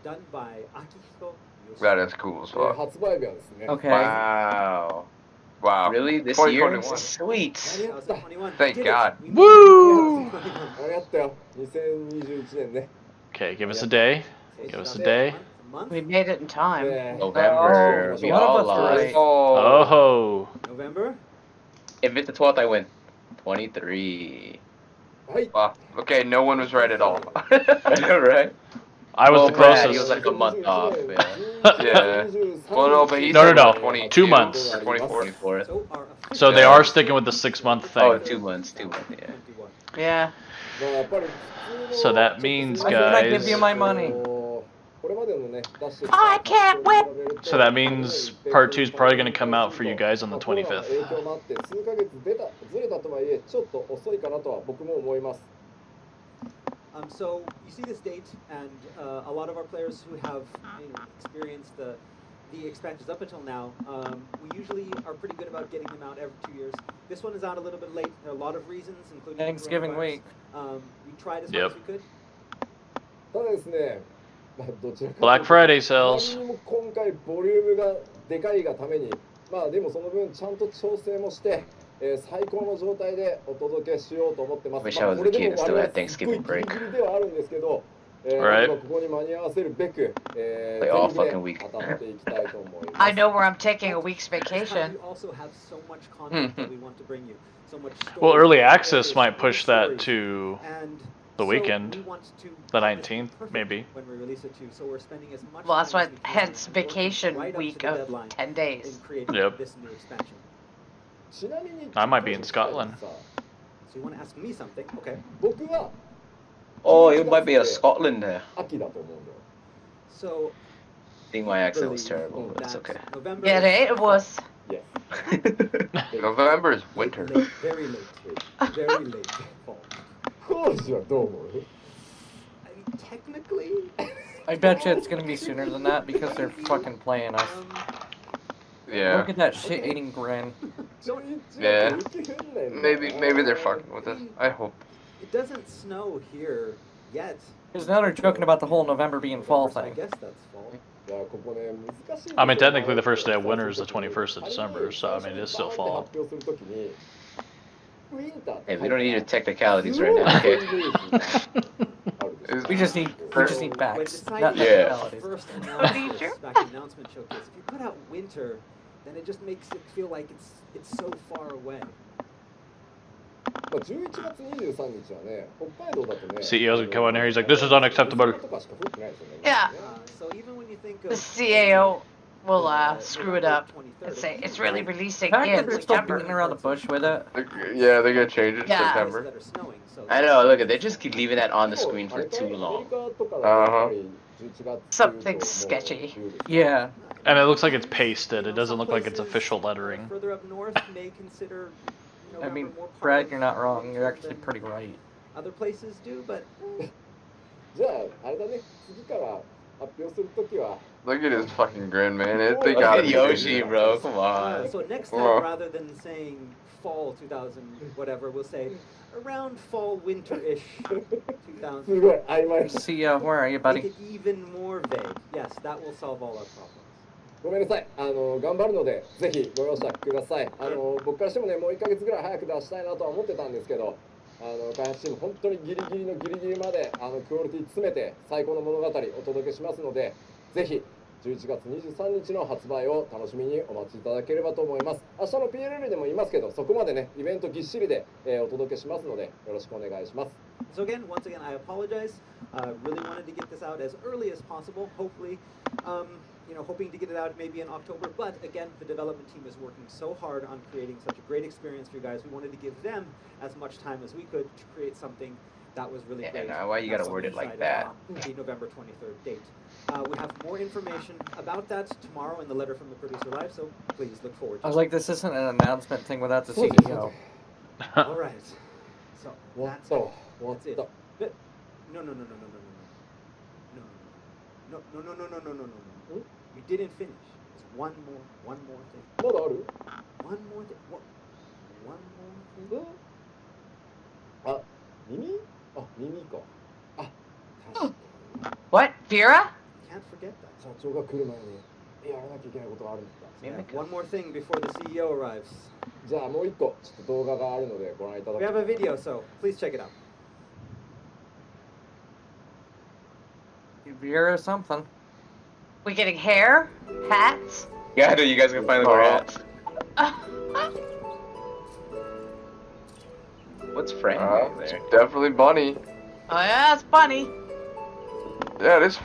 Done by Akihiko Yoshida. That is cool as fuck. 発売日はですね Okay. Wow. Wow. Really? This year? 2021. Sweet. 2021. Thank Did it. God. We made it. Woo! あれやったよ2021年ね Okay, give us a day. Give us a day. We made it in time. ね November. Oh, We one of all us was lied. Oh. Oh. November. If it's the 12th, I win. 23. はい Wow. Okay, no one was right at all. I know, right? I was the Brad, he was closest. like a month off. Yeah. Yeah. Well, no, but he No, said no, no. 22, 2 months. 24. 24th. So our So they are sticking with the 6-month Oh, thing. 2 months. 2 months, yeah. 21. Yeah. So that means, Why can't I give guys. you my money? I can't win. So that means part 2 is probably going to come out for you guys on the 25th. So you see this date, and a lot of our players who have experienced the expansions up until now, we usually are pretty good about getting them out every 2 years. This one is out a little bit late. There are a lot of reasons, including Thanksgiving coronavirus. week. We tried as hard as we could. Black Friday sales. 今回ボリュームがでかいがために、まあでもその分ちゃんと調整もして、最高の状態でお届けしようと思ってます。 Wish I was a kid and still had Thanksgiving break. ギリギリではあるんですけど、Right. ここに間に合わせるべく、 Like all fucking week. 当たっていきたいと思います。 I know where I'm taking a week's vacation. We also have so much content that we want to bring you. So much Well, stories, early stories, access might push that stories. to And the so weekend, we want to the have this 19th, perfect maybe. When we release it too, so we're spending as much Well, that's time as what, we can hence working vacation right up to week the of deadline 10 days. in creating Yep. this new expansion. ちなみに I might be in Scotland. So you want to ask me something? Okay. 僕は Oh, it might be a Scotland there. 秋だと思うんだよ。 So I think my accent was believe terrible, but it's that okay. November Yeah, it was. Yes. November is late, winter. late, very late, very late fall. コージはどう思う？ I mean, technically, I bet you it's gonna be sooner than that because they're fucking playing us. Yeah. Look at that shit-eating grin. Yeah. Maybe they're fucking with us. I hope. It doesn't snow here yet. Because now they're joking about the whole November being fall So I thing. guess that's fall. I mean, technically the first day of winter is the 21st of December, so I mean, it's still fall. Hey, we don't need the technicalities right now, okay? We just need When facts, deciding not to Yeah. put out the first announcement back in announcement showcase, if you put out winter, then it just makes it feel like it's so far away. 11月23日はね、北海道だとね、 CEO's gonna come in there, he's like, this is unacceptable. とかしか降ってないですよね。 Yeah. So even when you think The of CAO will screw it up and say it's really releasing The fact that in they're still September. beating around the bush with it. Yeah, they're gonna change it in Yeah. September. that are snowing, so I know, look, they just keep leaving that on the screen for too long. Something sketchy. Yeah. And it looks like it's pasted, it doesn't look like it's official lettering. Further up north may consider I mean, November more Brad, part you're not of wrong. You're winter actually than pretty right. Other places do, but じゃあ、あれだね、次から発表するときは、 Look at his fucking grin, man. They Look gotta at be Yoshi, doing bro, come on. so next Well. time rather than saying fall 2000 whatever, we'll say around fall winter-ish 2000. すごい曖昧。 See, where are you, Make buddy? it even more vague. Yes, that will solve all our problems. ごめんなさい、頑張るので、ぜひご容赦ください。僕からしてもね、もう1ヶ月ぐらい早く出したいなとは思ってたんですけど、開発チーム、本当にギリギリのギリギリまでクオリティ詰めて、最高の物語お届けしますので、ぜひ11月23日の発売を楽しみにお待ちいただければと思います。明日の PLL でも言いますけど、そこまでね、イベントぎっしりで、お届けしますので、よろしくお願いします。So again, once again, I apologize. Really wanted to get this out as early as possible. Hopefully, hoping to get it out maybe in October. But again, the development team is working so hard on creating such a great experience for you guys. We wanted to give them as much time as we could to create something that was really Yeah, great. now why you gotta That's word it why we like decided that? on the November 23rd date. We have more information about that tomorrow in the letter from the producer live. So please look forward I to was it. like, this isn't an announcement thing without the E そうですそう CEO. です All right. So 終わっ that's た it. わ終わっ That's it. た。 But no, no, no, no, no, no, no, no, no, no, no, no, no, no, no, no, no. You didn't finish. There's one more thing. まだある？ One more thing. One more thing. あ、耳？あ、耳か。あ、確かに。 What? Vera? Can't forget that. 社長が来る前にやらなきゃいけないことがあるんだ。 Yeah, one more thing before the CEO arrives. じゃあもう一個ちょっと動画があるのでご覧いただ We き have a video, so please check it out. Beer or something. We getting hair? Hats? Yeah, I know you guys can finally wear hats. What's Frank doing there? Definitely Bunny. Oh yeah, it's funny. Yeah, it is.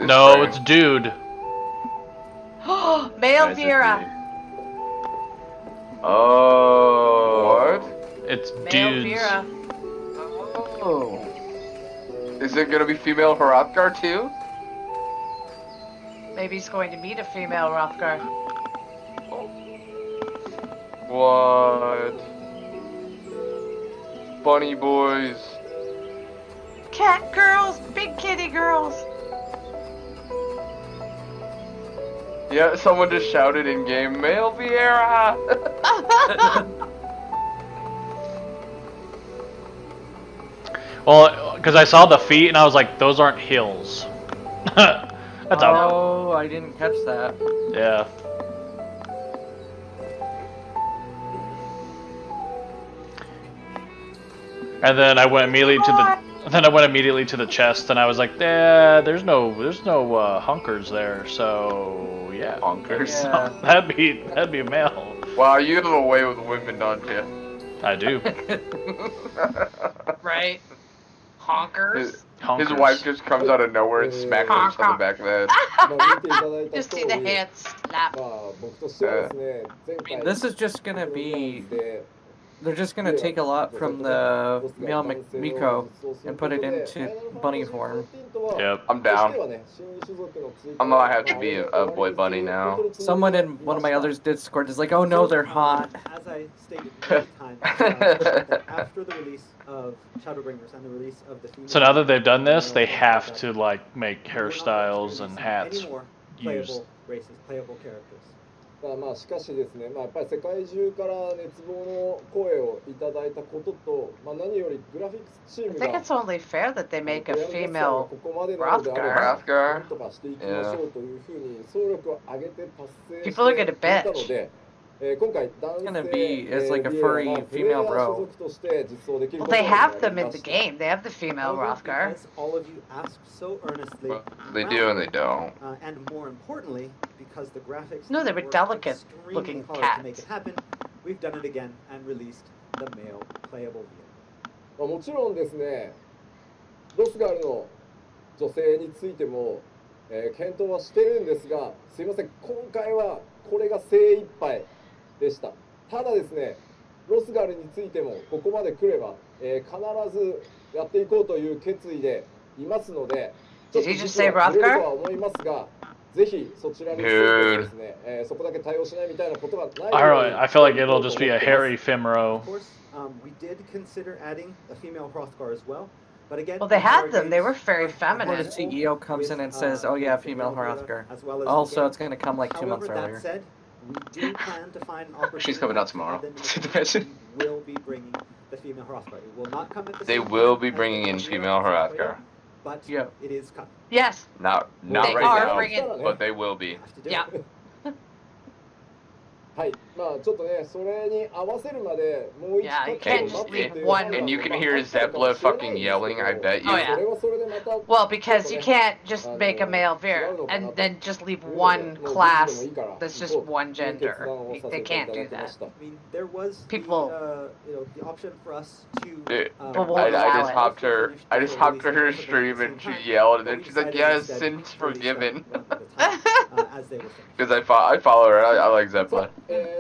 No, Frank. it's dude. Male Why is it Vera. Oh. What? It's Male dudes. Vera. Oh. Is it gonna be female Hrothgar too? Maybe he's going to meet a female Hrothgar. What? Bunny boys. Cat girls, big kitty girls. Yeah, someone just shouted in game, "Male Vieira!" Well, because I saw the feet and I was like, those aren't heels. That's out. Oh, I didn't catch that. Yeah. And then I went immediately to the. Then I went immediately to the chest, and I was like, there's no hunkers there, so yeah. Honkers. Yeah. That'd be a male. Wow, you have a way with women, don't you? I do. Right? Honkers. His wife just comes out of nowhere and smacks him on the back of the head. Just see the hand slap. This is just gonna be. They're just gonna take a lot from the male Miko and put it into bunny form. Yep. I'm down. I'm gonna have to be a boy bunny now. Someone in one of my others Discord is like, oh no, they're hot. As I stated many times, that after the release of Shadowbringers and the release of the female, So now that they've done this, they have to like make hairstyles and hats any more used. playable races, playable characters. まあしかしですね、やっぱり世界中から熱望の声をいただいたことと、何よりグラフィックスチー I ム think が it's only fair that they make a こ female こまでなのであれば Hrothgar. なんとかしていきましょうというふうに総力を挙げて達成して People are gonna いた bitch. ので、今回男 It's gonna 性 be as like a furry female bro. Well, they have them in the game. They have the female However, Hrothgar. because all of you asked so earnestly, Well, they do and they don't. And more importantly, because the graphics No, they were worked delicate extremely looking hard to make cats. it happen, we've done it again and released the male playable vehicle. もちろんですね、ロスガルの女性についても、検討はしてるんですが、すいません、今回はこれが精一杯でした。ただですね、ロスガルについてもここまで来れば、必ずやっていこうという決意でいますので、ちょっと Did he just 実 say はずれる Hrothgar? とは思いますが、ぜひそちらについてですね、そこだけ対応しないみたいなことがないように I don't know. I feel like it'll just be a hairy femro. Of course, we did consider adding a female Hrothgar as well, but again, Well, they had them. They were very very Before the feminine. CEO comes in and says, oh yeah, female Hrothgar. as well as Also, the it's gonna come like 2 game. months However, earlier. that said, we do plan to find an opportunity. She's coming out tomorrow. We will be bringing the female Hrothgar. It will not come at the They same will time be as bringing the in female female Hrothgar. but Yeah. it is coming. Yes. Not They right are now, bringing- but they will be. Have to do Yeah. it. はい、ちょっとね、それに合わせるまでもう一 Yeah, you 回 can't just leave one- And you can hear Zepla fucking yelling, I bet you. Oh, yeah. それはそれでまた Well, because you can't just make a male Vera and then just leave one class that's just one gender. They can't do that. I mean, there was People- the option for us to. Dude, But won't I allow just it. hopped to her stream and she yelled and then she's like, yes, sin's forgiven. Because I follow her, I like Zepla.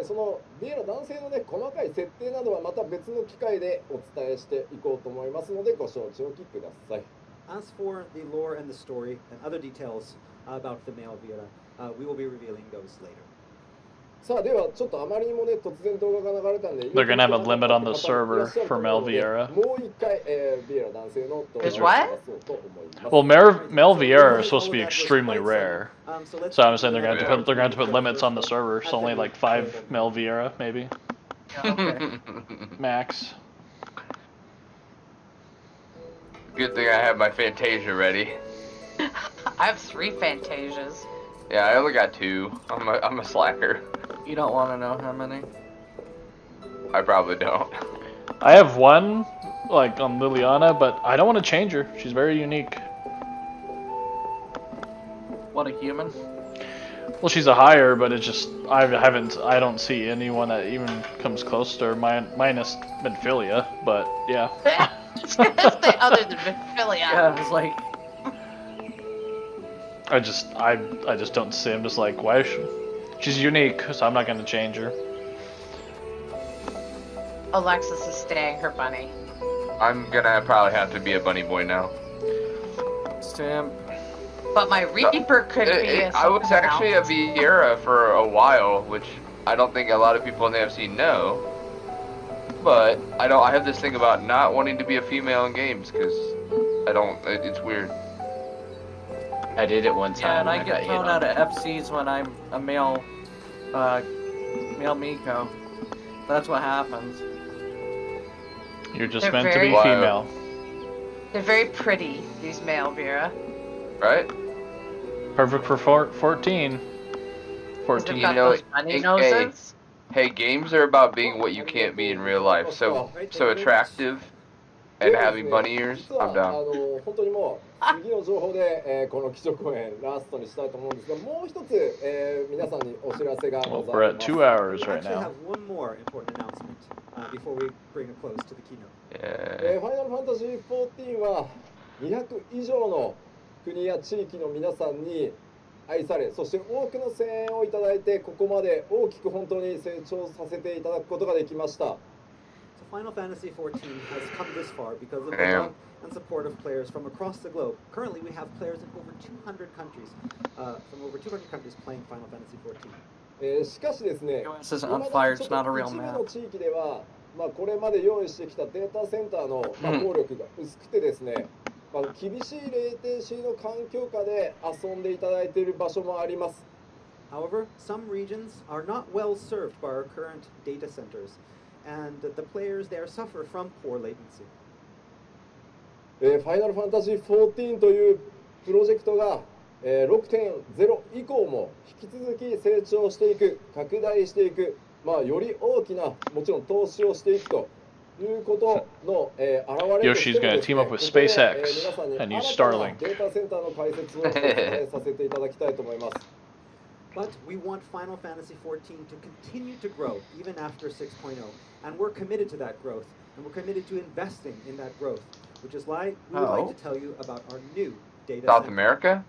そのビエラ男性のね細かい設定などはまた別の機会でお伝えしていこうと思いますのでご承知おきください。 As for the lore and the story and other details about the male Vera, we will be revealing those later. さあではちょっとあまりにもね突然動画が流れたんで They're gonna have a limit on the server for Mel Vieira. もう一回、ビエラ男性の動画を流 Is what? そうと思います。 Well, Mel Vieira is supposed to be extremely rare. So I'm saying they're gonna have to put limits on the server. So only like 5 Mel Vieira maybe Okay. max. Good thing I have my Fantasia ready. I have 3 Fantasias. Yeah, I only got 2. I'm a slacker. You don't want to know how many? I probably don't. I have one like on Liliana, but I don't want to change her. She's very unique. What, a human? Well, she's a higher, but it's just I don't see anyone that even comes close to her, minus Midphilia. But yeah. Stay other than Mephilia. Yeah, it's like, I just don't see. I'm just like, why? She's unique, so I'm not gonna change her. Alexis is staying her bunny. I'm gonna probably have to be a bunny boy now. Stamp. But my Reaper could be a I was actually a Vieira for a while, which I don't think a lot of people in the FC know. But I have this thing about not wanting to be a female in games because it's weird. I did it one time. Yeah, and I got get hit thrown on out it. of FCs when I'm a male Miko. That's what happens. You're just They're meant to very- be female. They're very pretty, these male Vera. Right? Perfect for 14. 14. They've got know, those bunny hey, noses. Hey, games are about being what you can't be in real life. So attractive and having bunny ears, I'm down. 本当にもう次の情報で、この基調講演ラストにしたいと思うんですが、もう一つ、皆さんにお知らせが Well, ご we're ざい at ます。 2 hours We right actually now. have one more important announcement before we bring a close to the keynote. Yeah. ファイナルファンタジー14は200以上の国や地域の皆さんに愛され、そして多くの声援をいただいて、ここまで大きく本当に成長させていただくことができました。So Final Fantasy XIV has come this far because of the Damn. love and support of players from across the globe. Currently, we have players in over 200 countries, from over 200 countries playing Final Fantasy XIV. しかしですね、 US is on fire, it's not a real 一部 map. の地域では、これまで用意してきたデータセンターの、効力が薄くてですね、厳しいレイテンシーの環境下で遊んでいただいている場所もあります。 However, some regions are not well served by our current data centers, and the players there suffer from poor latency. ファイナルファンタジー14というプロジェクトが、6.0 以降も引き続き成長していく、拡大していく、より大きなもちろん投資をしていくということの、表れとして Yoshi's gonna team up with ここで SpaceX 皆さんに and use 新たな Starlink. データセンターの解説をお伝えさせていただきたいと思います。 But we want Final Fantasy XIV to continue to grow even after 6.0, and we're committed to that growth, and we're committed to investing in that growth, which is why we would like to tell you about our new data South center. America?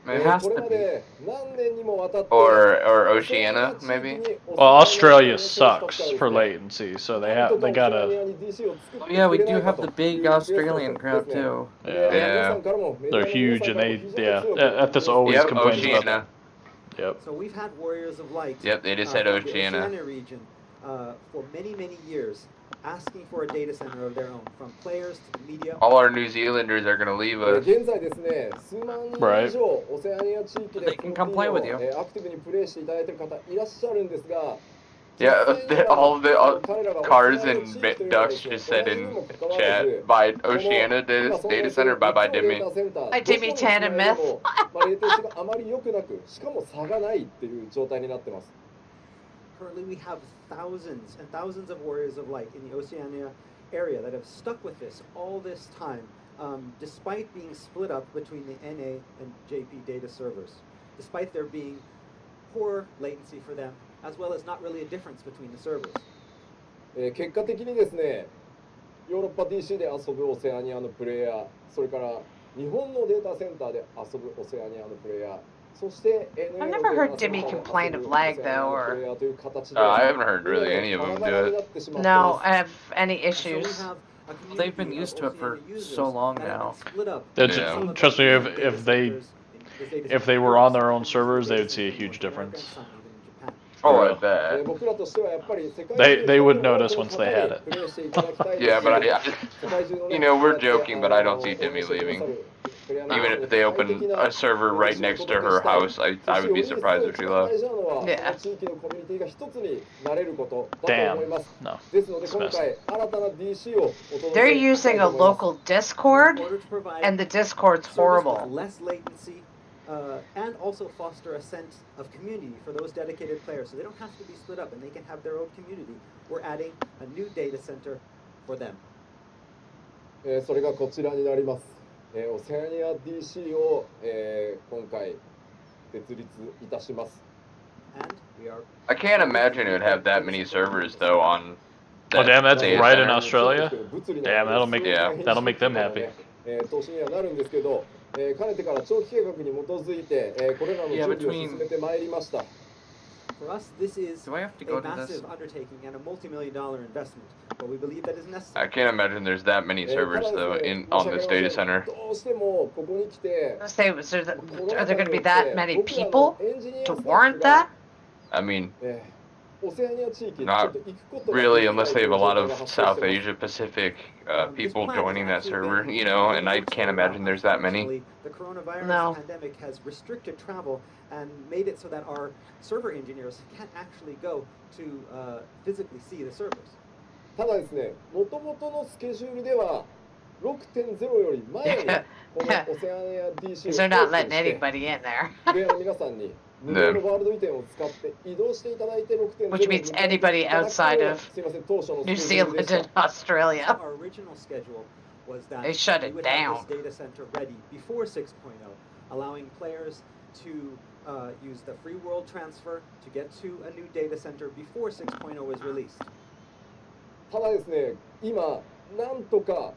Maybe? Has これ to ま be. で何年にもわたって Or Oceania, maybe? Well, Australia sucks for latency, so they gotta. Oh, yeah, we do have the big Australian crowd too. Yeah. They're huge, and at this always Yep, complains about Oceania. Yep. So we've had Warriors of Light. Yep, they just said from the Oceania. Oceania region for many, many years, asking for a data center of their own, from players to the media. All our New Zealanders are gonna leave us. 現在ですね、数万人以上オセアニア地域で They can come play with you. アクティブにプレイしていただいている方いらっしゃるんですが、 Yeah, all cars and ducks just said in chat, by Oceania data center, bye Demi. By Demi Tan and Myth. レイテンシーがあまり良くなく、しかも差がないっていう状態になってます。 Currently, we have thousands and thousands of Warriors of Light in the Oceania area that have stuck with this all this time, despite being split up between the NA and JP data servers, despite there being poor latency for them, as well as not really a difference between the servers. 結果的にですね、ヨーロッパ DC で遊ぶオセアニアのプレイヤー、それから日本のデータセンターで遊ぶオセアニアのプレイヤー、そして I've never heard Dimmy complain of lag though, or I haven't heard really any of them do it. no, have any So we issues. have a community They've been of used to it for Oceania users so long that have now. been split up. Yeah. Some of Trust me, them if data they- centers in this data If they center were on their some own servers, they would see a data huge centers in difference. America, some even in Japan. Oh, I え bet. 僕らとしてはやっぱり世界中 They would の notice once they had it. プレイしていただきたいですし Yeah, but 世界中のね you know, we're joking, but I don't see Demi leaving. Even if they open a server right next to her house, I would be surprised if she left. Yeah. Damn. No. They're using a local Discord, In order to provide and the Discord's service with horrible. less latency, and also foster a sense of community for those dedicated players, so they don't have to be split up and they can have their own community. We're adding a new data center for them. それがこちらになります。オセアニア DC を、今回設立いたします And we are I can't imagine it would have that many servers though on. Oh, damn, that's data right in center. Australia. Damn, Yeah. that'll make them happy. 投資にはなるんですけど、かねてから長期計画に基づいて、これらの準備を進めてまいりました。For us, this is Do I have to a go to this? massive undertaking and a multi-million-dollar investment, but we believe that is necessary. I can't imagine there's that many servers though on this data center. Let's say, are there going to be that many people to warrant that? I mean, not really, unless they have a lot of South Asia Pacific people joining that server, you know, and I can't imagine there's that many. The coronavirus pandemic has restricted travel and made it so that our server engineers can't actually go to physically see the servers. ただですね、元々のスケジュールでは 6.0 より前にこのオセアニア DC を They're not letting anybody in there. プレイヤーの皆さんに無料のワールド移転を使って移動していただいて 6.0 Which means anybody outside of すいません当初の New Zealand and Australia. Our original schedule was that They shut it we would have down. this data center ready before 6.0, allowing players to use the free world transfer to get to a new data center before 6.0 was released. ただですね、今なんとか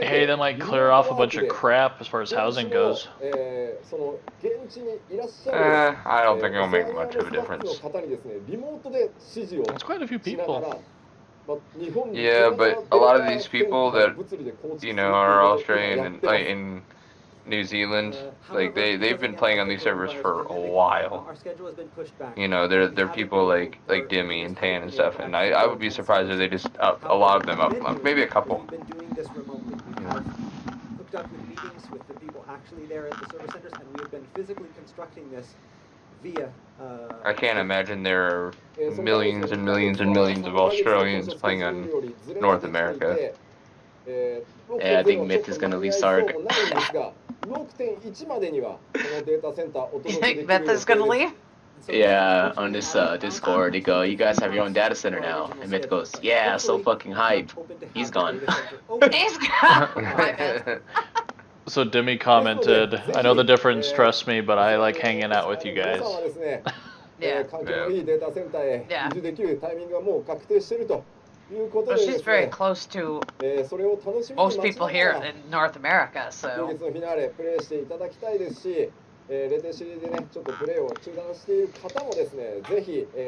Hey, that might clear off a bunch of crap as far as housing goes. I don't think it'll make much of a difference. That's quite a few people. Yeah, but a lot of these people that, you know, are Australian and like in New Zealand, like they've been playing on these servers for a while. You know, they're people like Dimmy and Tan and stuff, and I would be surprised if they just up a lot of them up, maybe a couple. We've been doing this remotely. We have hooked up with meetings with the people actually there at the service centers, and we have been physically constructing this via. I can't imagine there are millions and millions and millions of Australians playing on North America. Yeah, I think Myth is gonna leave Sark. You think Beth is going to leave? Yeah, on this Discord, they go, you guys have your own data center now. And Myth goes, yeah, so fucking hype. He's gone. He's gone. So Demi commented, I know the difference stressed me, but I like hanging out with you guys. Yeah. Well, she's very close to most people here in North America, so.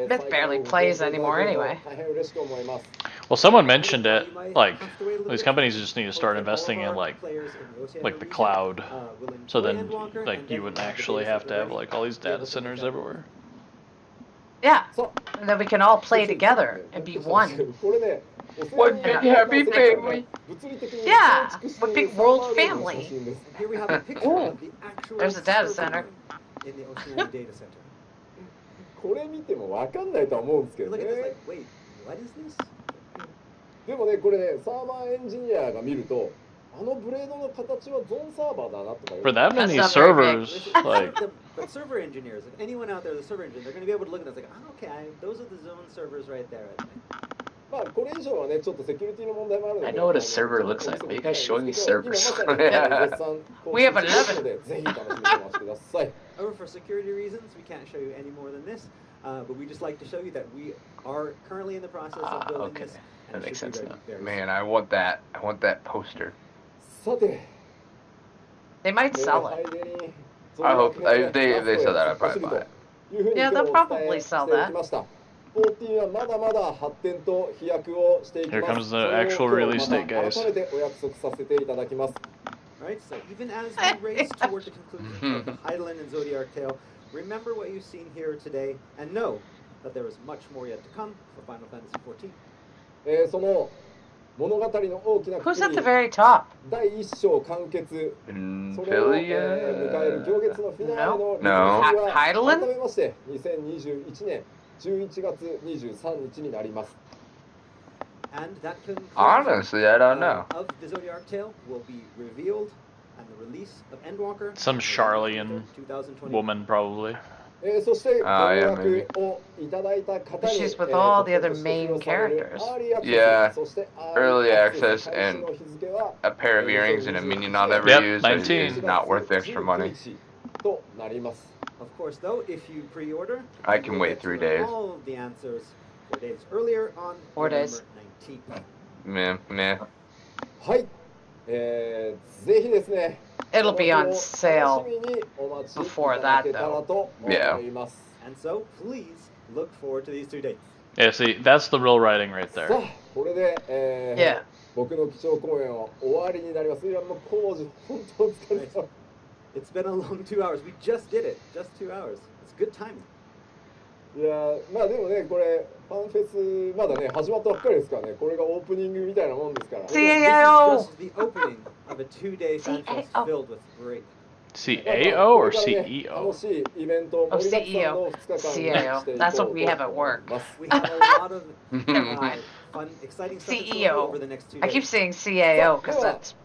Beth barely plays anymore anyway. Well, someone mentioned it, like, these companies just need to start investing in, like the cloud, so then, like, you wouldn't actually have to have, like, all these data centers everywhere. Yeah, and then we can all play together and be one. One big happy family. Yeah, one big world family. And here we have a picture Ooh, of the actual there's a data server center. in the Oceania data center. これ見ても分かんないとは思うんですけ You ど look at this ね like, wait, what is this? でもねこれねサーバーエンジニアが見るとあのブレードの形はゾーンサーバーだなとか For that many That's not very big. servers, like, The server engineers, if anyone out there, the server engineers, they're going to be able to look at this like, oh, okay, those are the zone servers right there. まあこれ以上はねちょっとセキュリティの問題もあるので I know what a server looks like. Why are you guys showing me servers? We have 11. ぜひ楽しみにしてください However, for security reasons, we can't show you any more than this, but we just like to show you that we are currently in the process of building okay. this. That and it makes should be sense ready now. very Man, I want that. I want that poster. さて They might sell it. I hope if they sell that, I'd probably buy it. Yeah, they'll probably sell that. 14はまだまだ発展と飛躍をしていきます Here comes the actual release date, guys. 改めてお約束させていただきます Alright, so even as we race toward the conclusion of the Heidelin and Zodiac tale, remember what you've seen here today and know that there is much more yet to come for Final Fantasy XIV. その物語の大きな Who's at the very top? 第1章完結 In それを、迎 Philly? える行月のフィナーレの No. リリースは Heidelin? 改めまして2021年11月23日になります And that conclusion Honestly, I don't know. of the Zodiac tale will be revealed and the release of Endwalker. Some Charlian 2020. woman, probably. そしてご予 yeah, 約をいただいた方に She's with all the other main characters. Yeah, そして early access 開始 and の日付は a pair of earrings and a minion I'll never Yep, use 19. is not worth the extra money. となります Of course, though, if you pre-order, I can you will wait get 3 to learn days. all of the answers 4 days earlier on 4 days. November 19th. Meh. はい、ぜひですね It'll be on 楽 sale しみにお待ちい before ただ that, けたら though. と思います And so, please look forward to these 2 dates. Yeah, see, that's the real writing right さ there. あこれで、Yeah. 僕の基調講演は終わりになります。いやもう工事本当お疲れ様。 It's been a long 2 hours. We just did it. Just 2 hours. It's good timing. いやまあでもねこれファンフェスまだね始まったばっかりですからねこれがオープニングみたいなもんですから。 CAO. This is just the opening of a 2-day Fanfest CAO. filled with great. CAO or 楽 CEO? しいイベント Oh, 盛りだくさんの CEO. 2日間にしてい CAO. こう That's what we have と at 思い work. ます。 We have a lot of fun, exciting stuff to CEO. over the next 2 I days. keep saying CAO because that's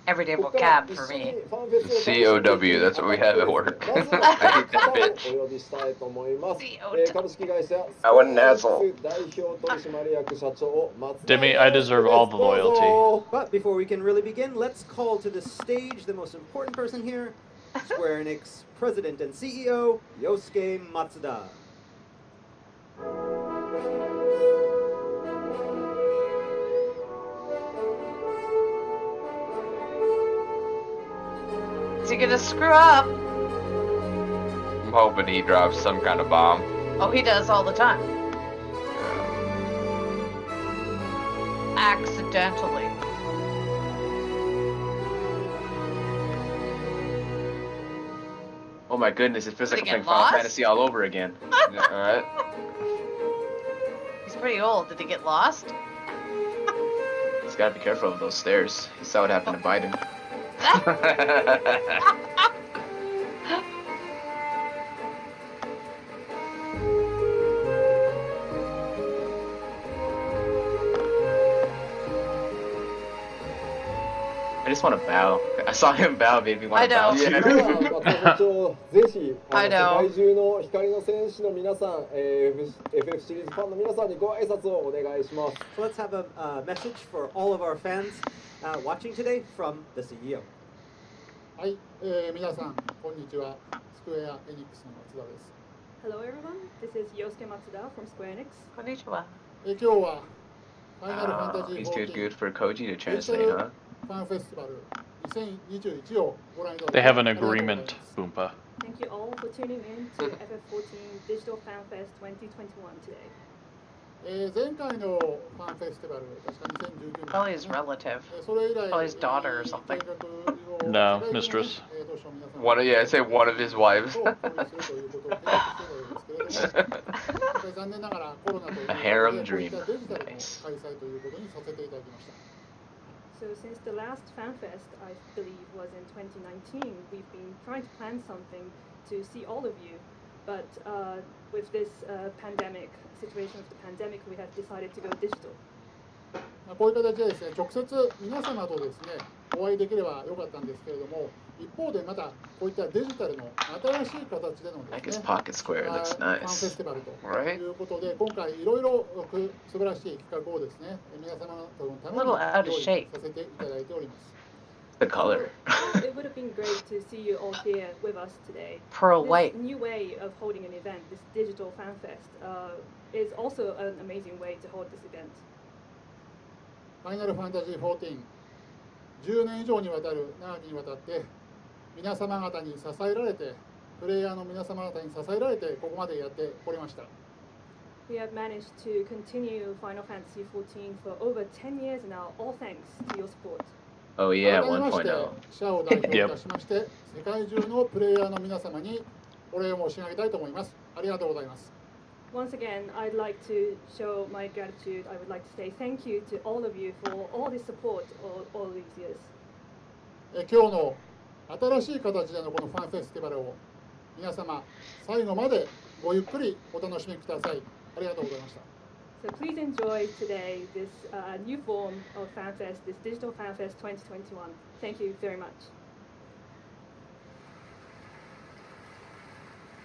everyday ここから vocab 一 for 緒に me. ファンフェスを楽しんでいく COW, that's what we have at work. まずは I hate that 方を bitch. お呼びしたいと思います。 COW. 株式会社 I want an asshole. 代表取締役社長松田 Demi, I deserve all the どうぞ loyalty. But before we can really begin, let's call to the stage the most important person here, Square Enix President and CEO, Yosuke Matsuda. Is he gonna screw up? I'm hoping he drops some kind of bomb. Oh, he does all the time. Accidentally. Oh my goodness, it feels Did like he I'm get playing Final lost? Fantasy all over again. Yeah, alright. He's pretty old. Did he get lost? He's gotta be careful of those stairs. You saw what happened to Biden. I just want to bow. I saw him bow, made me want to bow I know. too. では松田社長ぜひ I 世 know. 界中の光の戦士の皆さん、FF シリーズファンの皆さんにご挨拶をお願いします。 So let's have a message for all of our fans watching today from the CEO. はい、皆さんこんにちは。スクエアエニックスの松田です。 Hello everyone, this is Yosuke Matsuda from Square Enix. Konnichiwa. 今日はファイナルファンタ Oh, ジー he's too 14 good for Koji to translate, huh? ファンフェスティバル2021をご覧いただき They have an ありがとうござい agreement, ます。 Boompa. Thank you all for tuning in to FF14 Digital Fanfest 2021 today. 前回のファンフェスティバル確か2019 Probably 年 his relative. それ以来 Probably his daughter or something. No, mistress. One, yeah, I'd say one of his wives. A harem dream. Nice. So since the last FanFest, I believe, was in 2019, we've been trying to plan something to see all of you. But with this pandemic situation, with the pandemic, we have decided to go digital. こういう形でですね、直接皆様とですね、お会いできればよかったんですけれども、一方でまたこういったデジタルの新しい形での Like で his すね、 pocket square ファ looks ンフェ nice. スティバルと Right. いうことで、今回いろいろ素晴らしい企画をですね、皆様とのために A little out of 用意 shape. させていただいております。 The color. It would have been great to see you all here with us today. Pearl This white. new way of holding an event, this digital FanFest, is also an amazing way to hold this event. ファイナルファンタジー14、10年以上にわたる長きにわたって皆様方に支えられて、プレイヤーの皆様方に支えられてここまでやってこれました。 We have managed to continue Final Fantasy XIV for over 10 years now, all thanks to your support. Oh yeah, 改めまして 1.0. 社を代表いたしまして世界中のプレイヤーの皆様にお礼を申し上げたいと思います。ありがとうございます。 Once again, I'd like to show my gratitude. I would like to say thank you to all of you for all the support all these years. 今日の新しい形でのこのファンフェスティバルを皆様最後までごゆっくりお楽しみください。ありがとうございました。 So please enjoy today this new form of FanFest, this digital FanFest 2021. Thank you very much.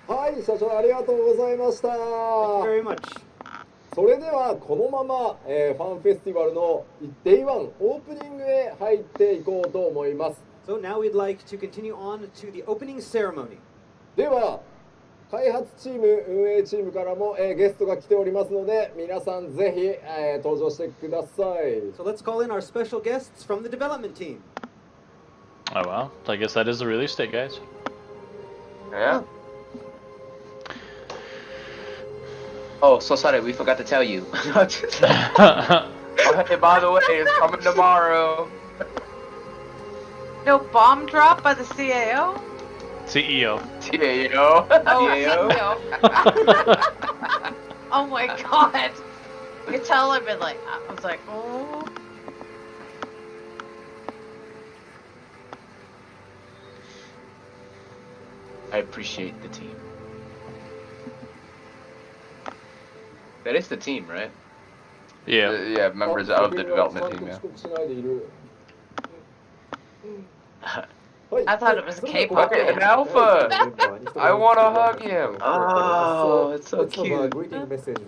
はい社長ありがとうございました Thank you very much. それではこのまま、ファンフェスティバルの Day1 オープニングへ入っていこうと思います So now we'd like to continue on to the opening ceremony. では開発チーム運営チームからも、ゲストが来ておりますので皆さんぜひ、登場してください So let's call in our special guests from the development team. Oh well, I guess that is the release date, guys. Yeah. Oh, so sorry, we forgot to tell you. Oh, hey, by the way, it's coming tomorrow. No bomb drop by the CAO? CEO. TAO. Oh, TAO. CEO. Oh my god. You could tell I've been like, I was like, oh. I appreciate the team. That is the team, right? Yeah. Yeah, members of the development team, yeah. I thought it was a K-pop Look at an alpha! I want to hug him! Oh, it's so cute.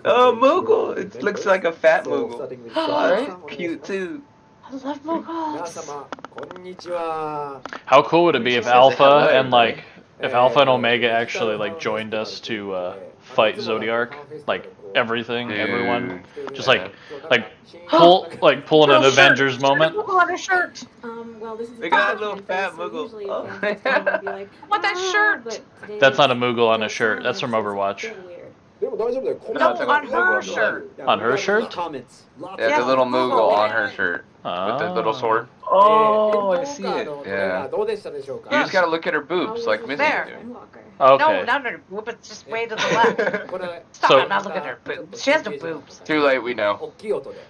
Oh, Moogle! It looks like a fat Moogle. Oh, it's cute too. I love Moogles. How cool would it be if Says Alpha hello, and like right? if Alpha and Omega actually like joined us to fight Zodiark, like everything, Dude, everyone, just yeah. pulling an Avengers moment. Moogle on a shirt. Well, this is Look at that little fat Moogle. Oh. What that shirt? That's not a Moogle on a shirt. That's from Overwatch. No, on her shirt. On her shirt? Comments. Yeah, the little Moogle on her shirt. With the little sword. Oh, I see it. Yeah. You just gotta look at her boobs, like Missy's There. doing. Okay. No, not her boob, but just way to the left. Stop, So- I'm not looking at her boobs. She has no boobs. Too late, we know.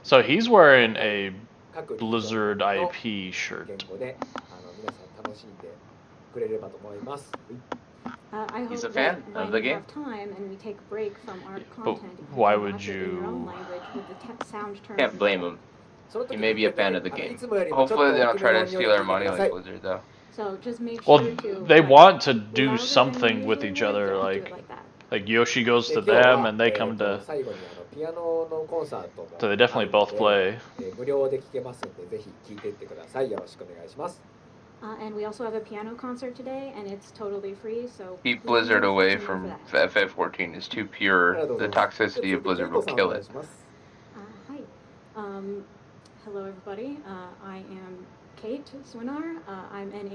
So he's wearing a Blizzard IP shirt. I He's hope a fan that of when the we game? have time and we take a break from our But content, you why can would watch it in your own you- language with the sound terms Can't and blame stuff. him. He may be a fan of the game. Hopefully they don't try to steal our money like Blizzard, though. So just make Well, sure to they like, want to louder do than something you with usually each would, other, don't do like it like that. Yoshi goes to them and they come to. So they definitely both play. And we also have a piano concert today, and it's totally free. So Keep please Blizzard away tune in from for that. FF14. It's too pure. The toxicity of Blizzard will kill it. Hi. Hello, everybody. I am Kate Swinar. I'm an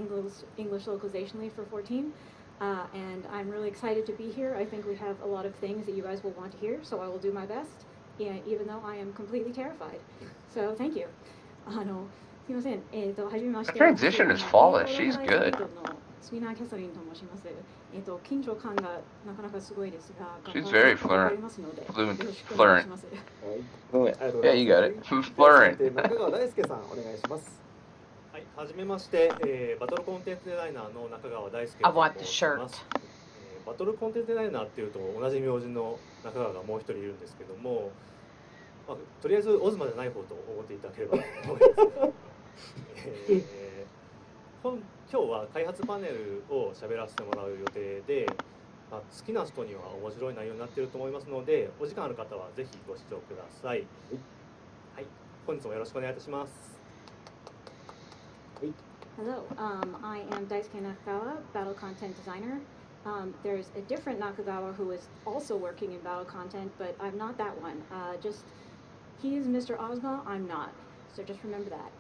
English localization lead for 14. And I'm really excited to be here. I think we have a lot of things that you guys will want to hear, so I will do my best, even though I am completely terrified. So thank you. すみません。はじめまして。 Her transition is flawless. She's good. スピナーキャサリンと申します。緊張感がなかなかすごいですが、 She's very 頑張 fluent. りますので、 Fluent. よろしくお願いし Fluent. ます。 Yeah, you got it. Fluent. 中川大輔さんお願いします。はい、はじめまして、バトルコンテンツデザイナーの中川大輔 I と want the 申しま shirt. す。バトルコンテンツデザイナーっていうと同じ名字の中川がもう一人いるんですけども、とりあえずオズマじゃない方と思っていただければと思います。今日は開発パネルを喋らせてもらう予定で、好きな人には面白い内容になっていると思いますので、お時間ある方はぜひご視聴ください。はい、本日もよろしくお願いいたします。 Hello, I am Daisuke Nakagawa, battle content designer. There's a different Nakagawa who is also working in battle content, but I'm not that one. He is Mr. Ozma, I'm not. So just remember that.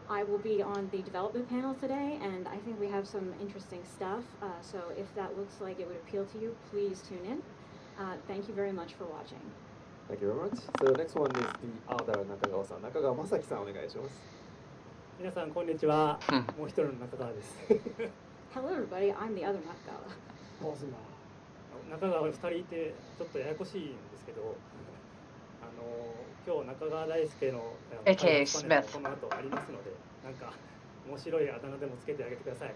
I will be on the development panel today, and I think we have some interesting stuff. So if that looks like it would appeal to you, please tune in. Thank you very much for watching. Thank you very much. So the next one is the other 中川さん。中川正樹さんお願いします。皆さんこんにちは。もう一人の中川です。 Hello, everybody. I'm the other Nakagawa. 中川2人いてちょっとややこしいんですけど、今日中川大輔の AKA 開発パネル Smith この後ありますので、なんか面白いあだ名でもつけてあげてください。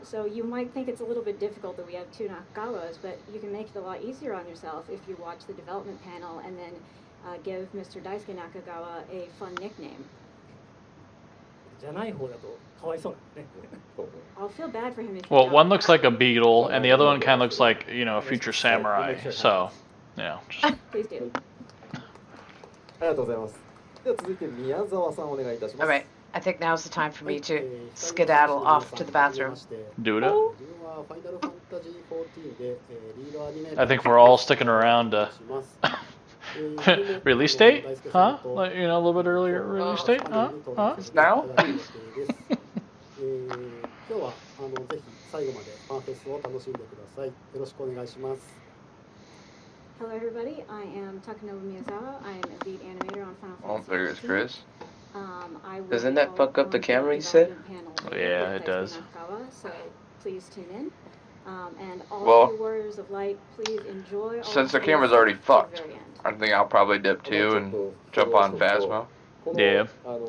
So you might think it's a little bit difficult that we have two Nakagawas, but you can make it a lot easier on yourself if you watch the development panel and then give Mr. Daisuke Nakagawa a fun nickname. じゃない方だとかわいそうなんでね。 I'll feel bad for him if you Well, don't. one looks like a beetle, and the other one kind of looks like, a future samurai. So, just Please do. ありがとうございます。では続いて宮沢さんお願いいたします。 Alright, I think now's the time for me to skedaddle off to the bathroom. do it. 自分はファイナルファンタジー14でリードアニメーター I think we're all sticking around to します。 release date? Huh? Like, a little bit earlier release date? Huh? Huh? Now? 今日はぜひ最後までファンフェスを楽しんでください。よろしくお願いします。Hello everybody, I am Takanova Miyazawa. I am a lead animator on Final Oh, Fantasy. there is Chris. I will Doesn't be that fuck up the on camera, you said? development panel Oh, later yeah, with it does. Nakawa, so please tune in. And all Well, of you Warriors of Light, please enjoy all since the the camera's space already to the fucked, very end. I think I'll probably dip too and jump on Phasmo. Yeah. We'll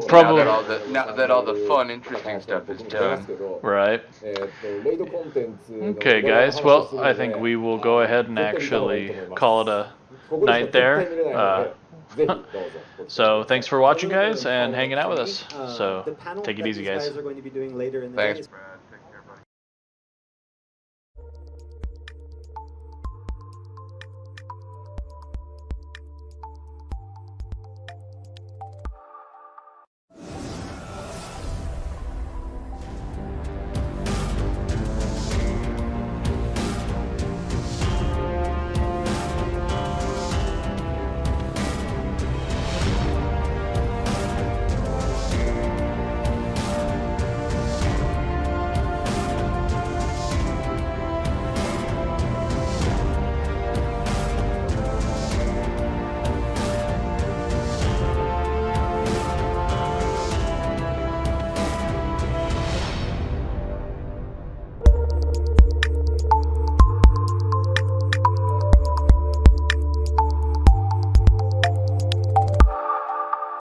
Now probably that all the fun, interesting stuff is done. right. Okay, guys. Well, I think we will go ahead and actually call it a night there. So thanks for watching, guys, and hanging out with us. So The panel take it that easy, these guys. guys are going to be doing later in the Thanks, day is Brad.